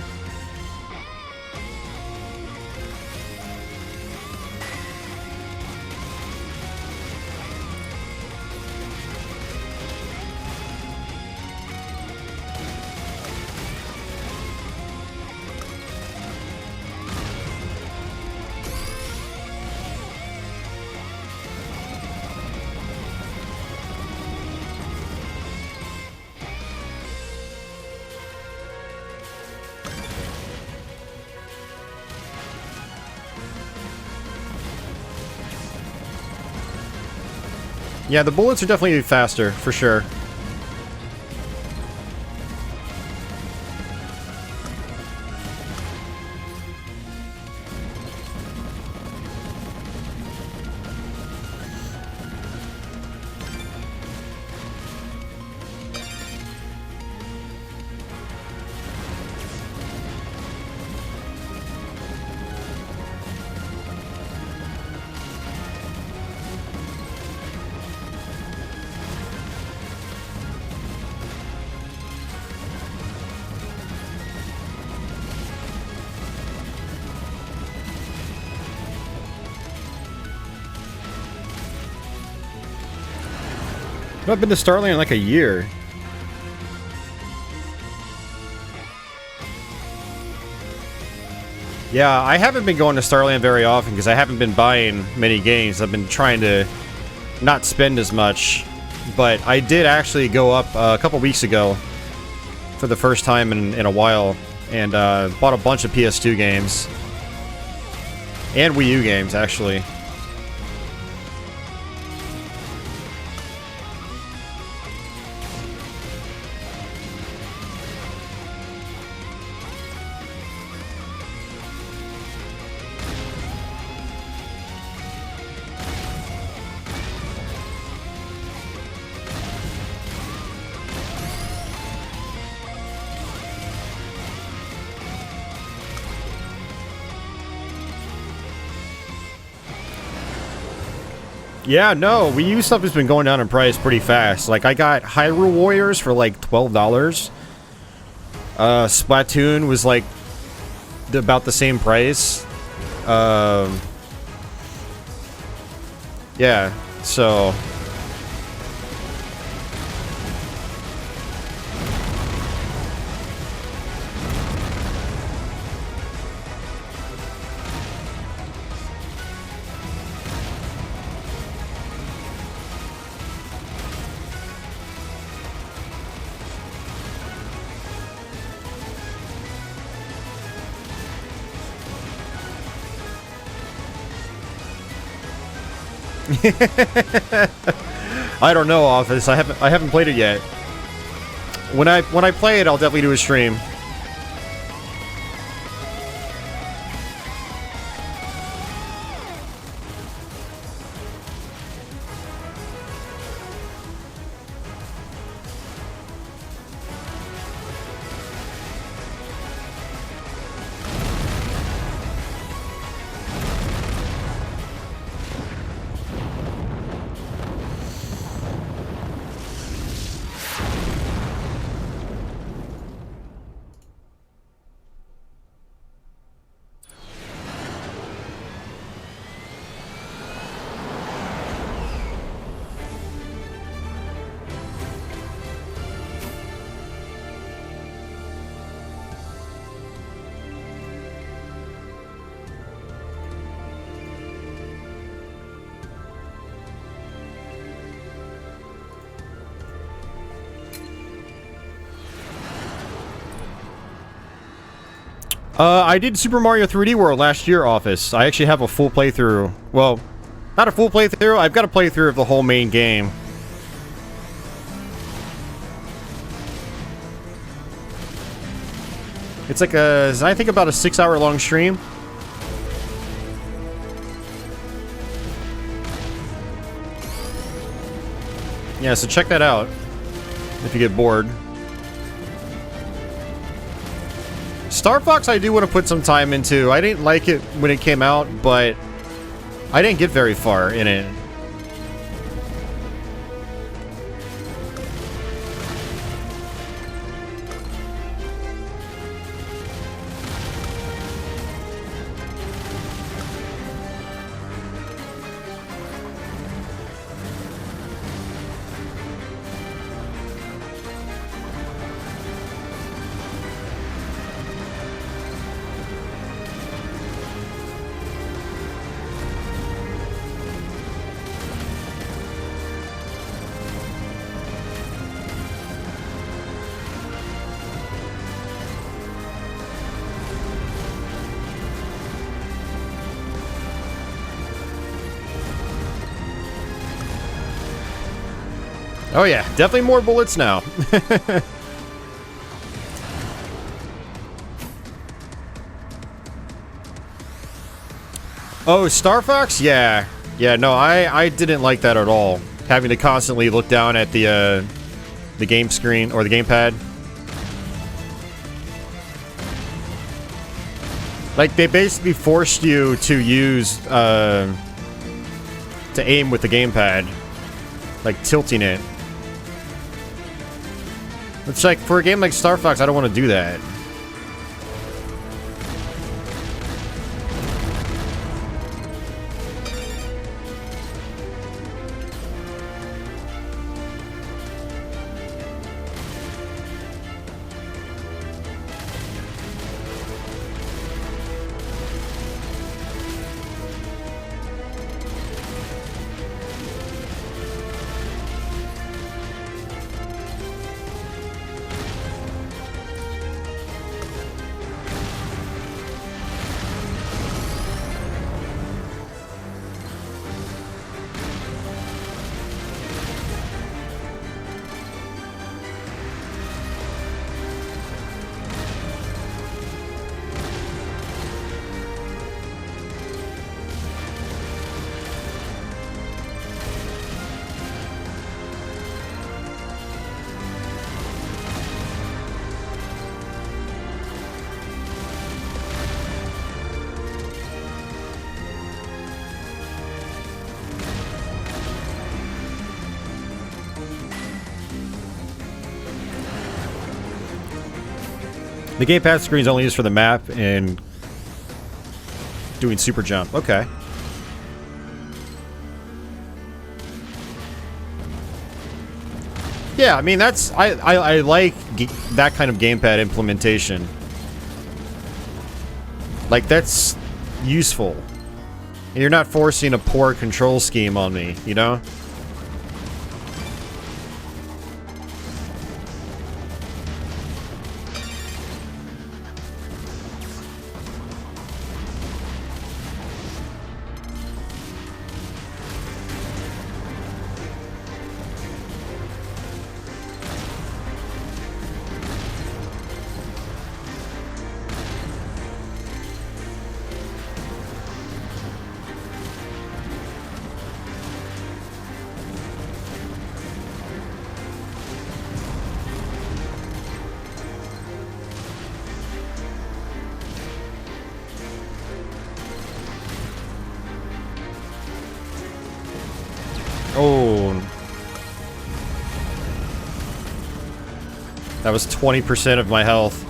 [SPEAKER 1] Yeah, the bullets are definitely faster, for sure. I've been to Starland in like a year. Yeah, I haven't been going to Starland very often because I haven't been buying many games. I've been trying to not spend as much. But I did actually go up a couple weeks ago for the first time in a while and bought a bunch of PS2 games. And Wii U games, actually. Yeah, no, Wii U stuff has been going down in price pretty fast. Like, I got Hyrule Warriors for like $12. Splatoon was like about the same price. Yeah, so... I don't know, Office. I haven't played it yet. When I play it, I'll definitely do a stream. I did Super Mario 3D World last year, Office. I actually have a full playthrough. Well, not a full playthrough. I've got a playthrough of the whole main game. It's like I think about a 6-hour long stream. Yeah, so check that out if you get bored. Star Fox I do want to put some time into. I didn't like it when it came out, but I didn't get very far in it. Oh yeah, definitely more bullets now. Oh, Star Fox? Yeah. Yeah, no, I didn't like that at all. Having to constantly look down at the game screen, or the gamepad. Like, they basically forced you to use, to aim with the gamepad. Like, tilting it. It's like, for a game like Star Fox, I don't want to do that. The gamepad screen is only used for the map and doing super jump. Okay. Yeah, I mean that's I like that kind of gamepad implementation. Like that's useful. And you're not forcing a poor control scheme on me, you know? Oh. That was 20% of my health.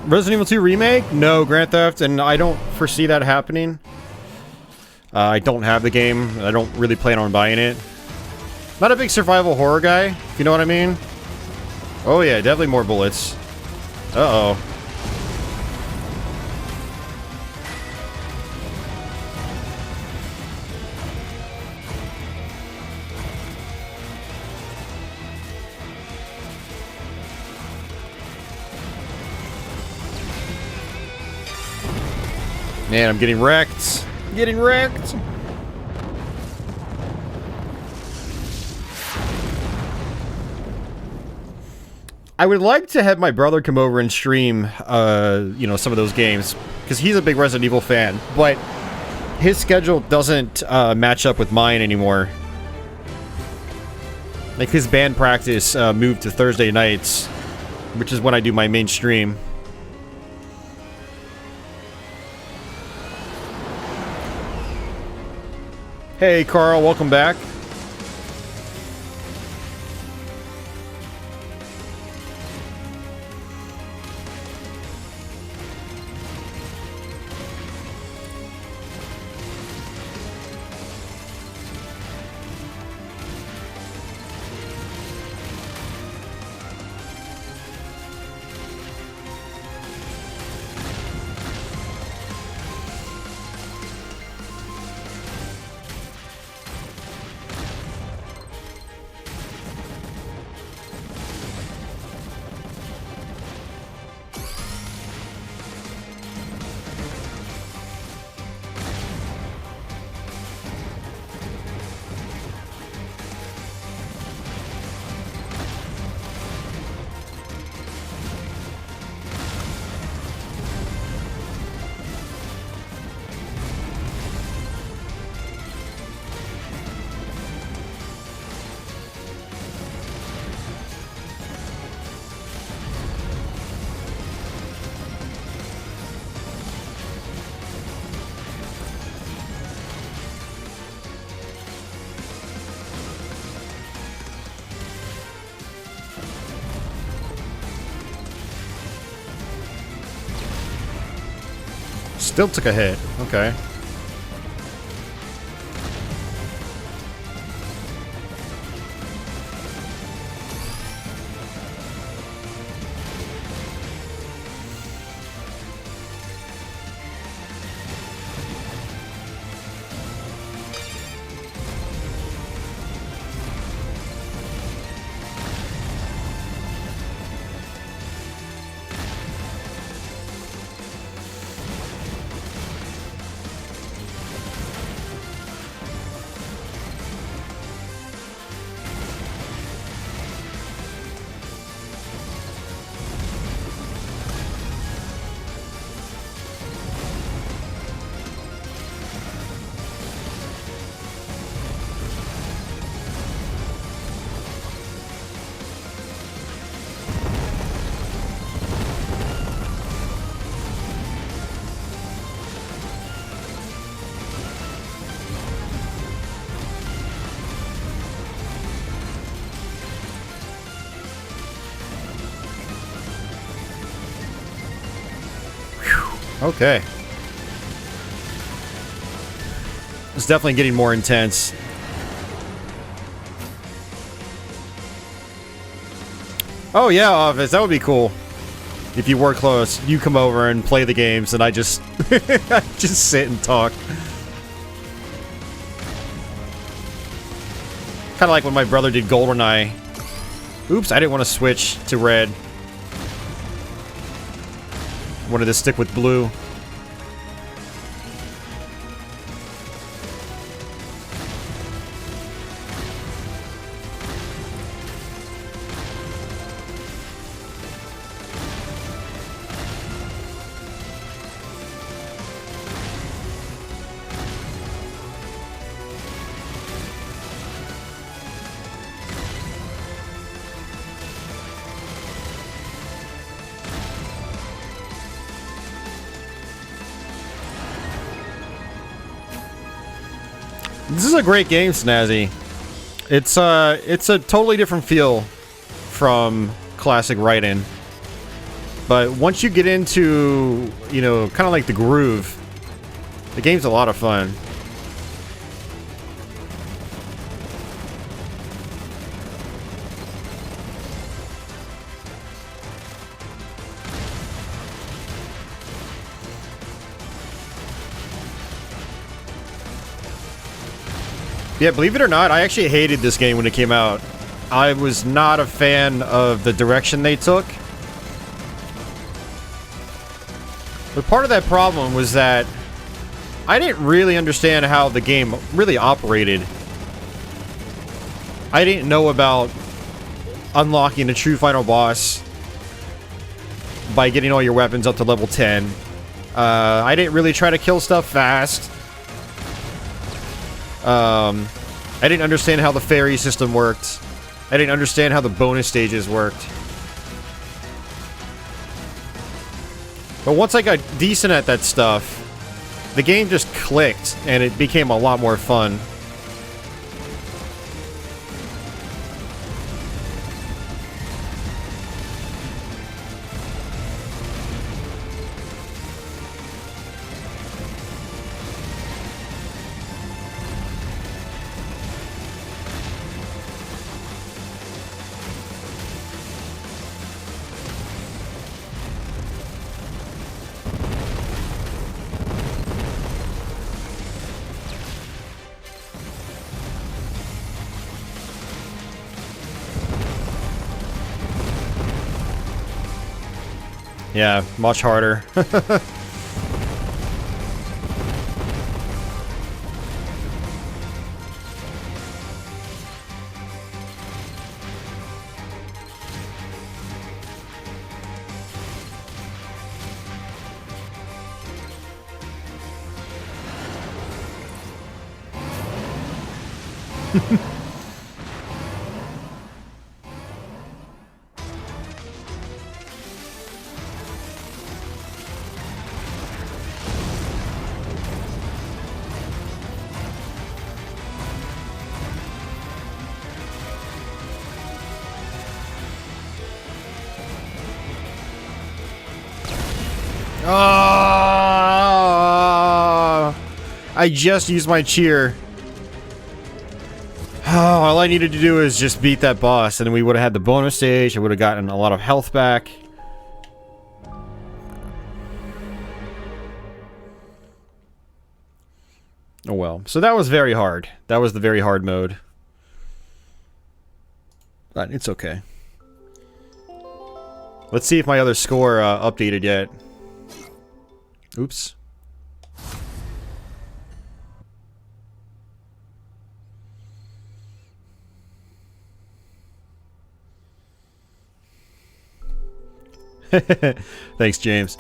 [SPEAKER 1] Resident Evil 2 Remake? No, Grand Theft, and I don't foresee that happening. I don't have the game. I don't really plan on buying it. Not a big survival horror guy, if you know what I mean. Oh yeah, definitely more bullets. Uh-oh. Man, I'm getting wrecked. Getting wrecked. I would like to have my brother come over and stream, you know, some of those games, because he's a big Resident Evil fan, but his schedule doesn't match up with mine anymore. Like, his band practice moved to Thursday nights, which is when I do my main stream. Hey, Carl, welcome back. Still took a hit. Okay. Okay. It's definitely getting more intense. Oh yeah, Office, that would be cool. If you were close, you come over and play the games, and I just I just sit and talk. Kind of like when my brother did GoldenEye. Oops, I didn't want to switch to red. Wanted to stick with blue. This is a great game, Snazzy. It's a totally different feel from classic Raiden. But once you get into, you know, kind of like the groove, the game's a lot of fun. Yeah, believe it or not, I actually hated this game when it came out. I was not a fan of the direction they took. But part of that problem was that I didn't really understand how the game really operated. I didn't know about unlocking the true final boss by getting all your weapons up to level 10. I didn't really try to kill stuff fast. I didn't understand how the fairy system worked. I didn't understand how the bonus stages worked. But once I got decent at that stuff, the game just clicked, and it became a lot more fun. Yeah, much harder. I just used my cheer. All I needed to do is just beat that boss, and then we would have had the bonus stage. I would have gotten a lot of health back. Oh well. So that was very hard. That was the very hard mode. But it's okay. Let's see if my other score updated yet. Oops. Thanks, James.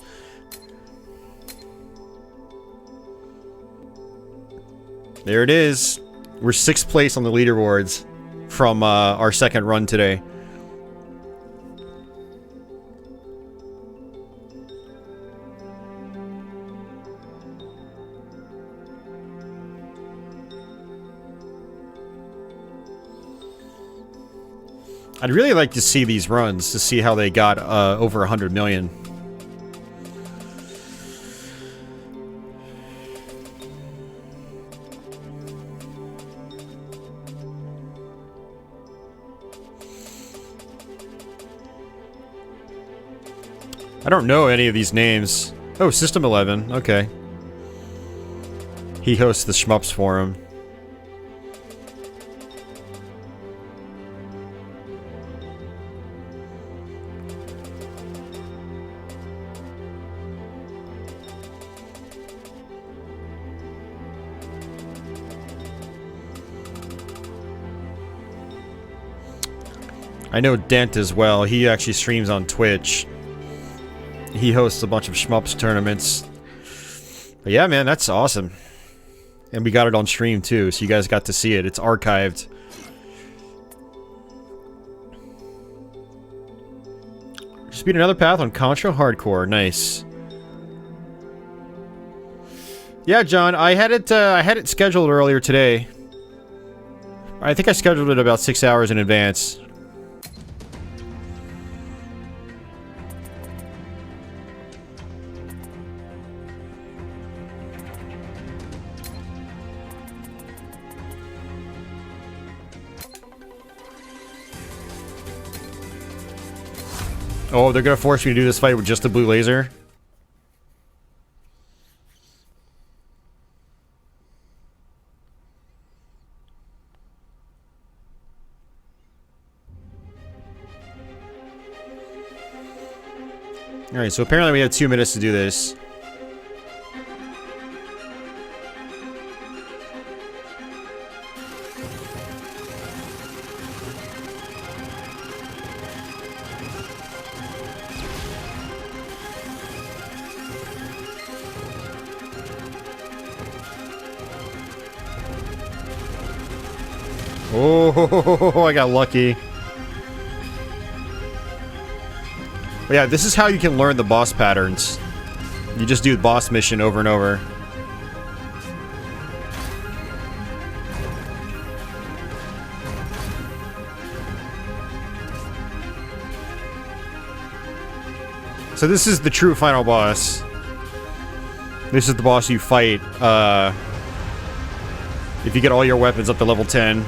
[SPEAKER 1] There it is. We're 6th place on the leaderboards from our second run today. I'd really like to see these runs to see how they got over 100 million. I don't know any of these names. Oh, System 11. Okay. He hosts the Shmups forum. I know Dent as well. He actually streams on Twitch. He hosts a bunch of Shmups tournaments. But yeah, man, that's awesome. And we got it on stream too, so you guys got to see it. It's archived. Just beat another path on Contra Hardcore. Nice. Yeah, John, I had it scheduled earlier today. I think I scheduled it about 6 hours in advance. Oh, they're gonna force me to do this fight with just the blue laser? Alright, so apparently we have 2 minutes to do this. Oh, I got lucky. But yeah, this is how you can learn the boss patterns. You just do the boss mission over and over. So this is the true final boss. This is the boss you fight, if you get all your weapons up to level 10.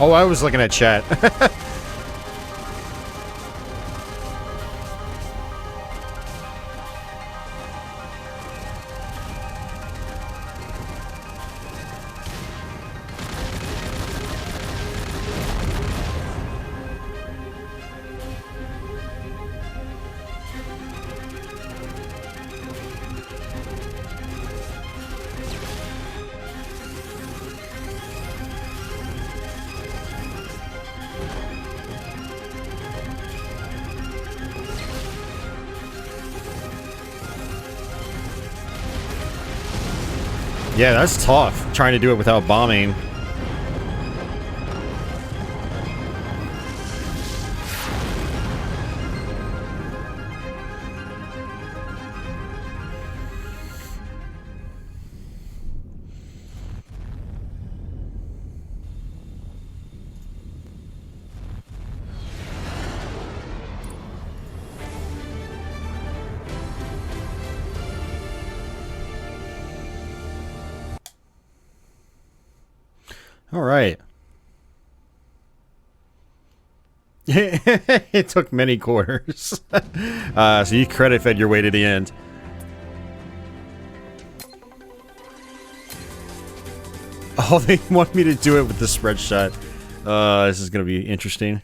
[SPEAKER 1] Oh, I was looking at chat. Yeah, that's tough, trying to do it without bombing. All right. It took many quarters. So you credit fed your way to the end. Oh, they want me to do it with the spread shot. This is going to be interesting.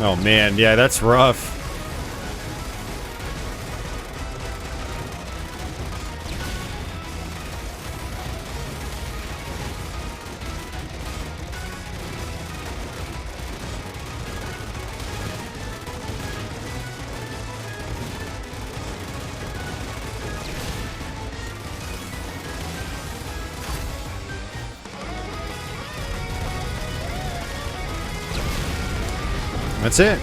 [SPEAKER 1] Oh man, yeah, that's rough. That's it.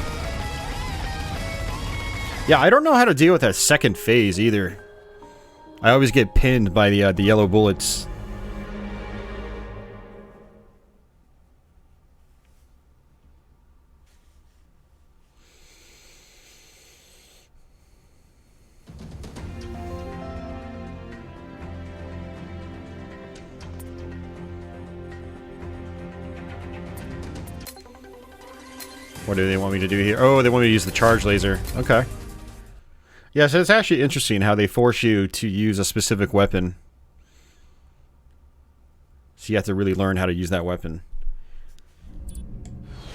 [SPEAKER 1] Yeah, I don't know how to deal with that second phase either. I always get pinned by the yellow bullets. What do they want me to do here? Oh, they want me to use the charge laser. Okay. Yeah, so it's actually interesting how they force you to use a specific weapon. So you have to really learn how to use that weapon.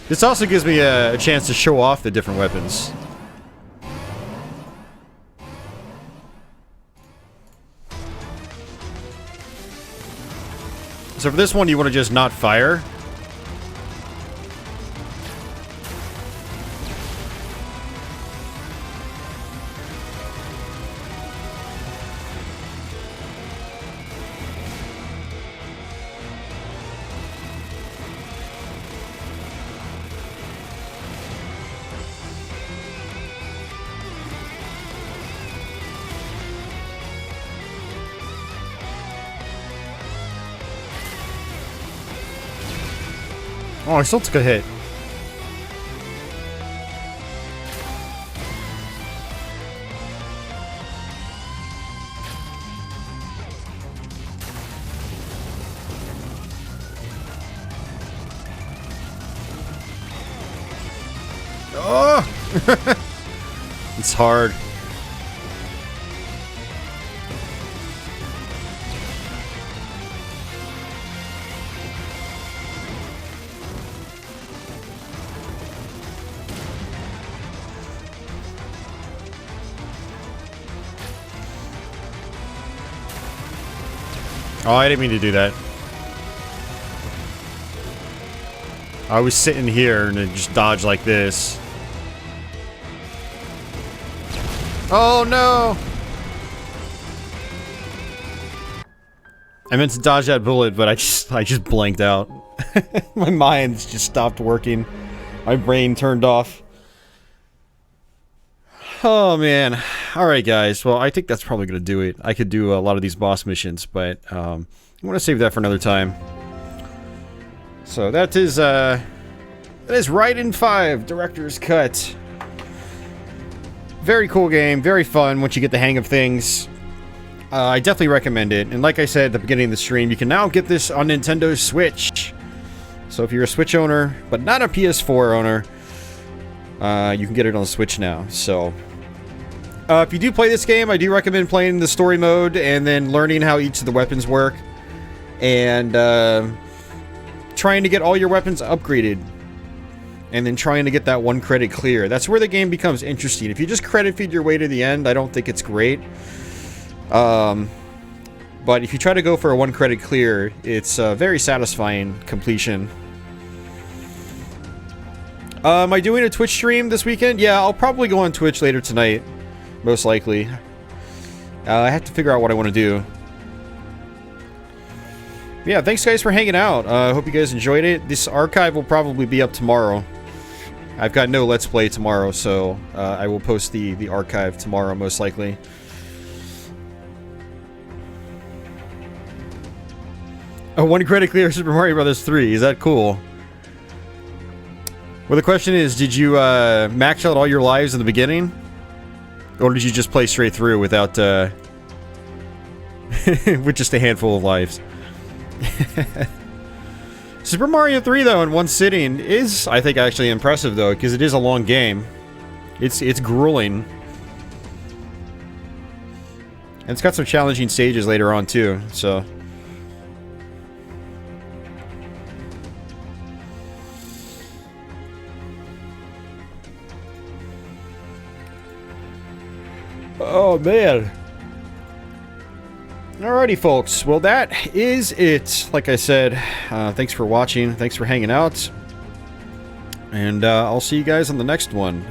[SPEAKER 1] This also gives me a chance to show off the different weapons. So for this one, you want to just not fire. Oh, I still took a hit. Oh! It's hard. Oh, I didn't mean to do that. I was sitting here and it just dodged like this. Oh no! I meant to dodge that bullet, but I just blanked out. My mind just stopped working. My brain turned off. Oh man. Alright guys, well I think that's probably gonna do it. I could do a lot of these boss missions, but I want to save that for another time. So that is Raiden 5 Director's Cut. Very cool game, very fun once you get the hang of things. I definitely recommend it, and like I said at the beginning of the stream, you can now get this on Nintendo Switch. So if you're a Switch owner, but not a PS4 owner, you can get it on the Switch now, so... if you do play this game, I do recommend playing the story mode and then learning how each of the weapons work. And trying to get all your weapons upgraded. And then trying to get that 1 credit clear. That's where the game becomes interesting. If you just credit feed your way to the end, I don't think it's great. But if you try to go for a 1 credit clear, it's a very satisfying completion. Am I doing a Twitch stream this weekend? Yeah, I'll probably go on Twitch later tonight. Most likely. I have to figure out what I want to do. Yeah, thanks guys for hanging out. I hope you guys enjoyed it. This archive will probably be up tomorrow. I've got no Let's Play tomorrow, so I will post the archive tomorrow, most likely. Oh, 1 credit clear Super Mario Bros. 3. Is that cool? Well, the question is, did you max out all your lives in the beginning? Or did you just play straight through without, with just a handful of lives? Super Mario 3, though, in one sitting is, I think, actually impressive, though, because it is a long game. It's grueling. And it's got some challenging stages later on, too, so... Oh, man. Alrighty, folks. Well, that is it. Like I said, thanks for watching. Thanks for hanging out. And I'll see you guys on the next one.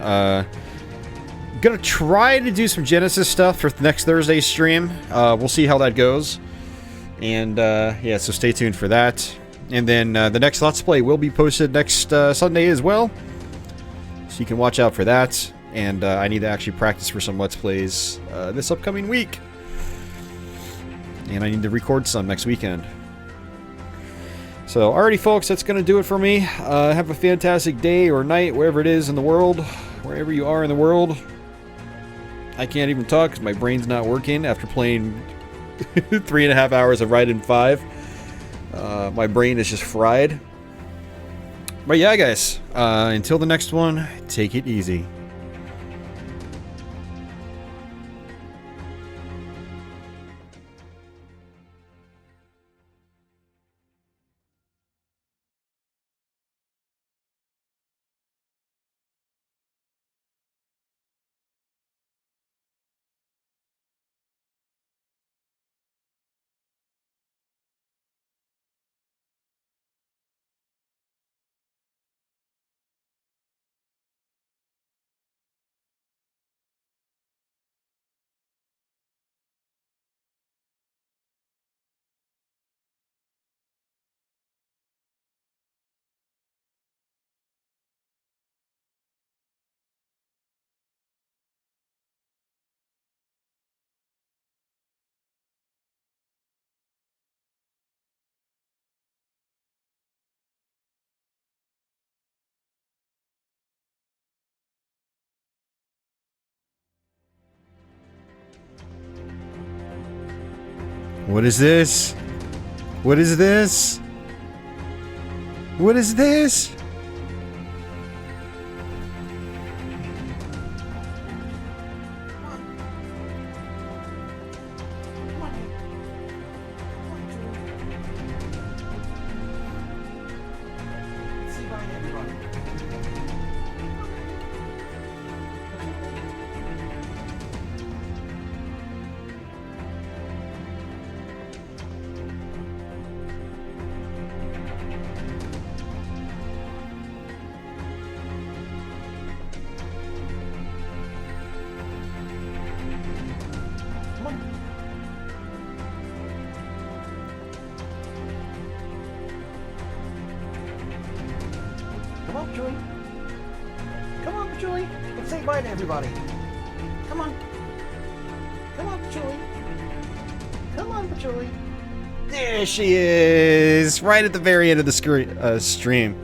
[SPEAKER 1] Gonna try to do some Genesis stuff for next Thursday's stream. We'll see how that goes. And yeah, so stay tuned for that. And then the next Let's Play will be posted next Sunday as well. So you can watch out for that. And I need to actually practice for some Let's Plays this upcoming week. And I need to record some next weekend. So, alrighty folks, that's going to do it for me. Have a fantastic day or night, wherever it is in the world. Wherever you are in the world. I can't even talk because my brain's not working after playing 3.5 hours of Raiden 5. My brain is just fried. But yeah, guys, until the next one, take it easy. What is this? What is this? What is this?
[SPEAKER 3] Come on, Julie. Come on, Julie. Let's say bye to everybody. Come on. Come on, Julie. Come on, Julie.
[SPEAKER 1] There she is! Right at the very end of the stream.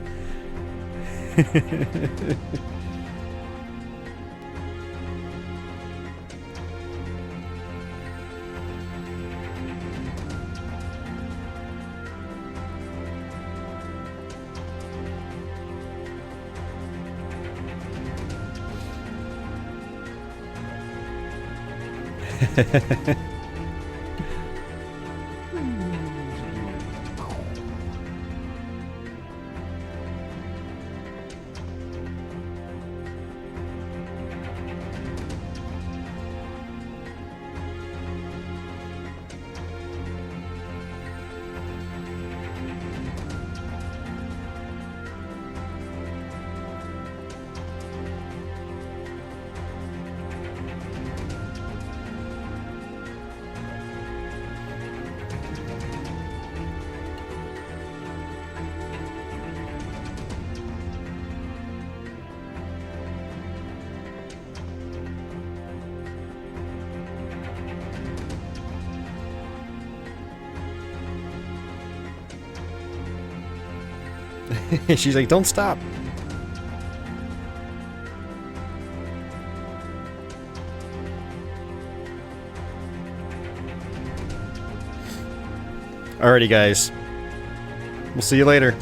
[SPEAKER 1] She's like, don't stop. Alrighty, guys. We'll see you later.